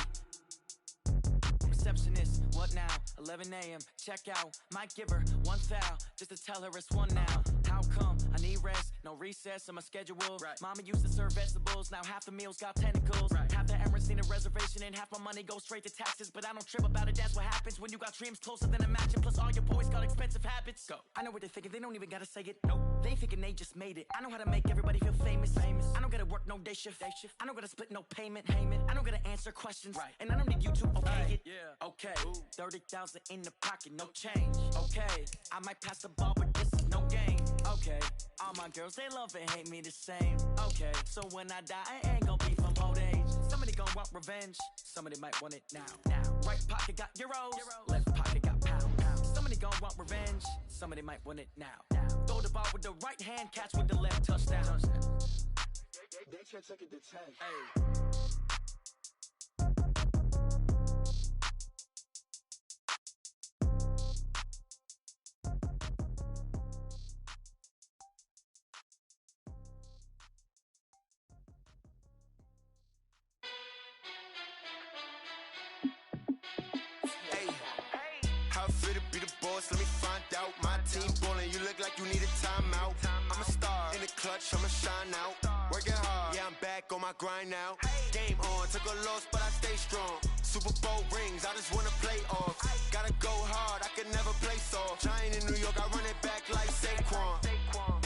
Receptionist, what now? 11 a.m. Check out. Might give her one foul just to tell her it's one now. How come? I need rest, no recess in my schedule. Mama used to serve vegetables, now half the meals got tentacles. Half the Emirates need a reservation and half my money goes straight to taxes. But I don't trip about it, that's what happens when you got dreams closer than a match. And plus all your boys got expensive habits. Go. I know what they're thinking, they don't even gotta say it. Nope. They thinking they just made it. I know how to make everybody feel famous. I don't gotta work no day shift. I don't gotta split no payment. I don't gotta answer questions. And I don't need you to okay it. Okay, 30,000 in the pocket, no change. Okay, I might pass the ball, but this is no game. Okay, all my girls, they love and hate me the same. Okay, so when I die, I ain't gon' be from old age. Somebody gon' want revenge, somebody might want it now. Right pocket got euros, left pocket got pound. Somebody they gon' want revenge. Somebody might win it now. Throw the ball with the right hand, catch with the left, touchdown. They can't take it to 10. Hey. How fit to be the boss? Let me find out. My team ballin', you look like you need a timeout. I'm a star in the clutch, I'ma shine out. Working hard, yeah, I'm back on my grind now. Game on, took a loss, but I stay strong. Super Bowl rings, I just wanna play off. Gotta go hard, I can never play soft. Giant in New York, I run it back like Saquon.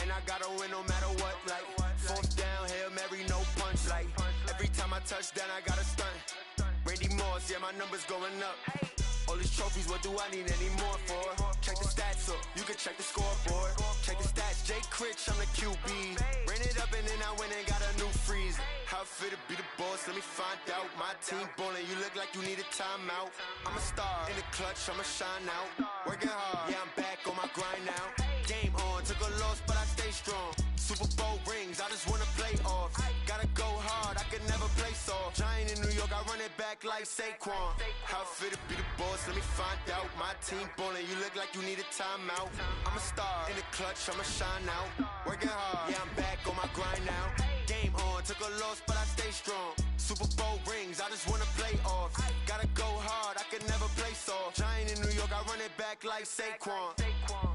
And I gotta win no matter what, like fourth down, Hail Mary, no punch. Like every time I touch down, I gotta stunt. Randy Moss, yeah, my numbers going up. All these trophies, what do I need any more for? Check the stats up, you can check the scoreboard. Check the stats, Jay Critch, I'm the QB. Ran it up and then I went and got a new freeze. How fit to be the boss, let me find out. My team ballin', you look like you need a timeout. I'm a star in the clutch, I'ma shine out. Working hard, yeah, I'm back on my grind now. Game on, took a loss, but I stay strong. Super Bowl rings, I just wanna play off. Gotta go hard, I can never play soft. Giant in New York, I run it back like Saquon. How fit to be the boss, let me find out. My team ballin', you look like you need a timeout. I'm a star in the clutch, I'ma shine out. Working hard, yeah, I'm back on my grind now. Game on, took a loss, but I stay strong. Super Bowl rings, I just wanna play off. Gotta go hard, I can never play soft. Giant in New York, I run it back like Saquon.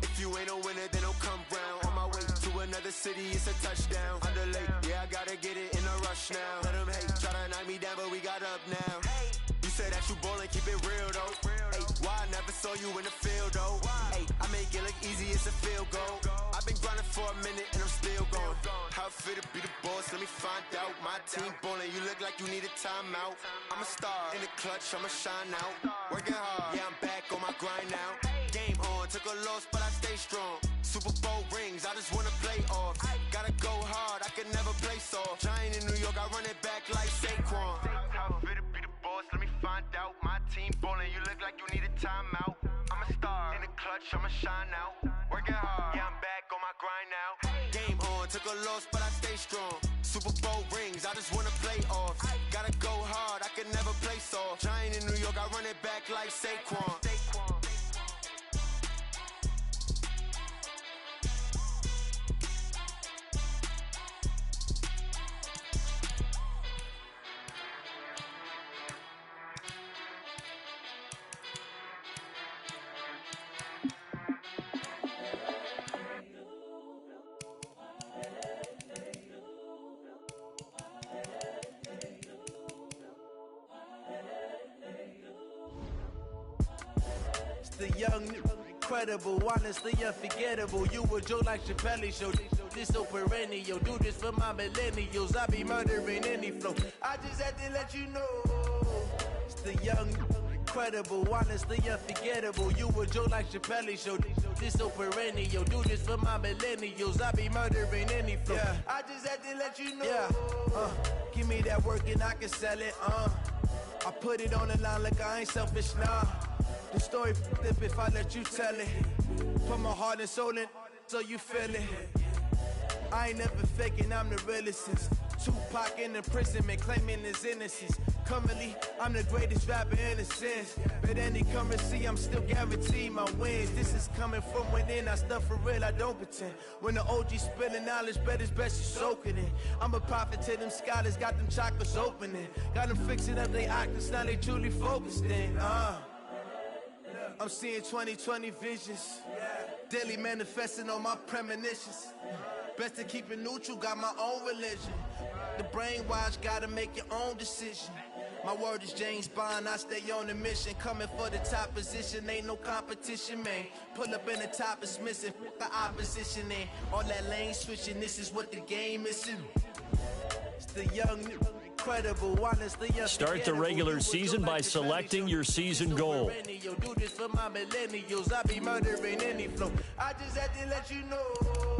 If you ain't a winner, then don't come round. On my way to another city, it's a touchdown. Underlay, yeah, I gotta get it in a rush now. Let them hate, try to knock me down, but we got up now. You say that you ballin', keep it real though. Hey, why I never saw you in the field though? Hey, I make it look easy, it's a field goal. I've been grinding for a minute and I'm still going. How fit to be the boss, let me find out. My team ballin', you look like you need a timeout. I'm a star in the clutch, I'ma shine out. Working hard, yeah, I'm back on my grind now. Game on, took a loss, but I stay strong. Super Bowl rings, I just wanna play off. Gotta go hard, I can never play soft. Giant in New York, I run it back like Saquon. How fit to be the boss, let me find out. My team ballin', you look like you need a timeout. I'm a star in the clutch, I'ma shine out. Working hard, yeah, I'm back on my grind now. Game on, took a loss, but I stay strong. Super Bowl rings, I just wanna play off. Gotta go hard, I can never play soft. Giant in New York, I run it back like Saquon. The young, incredible, honestly unforgettable. You a Joe like Chappelle show. This so perennial. Do this for my millennials. I be murdering any flow. I just had to let you know. It's the young, incredible, honestly unforgettable. You a Joe like Chappelle show. This so perennial. Do this for my millennials. I be murdering any flow. Yeah. I just had to let you know. Yeah. Give me that work and I can sell it. I put it on the line like I ain't selfish, nah. The story flip if I let you tell it. Put my heart and soul in so you feel it. I ain't never faking, I'm the realest since Tupac in imprisonment, claiming his innocence. Currently, I'm the greatest rapper in a sense. But any currency, I'm still guaranteed my wins. This is coming from within, I stuff for real, I don't pretend. When the OG spilling knowledge, bet it's best you soak it in. I'm a prophet to them scholars, got them chakras opening. Got them fixing up they octaves, now they truly focused in. I'm seeing 2020 visions. Daily manifesting on my premonitions. Best to keep it neutral, got my own religion. The brainwash, gotta make your own decision. My word is James Bond, I stay on the mission. Coming for the top position, ain't no competition, man. Pull up in the top, it's missing, the opposition in. All that lane switching, this is what the game is in. It's the young, incredible, honestly. Start the regular season by selecting your season goal. Do this for my millennials, I be murdering any flow. I just had to let you know.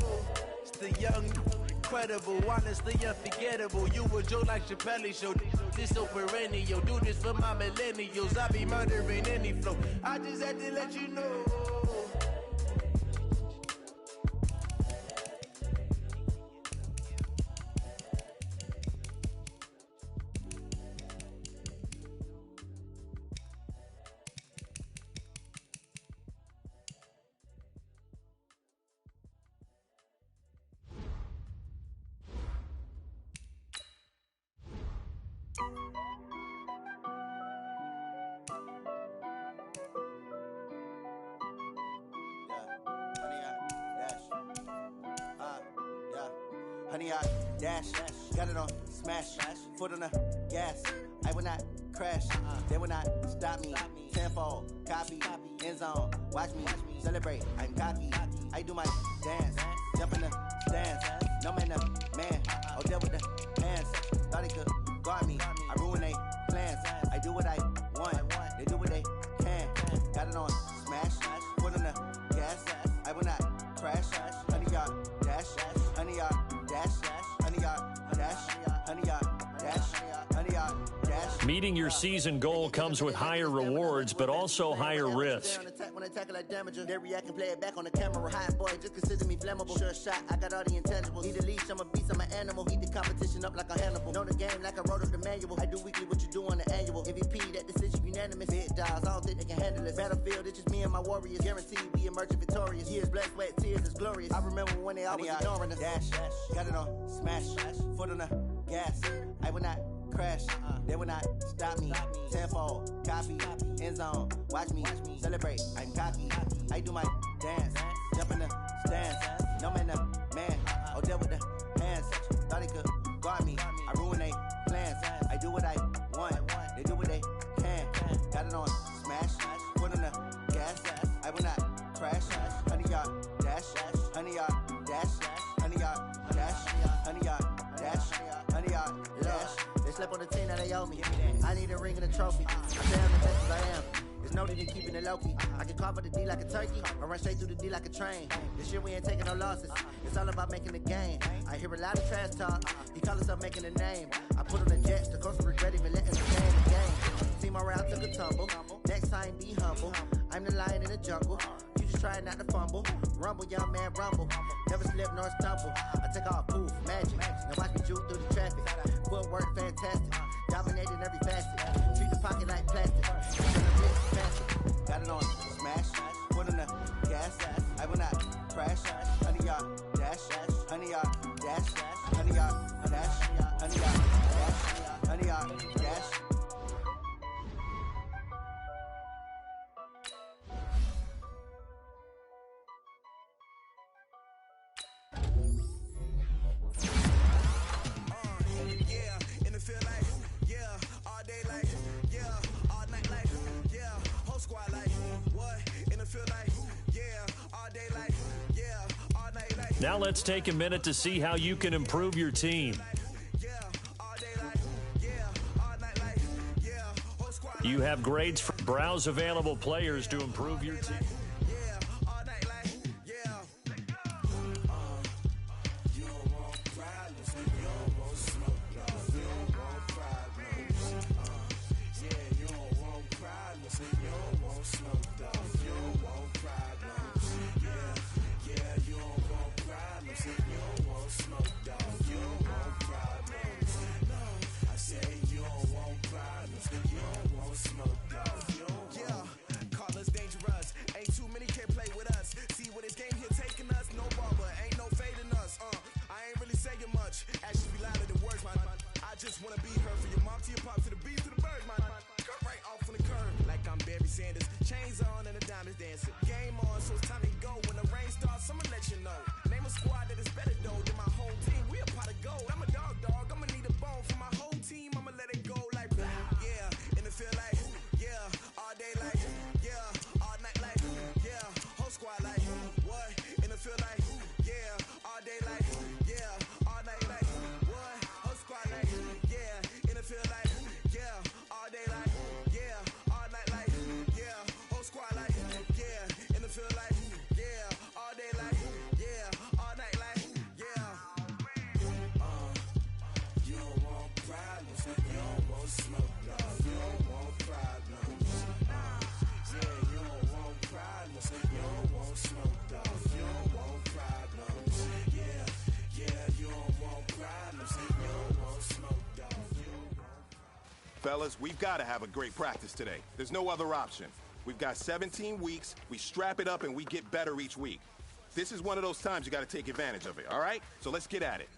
It's the young, incredible, honestly unforgettable. You a Joe like Chappelle show. This so perennial. Do this for my millennials, I be murdering any flow. I just had to let you know. Honey, I dash, got it on smash, foot on the gas. I will not crash, they will not stop me. Tenfold, copy, end zone, watch me celebrate. I'm cocky, I do my dance, jump in the stands. No man, the man, oh, deal with the hands. Thought he could guard me, I ruin they plans. I do what I want, they do what they can. Got it on smash, foot on the gas. I will not crash, honey, y'all dash, honey, y'all dash, honey, y'all dash, honey, y'all dash, honey, y'all dash. Meeting your season goal comes with higher rewards, but also higher risk. When I tackle like damager, they react and play it back on the camera. Hot boy, just consider me flammable. Sure shot, I got all the intangibles. Need a leash, I'm a beast, I'm an animal. Heat the competition up like a Hannibal. Know the game like I wrote up the manual. I do weekly what you do on the annual. MVP, that decision unanimous. Big dogs, I don't think they can handle it. Battlefield, it's just me and my warriors. Guaranteed we emerging victorious. Years, blood, sweat, tears, it's glorious. I remember when they always ignoring us. Dash, got it on smash, foot on the gas. I will not crash, they will not stop me. Tenfold, copy, end zone, watch me celebrate. I'm cocky, I do my dance, jump in the stands. No man, the man, oh, deal with the hands. Thought he could guard me, I ruin they plans. I do what I want, they do what they can. Got it on smash, foot on the gas. I will not crash, honey, y'all dash, honey, y'all dash, honey, y'all dash, honey, y'all dash, honey, y'all dash. They slept on the team that they owe me. I need a ring and a trophy. I say I'm the best as I am. It's no need in keeping it low-key. I can carve up the D like a turkey, or run straight through the D like a train. This year we ain't taking no losses. It's all about making the game. I hear a lot of trash talk. He call us up making a name. I put on the jets. The coach regret even letting us stay in the game. Team around took a tumble. Next time be humble. I'm the lion in the jungle. You just try not to fumble. Rumble, young man, rumble. Never slip nor stumble. I take off, poof, magic. Now watch me juke through the traffic. Footwork fantastic. Dominating every facet. Treat the pocket like plastic. Got it on smash. Foot on the gas. I will not crash. Honey, y'all dash. Honey, y'all dash. Honey, y'all dash. Honey, y'all dash. Honey, y'all dash. Now let's take a minute to see how you can improve your team. You have grades for browse available players to improve your team. Fellas, we've got to have a great practice today. There's no other option. We've got 17 weeks, we strap it up, and we get better each week. This is one of those times you got to take advantage of it, all right? So let's get at it.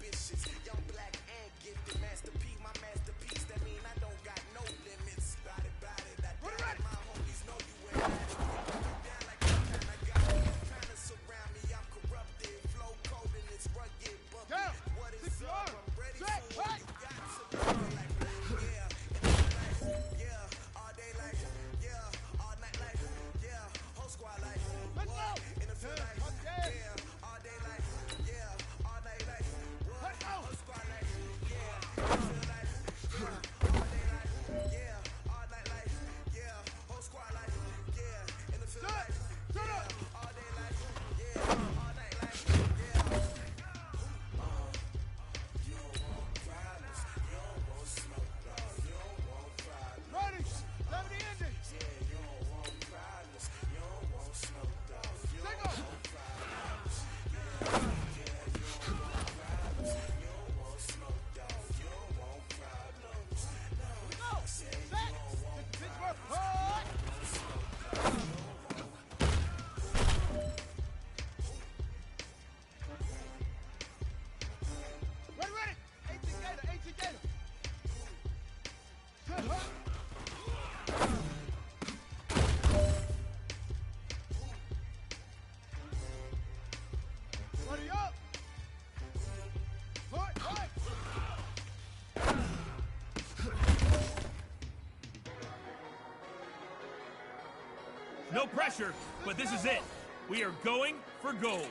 ambitious. Young, black, and gifted. Master P, my masterpiece. That mean I don't got no limits. Body, that my homies know you ain't got it. Down like that kind I got it. Trying to surround me, I'm corrupted. Flow cold and it's rugged. Bumpy. What is up? I'm ready for it. You got to be like, yeah. Yeah, all day like, yeah, all night like, yeah, whole squad like, what? In the field like, yeah, all day like, yeah, all night like, what? Whole squad like, yeah, in the field like, yeah, all day like, yeah, all night like, yeah, whole squad like, yeah, in the field like, yeah, all day like, yeah, all night like, yeah. You don't want problems, you don't want smoke, dog, you don't want problems. Ready? Let me end it. Yeah, you don't want problems, you don't want smoke, dog, you don't want problems. Yeah, you don't want problems, you don't want smoke, dog, you don't want problems. No, I said you don't want problems. Ready? 18 Gator. Set up. Ready up. Right. No pressure, but this is it. We are going for gold.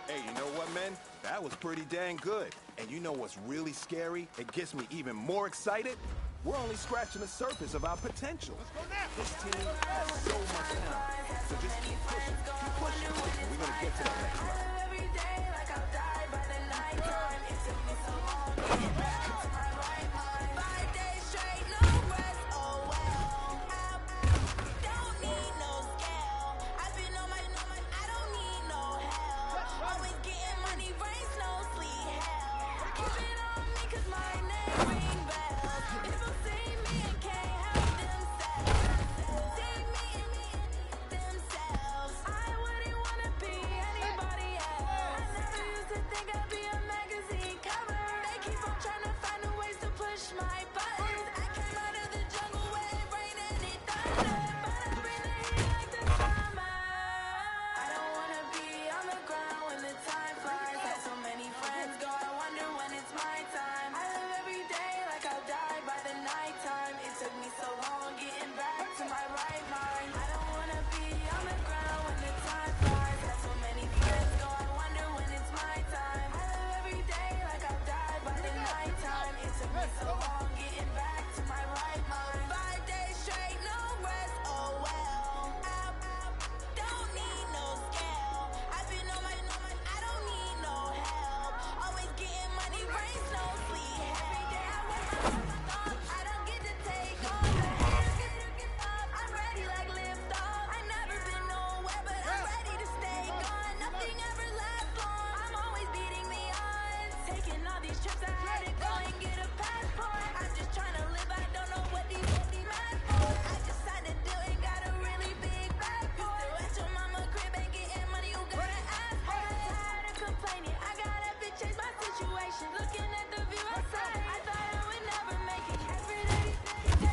Hey, you know what, man? That was pretty dang good. And you know what's really scary? It gets me even more excited. We're only scratching the surface of our potential. This team has so much talent. So just keep pushing. And we're going to get to that next level. Every day like I'll die by the nighttime. It took me so long getting back to my right mind. 5 days straight, no rest, oh well. Don't need no scale. I've been on my, I don't need no help. Always getting money, rains, no sleep, hell. Keep it on me 'cause my name ring bells. People see me and can't help themselves. See me themselves. I wouldn't wanna be anybody else. I never used to think I'd be a magazine cover. They keep on trying to find new ways to push my buttons. I came out of the jungle where it rained and it thundered, but I bring the heat like the summer. I don't wanna be on the ground when the time flies. Had so many friends go, I wonder when it's my time. I live every day like I'll die by the nighttime. It took me so long getting back to my right mind. I don't wanna be on the ground when the time flies. Had so many friends go, I wonder when it's my time. I live every day like I'll die by the nighttime. It took me so long getting back to my right mind. 5 days straight, no rest, oh well. Don't need no scale. I've been on my, I don't need no help. Always getting money, rains, no sleep. Every day I work my thoughts. I don't get to take all the I'm ready like lift off. I never been nowhere, but I'm ready to stay gone. Nothing ever lasts long. I'm always beating the odds. Taking all these trips, I had to go and get a passport. I'm just trying to live, I don't know what these mad for. I decided to do it, got a really big bag for it. At your mama crib ain't getting money, you gotta ask for it. Tired of complaining, I gotta change my situation. Looking at the view outside, I thought I would never make it. Every day,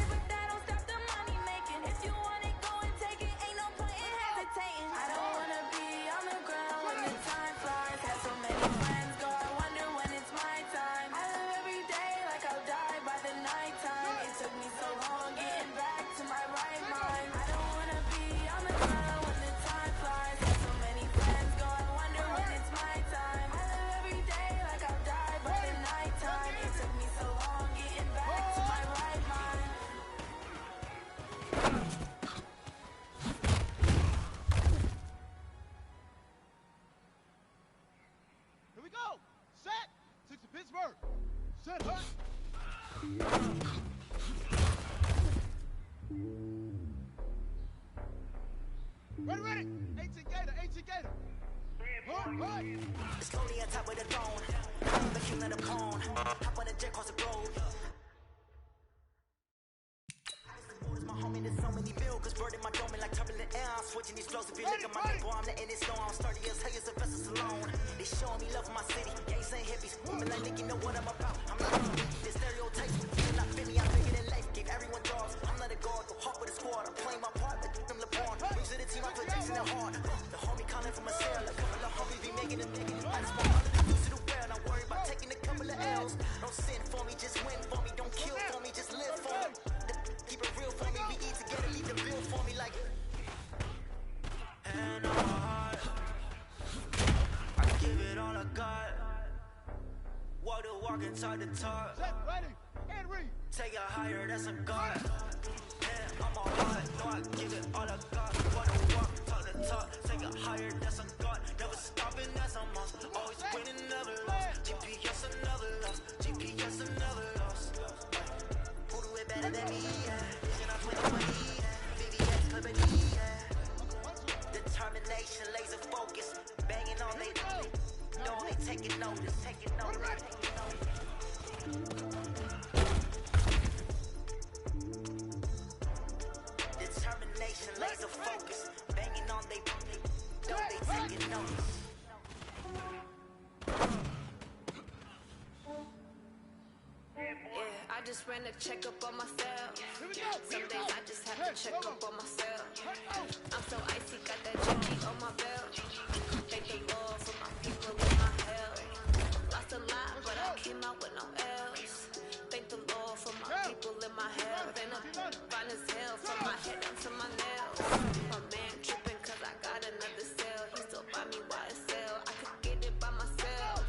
but that don't stop the money making. If you want it, go and take it. Ain't no point in hesitating. I don't wanna be on the ground when the time flies. Had so many friends go, I wonder when it's my time. I live every day like I'll die by the nighttime. It took me so long getting back to my right mind. I don't wanna be on the ground when the time flies. Had so many friends go, I wonder when it's my time. I live every day like I'll die by the nighttime. It took me so long getting back to my right mind. Here we go. Set. 6 to Pittsburgh. Set up. Ready. 18 Gator. Right. Slowly on top of the throne. I'm the king of the pawn. Hop on the jet, cross the globe. explosive. You look at my neck, boy, I'm letting it snow. I'm sturdy as hell as a vessel alone. They showing me love for my city. Gangs ain't hippies. Women like Nick, you know what I'm about. I'm not gonna beat the stereotypes. You're not fit me, I'm bigger than life. Gave everyone dogs. I'm not a guard, go hard with a squad. I'm playing my part, like them LeBron. Rings of the team, I put Jackson in hard. The homie calling from a cell. A couple of homies be making them niggas. I just want all of the dudes to the well. Not worried about taking a couple of L's. Don't sin for me, just win for me. Don't kill for me, just live for me. Keep it real for me, we eat together, leave the bill for me like. And on my heart, I give it all I got. Walk the walk and talk the talk. Set, ready, and read. Take it higher, that's a God. And on my heart, know I give it all I got. Walk the walk, talk the talk. Take it higher, that's a God. Never stopping, that's a must. Always winning, never lost. GPS, another loss. GPS, another loss. Who do it better than me? Vision of 2020. VVS, Liberty. Determination, laser focus. Banging on they know they taking notice. Taking notice. Taking notice. Determination, laser focus. Banging on they know they taking notice. Yeah, I just ran a checkup on myself. Some days I just have to check up on myself. I'm so icy, got that GG on my belt. Thank the Lord for my people in my health. Lost a lot, but I came out with no L's. Thank the Lord for my people in my health. And I'm fine as hell from my head down to my nails. My man tripping cause I got another cell. He still buy me YSL. I could get it by myself.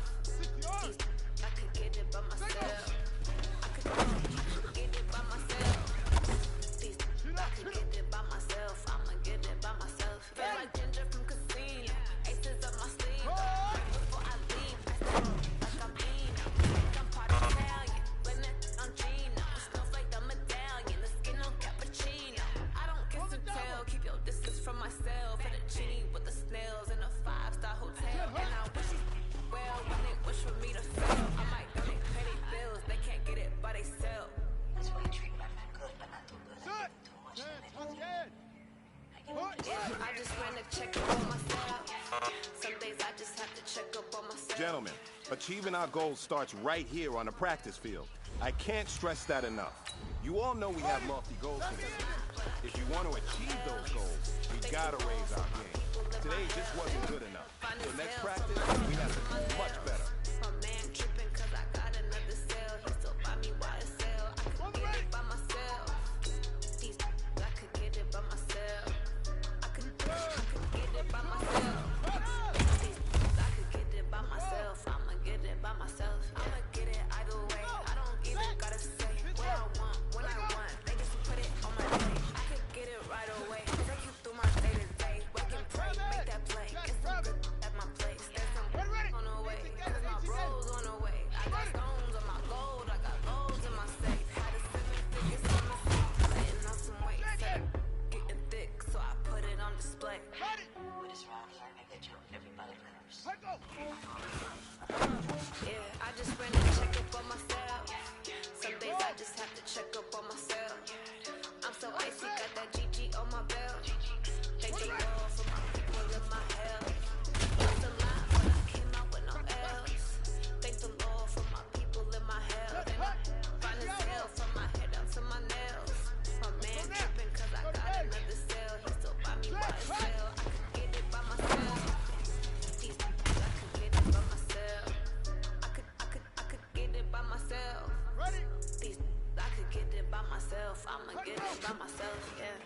I could get it by myself. Get it by myself. I could get it by myself. I'ma get it by myself. Feel like ginger from casino. Aces up my sleeve. Right before I leave, I step like I'm Eno. I'm part Italian. Blend it on Gino. It smells like the medallion. The skin on cappuccino. I don't kiss and tell. Keep your distance from myself. Fettuccine with the snails in a 5-star hotel. And I wish well when they wish for me to fail. I might donate petty bills. They can't get it by they sell. That's why you treat my friend good, but not too good. I give too much. Yeah, I just ran a check up on myself. Some days I just have to check up on myself. Gentlemen, achieving our goals starts right here on the practice field. I can't stress that enough. You all know we have lofty goals for this team. If you want to achieve those goals, we gotta raise our game. Today just wasn't good enough. So next practice, we have to do much better. My man tripping cause I got another cell. He still buy me YSL. I could get it by myself. I could get it by myself. I could get it by myself. I could get it by myself. I'ma get it by myself. I'ma get it either way. I don't even gotta say what I want when I want. They just put it on my plate. I could get it right away. Take you through my day to day. Wake and pray, make that play. Get some good at my place. There's some on the way. Cause my bros on the way. I got stones on my gold. I got loads in my safe. Had a 7 figures on my safe. Letting off some weight. Getting thick, so I put it on display. With this round here, nigga, everybody lives. Yeah, I just ran a check up on myself. Some days I just have to check up on myself. I'm so icy, got that GG on my belt. Thank the Lord for my people in my health. Lost a lot, but I came out with no L's. Thank the Lord for my people in my health. And I'm fine as hell from my head down to my nails. My man tripping cause I got another cell. He still buy me YSL. I could get it by myself. I could get it by myself. I could get it by myself. I could get it by myself. I'ma get it by myself, yeah.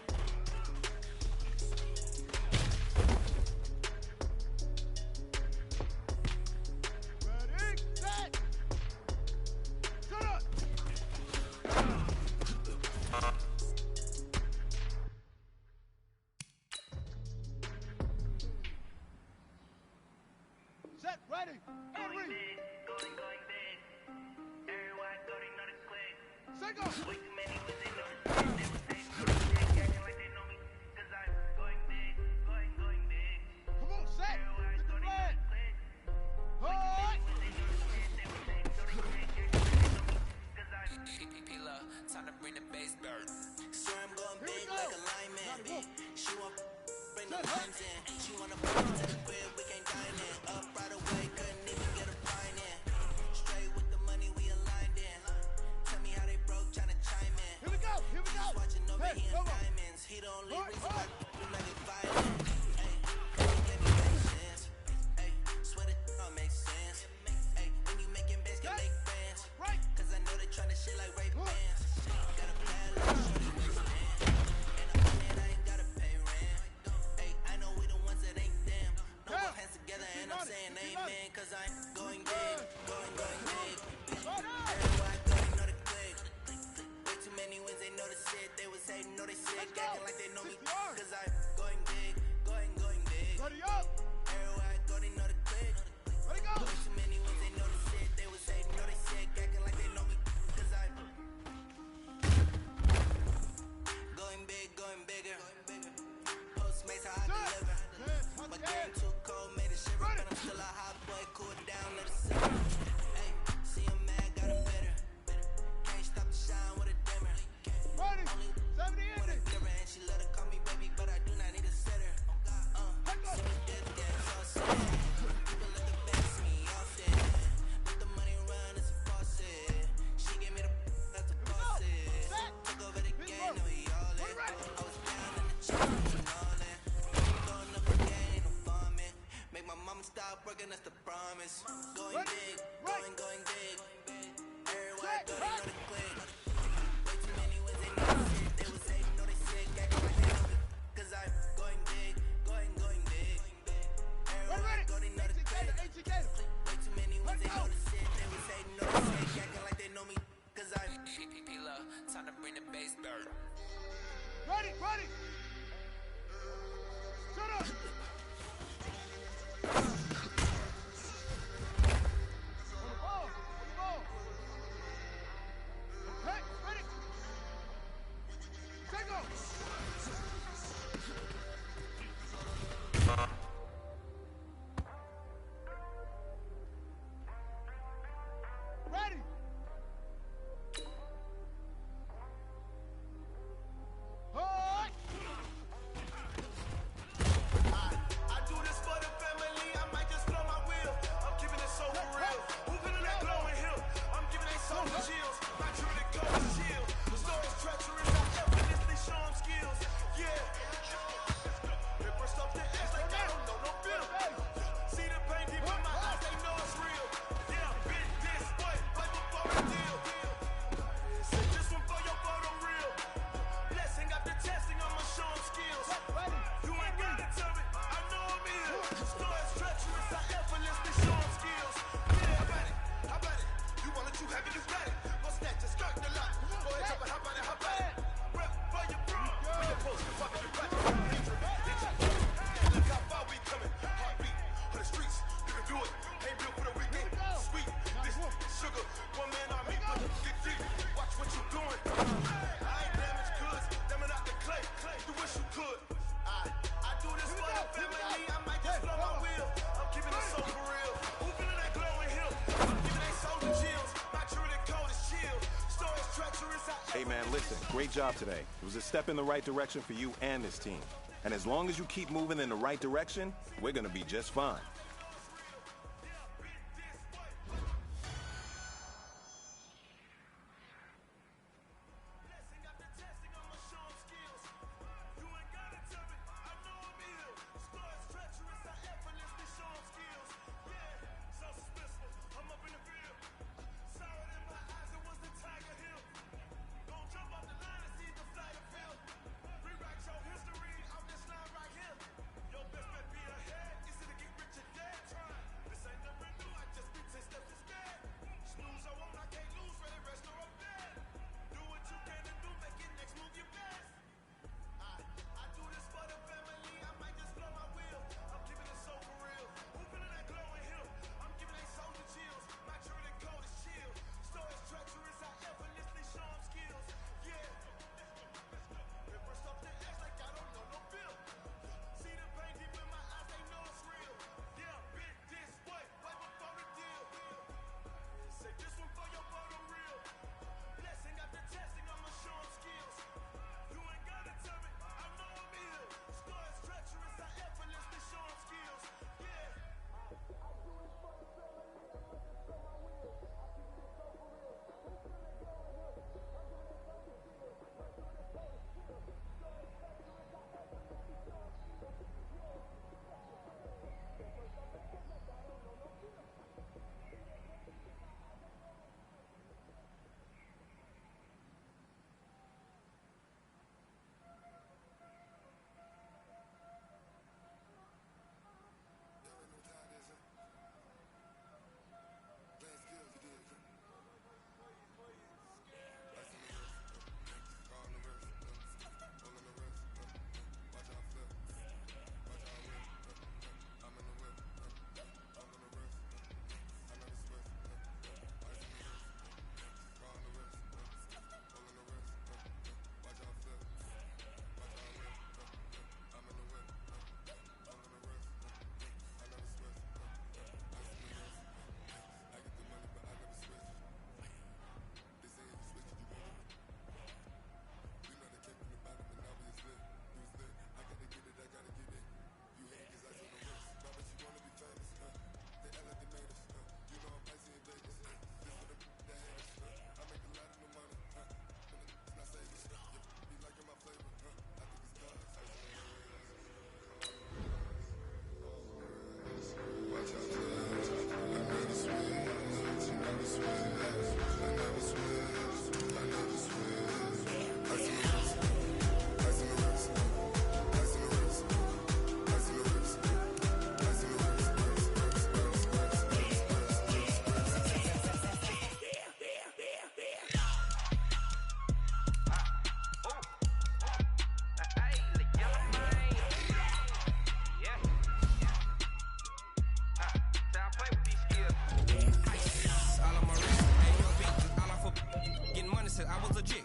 Set, ready, and read. Going big. Everyone going on the quick. Set, go. Way too many was in on the quick. They was saying acting like they know me. Cause I'm going big, going big. Come on, set. Everyone Get the going on red. the quick. Hard. Time to bring the bass bird. So I'm going big like a lineman. Shoe up, bring the lines in. She wanna put me to the crib, we can't dine in. Up right away, couldn't even get a fine in. Straight with the money we aligned in. Tell me how they broke, tryna chime in. Here we go, here we go. He's watching over Hey, here in diamonds. He the only reason why do not get violent. Hey, he gave me patience. Hey, swear that don't make sense. Hey, when you making bands, can make friends. Cause I know they tryna shit like rape bands. Got a bad little shorty waistband. And I'm on it, I ain't gotta pay rent. Hey, I know we the ones that ain't them. No more hands together and I'm saying amen. Cause I'm going big, going big. Everywhere I go, they know the click. Way too many wins, they know the shit. They was hating, know they sick, acting like they know me. Cause I'm going big, going big. Everywhere I go, they know the click. Way too many wins, they know the shit. They was hating, know they sick, acting like they know me. Cause I'm going big, going bigger. Postmates how I deliver. My game too cold, made it shiver, but I'm still a hot boy, cool down, let it simmer. Hey, see him mad, got him bitter. Can't stop the shine with a dimmer. Only with a giver, and she let her call me baby, but I do not need a sitter. So we did that, so sad. People let the best me often. Let the money run, it's a faucet. She gave me the that's a faucet. Took over the game, now we all in. I was down in the church and all in. Going up again, ain't no farming. Make my mama stop working, that's the promise. Going big, going big. Everywhere I go, they know the click. Way too many wins, they know the shit. They was hating, know they sick, acting like they know me. Cause I'm going big, going big. Everywhere I go, they know the click. Way too many wins, they know the shit. They was hating, know they sick, acting like they know me. Cause I'm time to bring the bass bird. Ready. Shut up. On the ball. Hey, ready. Take off. Ready. I do this for the family, I might just blow my wheel. I'm keeping it so for real. Who feeling that glowing hill? I'm giving they soul the chills. My truly goes to chill. The story's treacherous, I effortlessly show them skills. Yeah. They burst off the edge like I don't know no bill. See the pain deep in my eyes, they know it's real. Yeah, bit this, but before I deal. Send this one for your photo reel. Blessing after testing, I'ma show them skills. You ain't gotta tell me, I know I'm ill. Story's treacherous, I effortlessly show them skills. Yeah, how about it? You want it, you have it, you got it. Go snatch it, skirt the lot. Go ahead, jump it, how about it? Rep for your bro. For your post, fuck it, you got it. Look how far we coming. Heartbeat on the streets, you can do it. Ain't built for the weekend. Sweet, this sugar, one man army, but get deep. Watch what you doing. I ain't damaged goods, them are not the clay. You wish you could. I do this for the family, I might just blow my wheel. I'm keeping it so for real. Who feeling that glowing hill? I'm giving they soul the chills. My truly cold is chill. Story's treacherous, Hey man, listen, great job today. It was a step in the right direction for you and this team. And as long as you keep moving in the right direction, we're gonna be just fine. Rewrite your history, I'm this line right here. Your best bet be ahead, is it to get rich and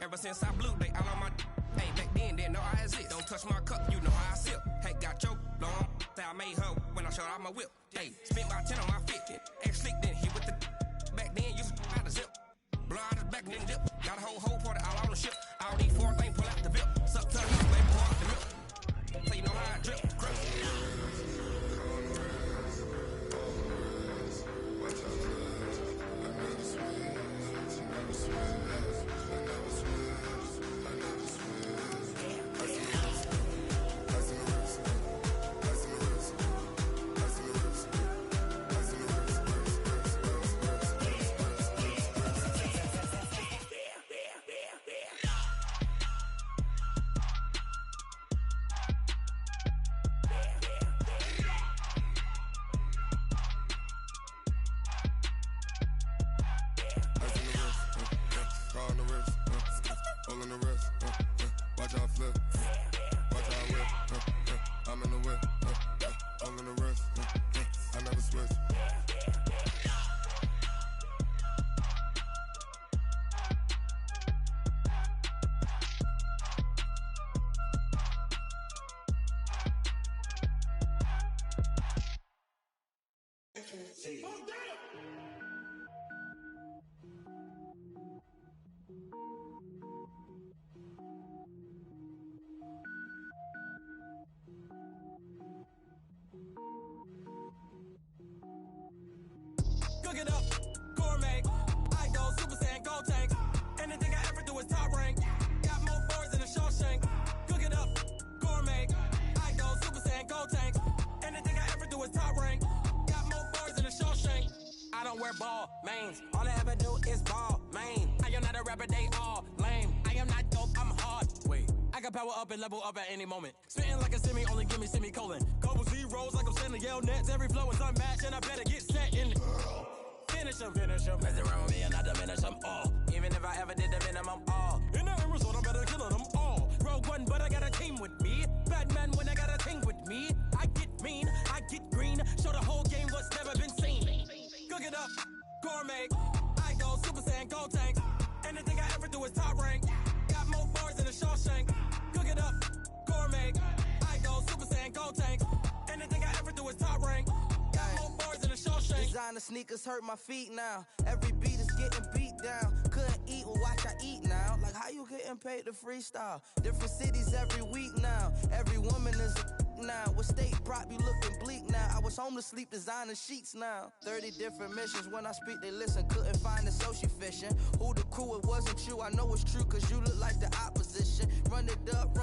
Ever since I blew, they all on my hey, back then, didn't know I exist. Don't touch my cup, you know how I sip. Hey, got your long, that I made her when I showed out my whip. Hey, spent about 10 on my fit. X slick, then hit with the back then, used to out the zip. Blow out his back, then dip. Got a whole party all on the ship. All these four things pull out the VIP. Suck tongue, you play pour out the milk. So you know how I drip. Crip. Cook it up, gourmet. I go Super Saiyan, gold tank. Anything I ever do is top rank. Got more boards than a Shawshank. Cook it up, gourmet. I go Super Saiyan, gold tank. Anything I ever do is top rank. Got more boards than a Shawshank. I don't wear ball mains. All I ever do is ball main. I am not a rapper, they all lame. I am not dope, I'm hard. Wait, I can power up and level up at any moment. Spitting like a semi, only give me semicolon. Couple zeros like I'm sending yell nets. Every flow is unmatched and I better get set in. Finish them. Mess around with me and I diminish them all. Even if I ever did the minimum all. In the end result, I'm better killing them all. Rogue one, but I got a team with me. Batman when I got a team with me. I get mean, I get green. Show the whole game what's never been seen. Cook it up, gourmet. I go Super Saiyan, gold tank. Anything I ever do is top rank. Got more bars than a Shawshank. Cook it up, gourmet. I go Super Saiyan, gold tank. Anything I ever do is top rank. Designer sneakers hurt my feet now. Every beat is getting beat down. Couldn't eat, well watch I eat now. Like how you getting paid to freestyle? Different cities every week now. Every woman is a now. What state prop you looking bleak now? I was home to sleep designer sheets now. 30 different missions. When I speak they listen. Couldn't find it so she fishing. Who the crew, it wasn't you. I know it's true cause you look like the opposition. Run it up.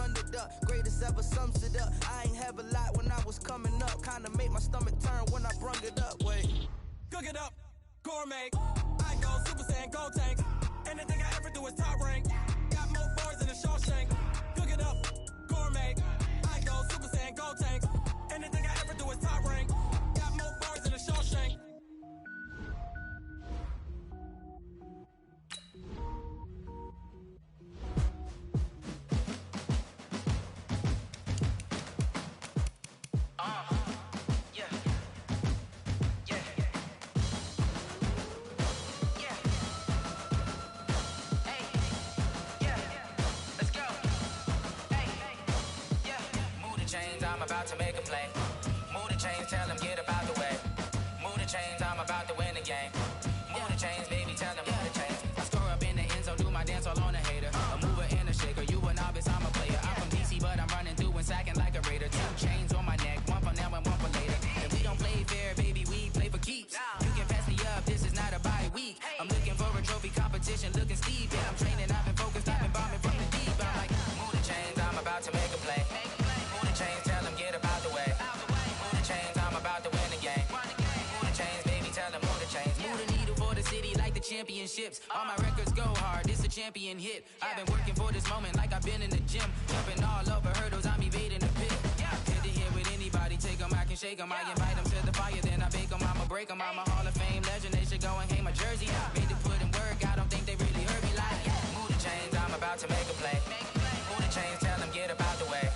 Greatest ever sums it up. I ain't have a lot when I was coming up. Kinda made my stomach turn when I brung it up. Wait. Cook it up, gourmet. I go Super Saiyan, gold tank. Anything I ever do is top rank. Got more boards than a Shawshank. Cook it up, gourmet. I go Super Saiyan, gold tank. Anything I ever do is top rank. Got more boards than a Shawshank. I'm about to make a play. Move the chains, tell them get about the way. Move the chains, I'm about to win the game. Move the chains, baby, tell them move the chains. I score up in the end zone, do my dance all on a hater. A mover and a shaker, you a novice, I'm a player. I'm from DC, but I'm running through and sacking like a raider. 2 chains on my neck, one for now and one for later. And we don't play fair, baby, we play for keeps. You can pass me up, this is not a bye week. I'm looking for a trophy competition, looking steep. Yeah, I'm training, I've been focused, I've been bombing from the deep. I'm like, move the chains, I'm about to make a play. Move the chains, tell them get about the way. Move the chains, I'm about to win the game. Move the chains, baby, tell them move the chains. Move the needle for the city like the championships. All my records go hard, it's a champion hit. I've been working for this moment like I've been in the gym. Jumping all over hurdles, I'm evading the pit. Head to head with anybody, take them, I can shake them. I invite them to the fire, then I bake them, I'ma break them. I'm a Hall of Fame legend, they should go and hang my jersey. Made to put in work, I don't think they really heard me like, move the chains, I'm about to make a play. Move the chains, tell them get about the way.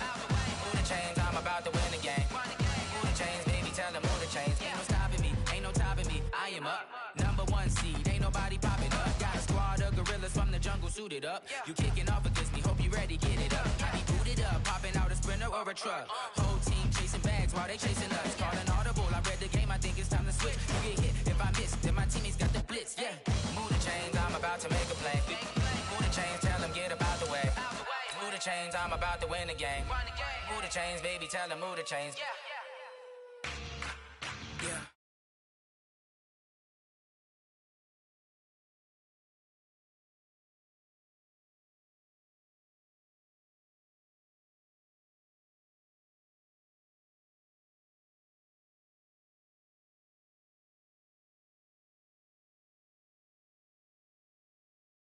Move the chains, I'm about to win the game. Move the chains, baby, tell them move the chains. Ain't no stopping me, ain't no topping me, I am up. #1 seed, ain't nobody popping up. Got a squad of gorillas from the jungle, suited up. You kicking off against me, hope you ready, get it up. I be booted up, popping out a Sprinter or a truck. Whole team chasing bags while they chasing us. Calling audible, I read the game, I think it's time to switch. You get hit, if I miss, then my teammates got the blitz, yeah. Move the chains, I'm about to make a play. Move the chains, tell them get about the way. Move the chains, I'm about to win the game. Move the chains, baby, tell them move the chains.